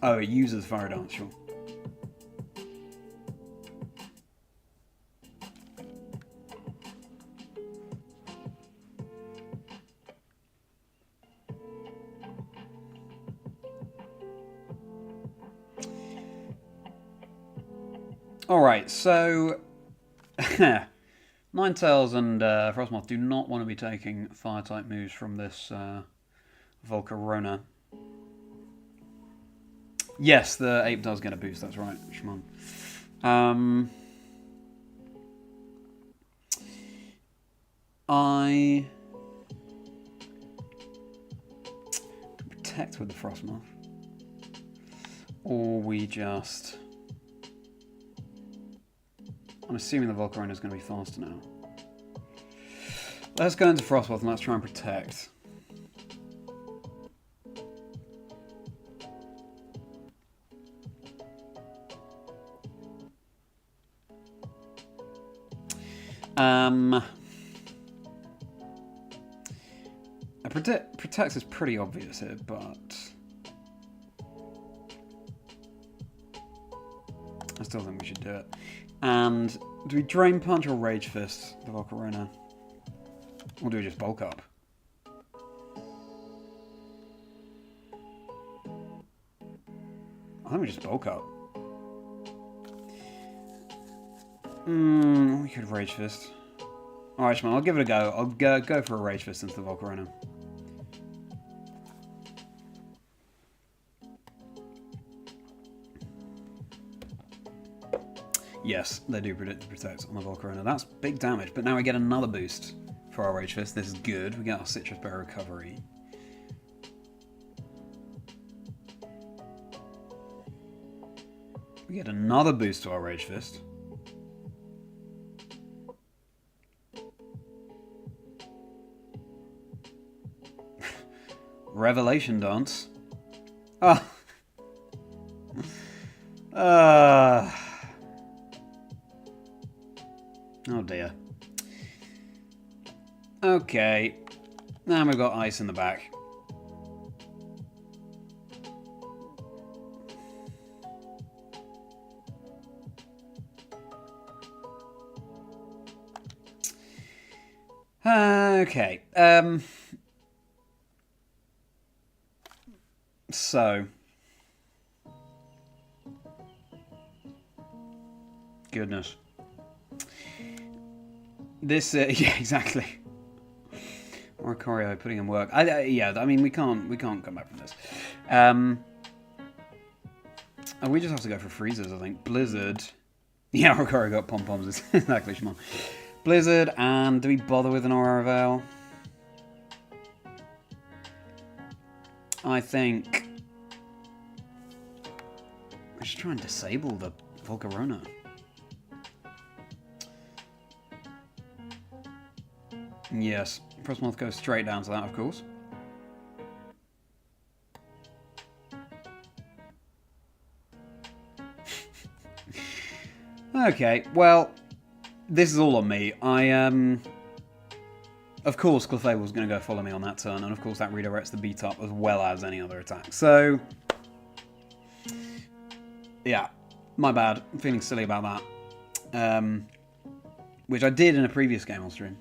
Oh, it uses Fire Dance, sure. Alright, so Ninetales and Frosmoth do not want to be taking Fire-type moves from this Volcarona. Yes, the ape does get a boost, that's right. I protect with the Frosmoth, or we just... I'm assuming the Volcarona is going to be faster now. Let's go into Frosmoth and let's try and protect. Protect is pretty obvious here, but I still think we should do it. And do we Drain Punch or Rage Fist the Volcarona? Or do we just bulk up? I think we just bulk up. We could Rage Fist. Alright, man, I'll give it a go. I'll go for a Rage Fist into the Volcarona. Yes, they do protect on the Volcarona. That's big damage, but now we get another boost for our Rage Fist. This is good. We get our Citrus Berry recovery. We get another boost to our Rage Fist. Revelation Dance. Ah. Oh dear. Okay. Now we've got ice in the back. Okay. So. Goodness. This, yeah, exactly. Oricorio putting in work. Yeah, I mean, we can't come back from this. We just have to go for freezers, I think. Blizzard. Yeah, Oricorio got pom-poms. Exactly, Shimon. Blizzard, and do we bother with an Aurora Veil? I think... I should try and disable the Volcarona. Yes, Frosmoth goes straight down to that, of course. Okay, well, this is all on me. I Of course, Clefable's going to go follow me on that turn, and of course that redirects the beat up as well as any other attack. So, yeah, my bad. I'm feeling silly about that. Which I did in a previous game on stream.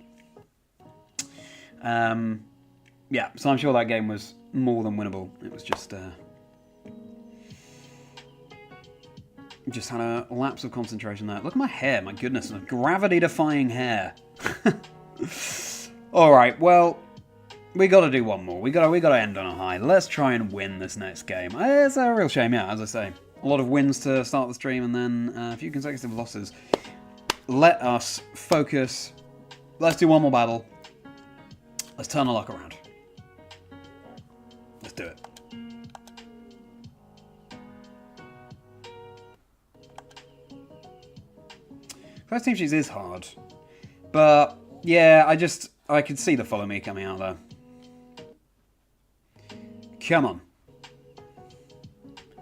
Yeah, so I'm sure that game was more than winnable. It was just had a lapse of concentration there. Look at my hair, my goodness, gravity-defying hair. All right, well, we got to do one more. We got to end on a high. Let's try and win this next game. It's a real shame, yeah, as I say. A lot of wins to start the stream, and then a few consecutive losses. Let us focus. Let's do one more battle. Let's turn our luck around. Let's do it. First Team Sheets is hard. But, yeah, I could see the follow me coming out there. Come on.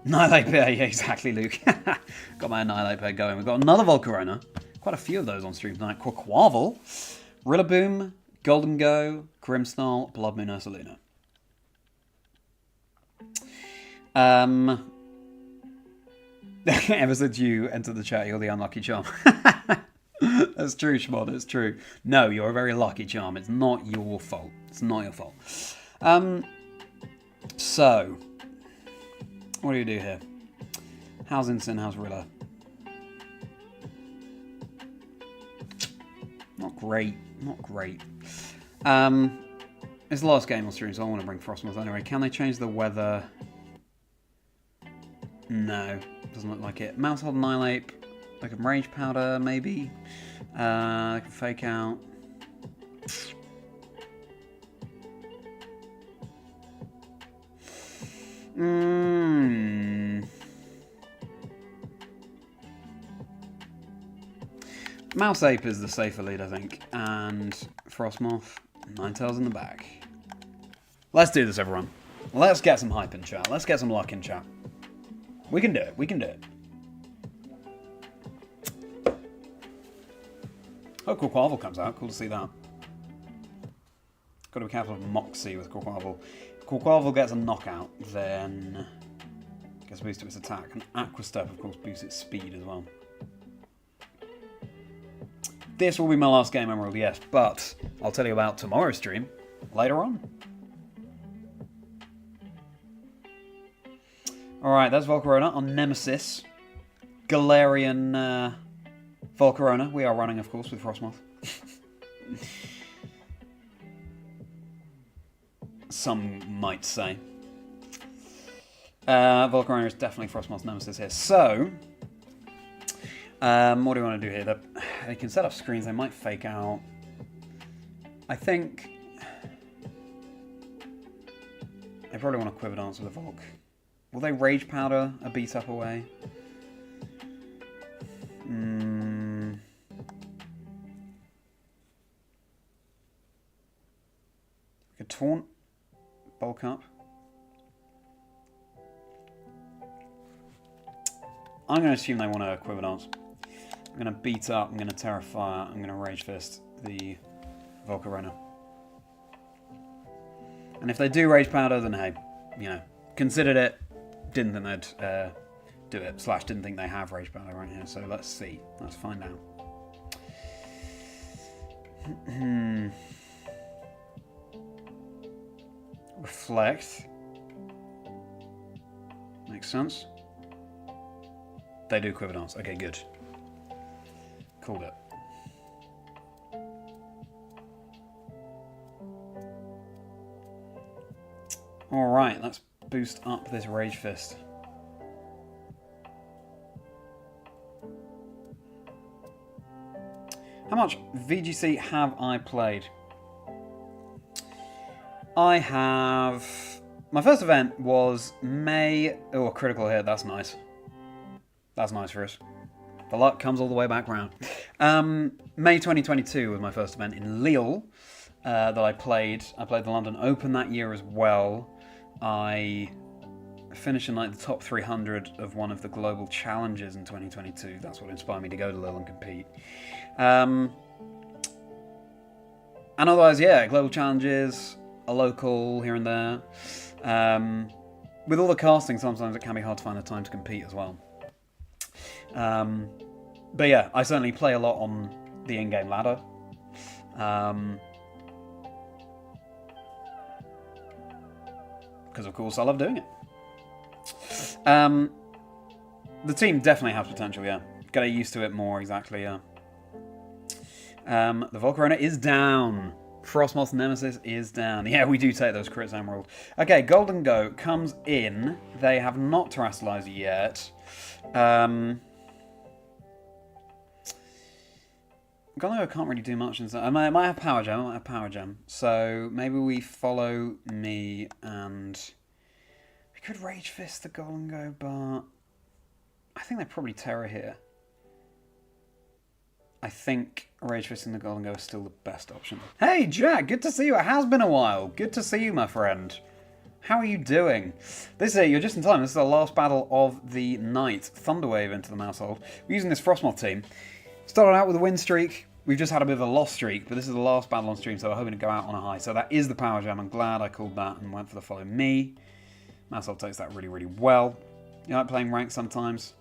Annihilate Pair, yeah, exactly, Luke. Got my Annihilate Pair going. We've got another Volcarona. Quite a few of those on stream tonight. Quaquaval, Rillaboom, Golden Go, Grimmsnarl, Blood Moon Ursaluna. Ever since you entered the chat, you're the unlucky charm. That's true, Schmod, it's true. No, you're a very lucky charm. It's not your fault. It's not your fault. So, what do you do here? How's Incin? How's Rilla? Not great. Not great. It's the last game on stream, so I want to bring Frosmoth anyway. Can they change the weather? No. Doesn't look like it. Mousehold Annihilate. Like a Rage Powder, maybe. I can Fake Out. Mouse Ape is the safer lead, I think. And Frosmoth, Ninetales in the back. Let's do this, everyone. Let's get some hype in chat. Let's get some luck in chat. We can do it. We can do it. Oh, Quaquaval comes out. Cool to see that. Got to be careful of Moxie with Quaquaval. Quaquaval gets a knockout, then gets a boost to its attack. And Aqua Step, of course, boosts its speed as well. This will be my last game, Emerald, yes, but I'll tell you about tomorrow's stream later on. Alright, that's Volcarona on Nemesis. Galarian Volcarona. We are running, of course, with Frosmoth. Some might say. Volcarona is definitely Frosmoth's Nemesis here. So, what do we want to do here? They can set up screens. They might Fake Out. I think they probably want to Quiver Dance with a Volk. Will they Rage Powder a beat up away? We could Taunt, Bulk Up. I'm going to assume they want to Quiver Dance. I'm going to beat up, I'm going to Terra Fire, I'm going to Rage Fist the Volcarona. And if they do Rage Powder, then hey, you know, considered it. Didn't think they'd do it. / didn't think they have Rage Powder right here. So let's see. Let's find out. Reflect. Makes sense. They do Quiver Dance. Okay, good. Called it. Alright, let's boost up this Rage Fist. How much VGC have I played? I have... My first event was May... Oh, a critical hit, that's nice. That's nice for us. The luck comes all the way back round. May 2022 was my first event in Lille that I played. I played the London Open that year as well. I finished in like the top 300 of one of the global challenges in 2022. That's what inspired me to go to Lille and compete. And otherwise, yeah, global challenges, a local here and there. With all the casting, sometimes it can be hard to find the time to compete as well. But yeah, I certainly play a lot on the in-game ladder. Because of course I love doing it. The team definitely has potential, yeah. Get used to it more, exactly, yeah. The Volcarona is down. Frosmoth Nemesis is down. Yeah, we do take those crits emerald. Okay, Golden Goat comes in. They have not terrestrialized yet. Golden Goat can't really do much. I might have Power Gem. So maybe we follow me and... We could Rage Fist the Golden Goat, but... I think they probably Terra here. I think Rage Fist and the Golden Go is still the best option. Hey, Jack, good to see you. It has been a while. Good to see you, my friend. How are you doing? You're just in time. This is the last battle of the night. Thunderwave into the Mousehold. We're using this Frosmoth team. Started out with a win streak. We've just had a bit of a loss streak, but this is the last battle on stream, so we're hoping to go out on a high. So that is the Power Gem. I'm glad I called that and went for the follow me. Mousehold takes that really, really well. You like playing rank sometimes?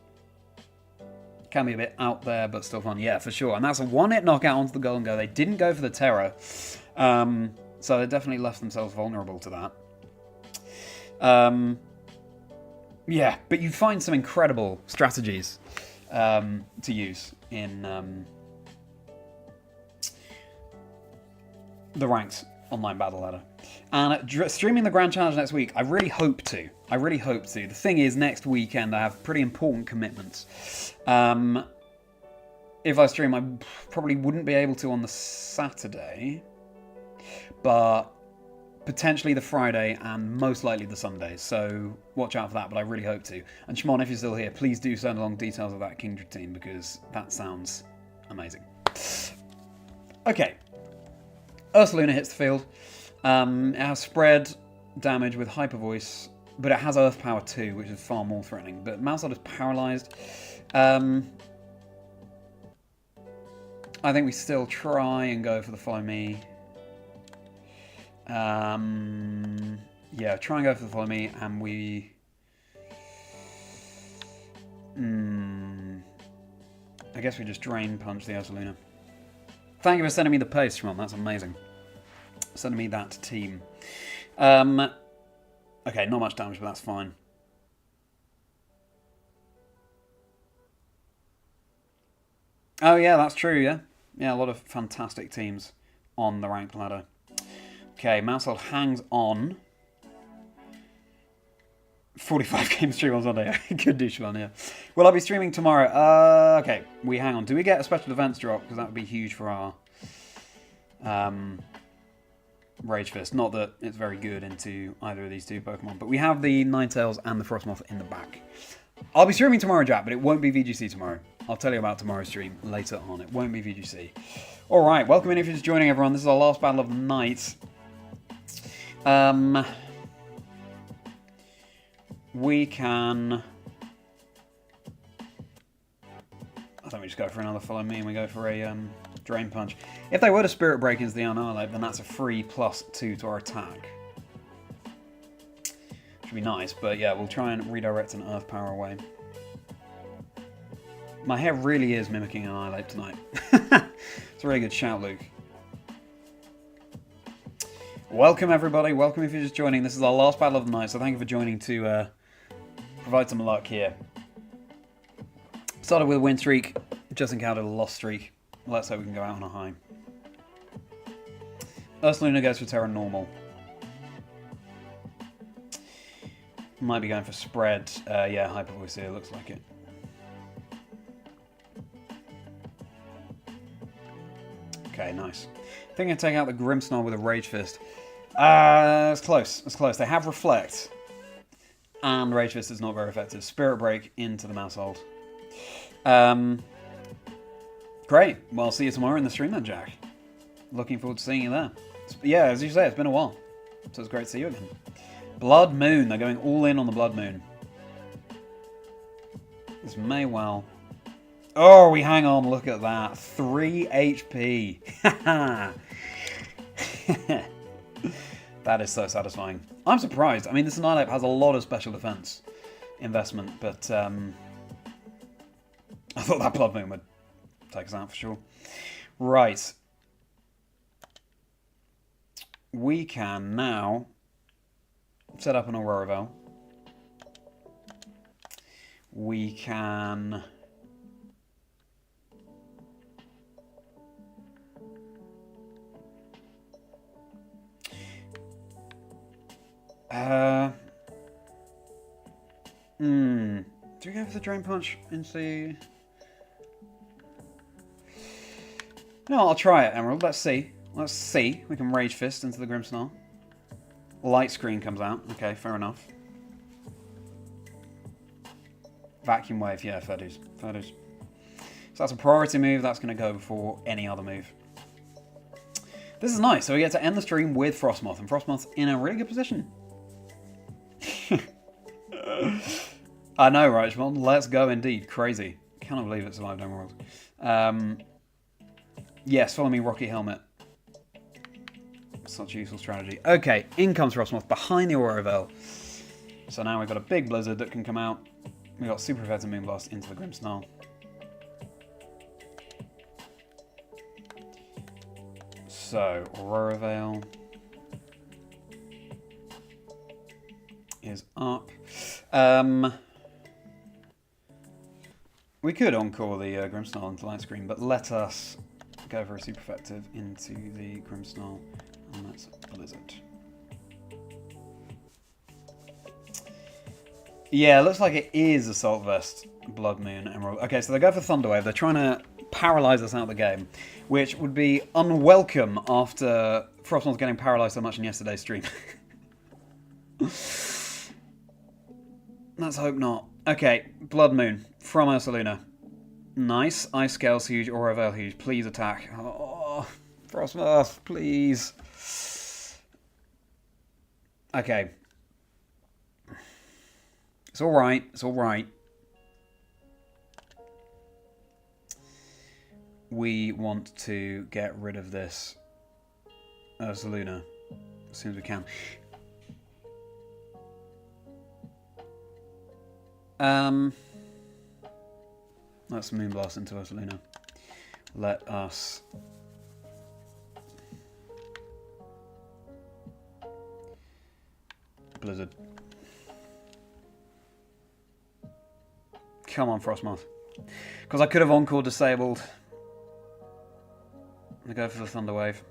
Can be a bit out there, but still fun. Yeah, for sure. And that's a one-hit knockout onto the Golden Go. They didn't go for the Terror. So they definitely left themselves vulnerable to that. Yeah, but you find some incredible strategies to use in the ranked online battle ladder. And streaming the Grand Challenge next week, I really hope to. The thing is, next weekend I have pretty important commitments. If I stream, I probably wouldn't be able to on the Saturday, but potentially the Friday and most likely the Sunday. So watch out for that, but I really hope to. And Shimon, if you're still here, please do send along details of that Kindred team because that sounds amazing. Okay. Ursaluna hits the field. It has spread damage with Hyper Voice, but it has Earth Power too, which is far more threatening. But Mousehold is paralyzed. I think we still try and go for the follow me. Yeah, try and go for the follow me, and we... I guess we just Drain Punch the Ursaluna. Thank you for sending me the post, Shimon. That's amazing. Sending me that team. Okay, not much damage, but that's fine. Oh yeah, that's true, yeah. Yeah, a lot of fantastic teams on the ranked ladder. Okay, Mousehold hangs on. 45 game stream on Sunday. Good do, Siobhan, yeah. Will I be streaming tomorrow? Okay, we hang on. Do we get a special events drop? Because that would be huge for our Rage Fist. Not that it's very good into either of these two Pokemon, but we have the Ninetales and the Frosmoth in the back. I'll be streaming tomorrow, Jack, but it won't be VGC tomorrow. I'll tell you about tomorrow's stream later on. It won't be VGC. Alright, welcome in if you're just joining, everyone. This is our last battle of the night. We can... I think we just go for another follow me and we go for a Drain Punch. If they were to Spirit Break into the Annihilate, then that's a free +2 to our attack. Should be nice, but yeah, we'll try and redirect an Earth Power away. My hair really is mimicking Annihilate tonight. It's a really good shout, Luke. Welcome, everybody. Welcome if you're just joining. This is our last battle of the night, so thank you for joining to provide some luck here. Started with a win streak, just encountered a loss streak. Let's hope we can go out on a high. Ursaluna goes for Terra Normal. Might be going for spread. Yeah, Hyper Voice here, looks like it. Okay, nice. I think I take out the Grimmsnarl with a Rage Fist. It's close. It's close. They have Reflect. And Rage Fist is not very effective. Spirit Break into the Mousehold. Great. Well, I'll see you tomorrow in the stream then, Jack. Looking forward to seeing you there. Yeah, as you say, it's been a while. So it's great to see you again. Blood Moon. They're going all in on the Blood Moon. This may well... Oh, we hang on. Look at that. 3 HP. That is so satisfying. I'm surprised. I mean, this Annihilape has a lot of special defense investment, but I thought that Blood Moon would take us out for sure. Right. We can now set up an Aurora Veil. We can... Do we go for the Drain Punch into... No, I'll try it, Emerald. Let's see. Let's see. We can Rage Fist into the Grimmsnarl. Light Screen comes out. Okay, fair enough. Vacuum Wave. Yeah, fair dues. Fair dues. So that's a priority move. That's going to go before any other move. This is nice. So we get to end the stream with Frosmoth. And Frosmoth's in a really good position. I know, right, Shimon? Let's go indeed. Crazy. Cannot believe it survived Emerald. Yes, follow me, Rocky Helmet. Such a useful strategy. Okay, in comes Frosmoth behind the Aurora Veil. So now we've got a big Blizzard that can come out. We've got Super Effective Moonblast into the Grimmsnarl. So, Aurora Veil is up. We could encore the Grimmsnarl into Light Screen, but let us go for a Super Effective into the Grimmsnarl, and that's Blizzard. Yeah, it looks like it is Assault Vest, Blood Moon, Emerald. Okay, so they go for Thunderwave. They're trying to paralyze us out of the game, which would be unwelcome after Frosmoth getting paralyzed so much in yesterday's stream. Let's hope not. Okay, Blood Moon from Ursaluna. Nice. Ice Scale's huge, Aura Veil huge. Please attack. Oh, Frosmoth, please. Okay. It's alright. It's alright. We want to get rid of this Ursaluna as soon as we can. Let's Moonblast into Ursaluna. Let us Blizzard. Come on, Frosmoth. Because I could have Encore disabled. I go for the Thunder Wave.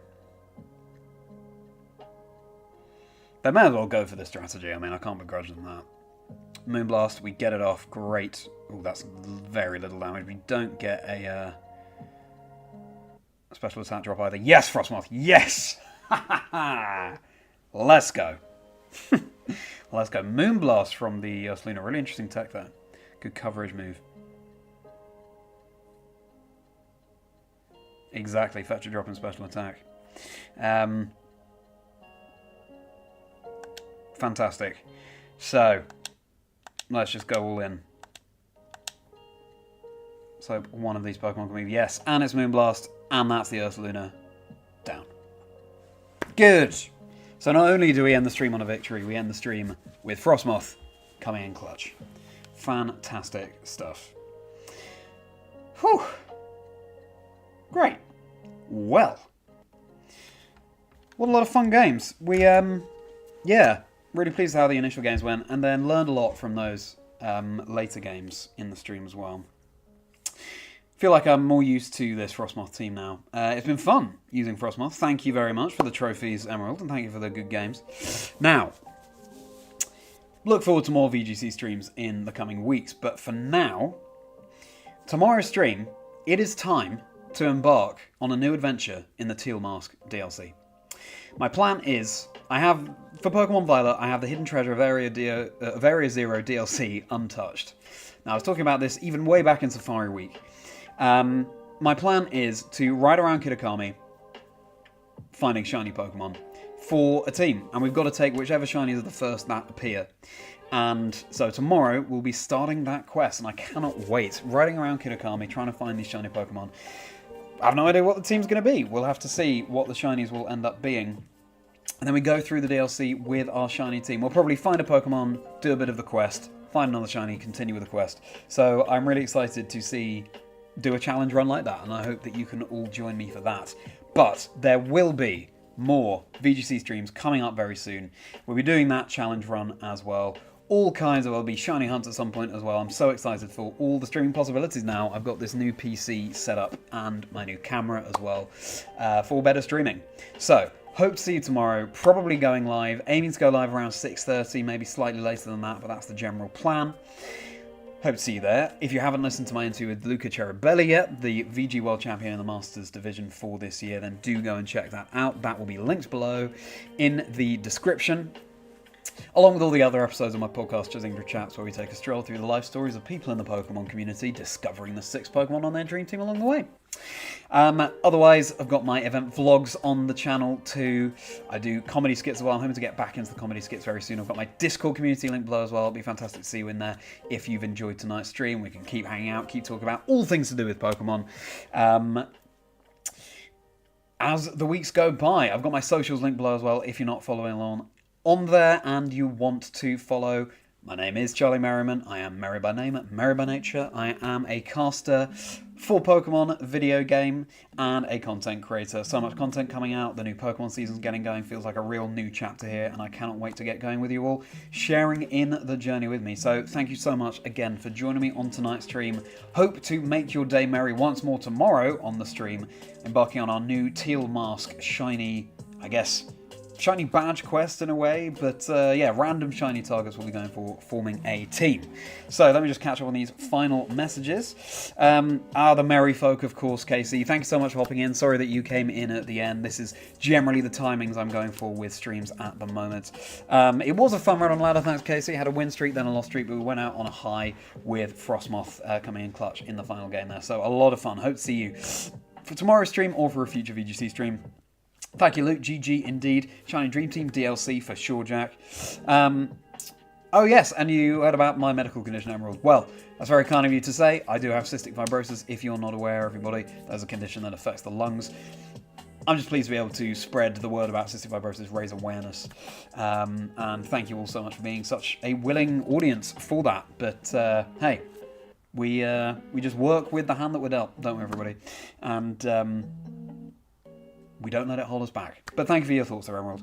They may as well go for this strategy. I mean, I can't begrudge them that. Moonblast, we get it off. Great. Oh, that's very little damage. We don't get a special attack drop either. Yes, Frosmoth. Yes! Let's go. Let's go. Moonblast from the Ursaluna. Really interesting tech there. Good coverage move. Exactly. Fetch a drop and special attack. Fantastic. So, let's just go all in. So one of these Pokemon can move. Yes, and it's Moonblast, and that's the Ursaluna. Down. Good. So not only do we end the stream on a victory, we end the stream with Frosmoth coming in clutch. Fantastic stuff. Whew. Great. Well. What a lot of fun games. We, yeah, really pleased with how the initial games went, and then learned a lot from those later games in the stream as well. Feel like I'm more used to this Frosmoth team now. It's been fun using Frosmoth. Thank you very much for the trophies, Emerald, and thank you for the good games. Now, look forward to more VGC streams in the coming weeks, but for now, tomorrow's stream, it is time to embark on a new adventure in the Teal Mask DLC. My plan is, for Pokemon Violet, I have the Hidden Treasure of Area Zero DLC untouched. Now, I was talking about this even way back in Safari Week. My plan is to ride around Kitakami, finding shiny Pokemon, for a team. And we've got to take whichever shinies are the first that appear. And so tomorrow, we'll be starting that quest, and I cannot wait. Riding around Kitakami, trying to find these shiny Pokemon. I have no idea what the team's going to be. We'll have to see what the shinies will end up being. And then we go through the DLC with our shiny team. We'll probably find a Pokemon, do a bit of the quest, find another shiny, continue with the quest. So I'm really excited to do a challenge run like that, and I hope that you can all join me for that. But there will be more VGC streams coming up very soon. We'll be doing that challenge run as well. All kinds of, there'll be shiny hunts at some point as well. I'm so excited for all the streaming possibilities now. I've got this new PC set up and my new camera as well for better streaming. So, hope to see you tomorrow, probably going live, aiming to go live around 6:30, maybe slightly later than that, but that's the general plan. Hope to see you there. If you haven't listened to my interview with Luca Cherubelli yet, the VG World Champion in the Masters Division for this year, then do go and check that out. That will be linked below in the description, along with all the other episodes of my podcast, Chazingdra Chats, where we take a stroll through the life stories of people in the Pokemon community, discovering the 6 Pokemon on their dream team along the way. Otherwise, I've got my event vlogs on the channel too. I do comedy skits as well. I'm hoping to get back into the comedy skits very soon. I've got my Discord community link below as well. It'll be fantastic to see you in there. If you've enjoyed tonight's stream, we can keep hanging out, keep talking about all things to do with Pokemon. As the weeks go by, I've got my socials link below as well if you're not following along on there and you want to follow. My name is Charlie Merriman. I am Merri by name, Merri by nature. I am a caster for Pokemon video game and a content creator. So much content coming out. The new Pokemon season's getting going. Feels like a real new chapter here, and I cannot wait to get going with you all, sharing in the journey with me. So thank you so much again for joining me on tonight's stream. Hope to make your day merry once more tomorrow on the stream, embarking on our new Teal Mask shiny, I guess, shiny badge quest in a way, but yeah, random shiny targets will be going for forming a team. So let me just catch up on these final messages. The Merri folk, of course, Casey. Thank you so much for hopping in. Sorry that you came in at the end. This is generally the timings I'm going for with streams at the moment. It was a fun run on ladder, thanks, Casey. Had a win streak, then a loss streak, but we went out on a high with Frosmoth coming in clutch in the final game there. So a lot of fun. Hope to see you for tomorrow's stream or for a future VGC stream. Thank you, Luke. GG indeed. Shiny Dream Team DLC for sure, Jack. Oh, yes, and you heard about my medical condition, Emerald. Well, that's very kind of you to say. I do have cystic fibrosis. If you're not aware, everybody, there's a condition that affects the lungs. I'm just pleased to be able to spread the word about cystic fibrosis, raise awareness. And thank you all so much for being such a willing audience for that. But, hey, we just work with the hand that we're dealt, don't we, everybody? And we don't let it hold us back. But thank you for your thoughts there, Emerald.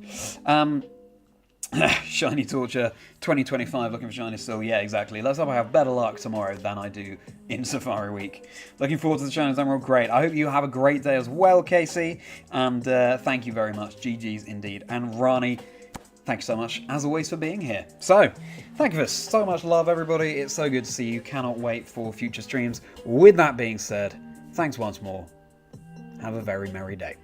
Shiny Torture 2025, looking for shiny still. Yeah, exactly. Let's hope I have better luck tomorrow than I do in Safari Week. Looking forward to the shinies, Emerald. Great. I hope you have a great day as well, Casey. And thank you very much. GG's indeed. And Rani, thank you so much, as always, for being here. So, thank you for so much love, everybody. It's so good to see you. Cannot wait for future streams. With that being said, thanks once more. Have a very merry day.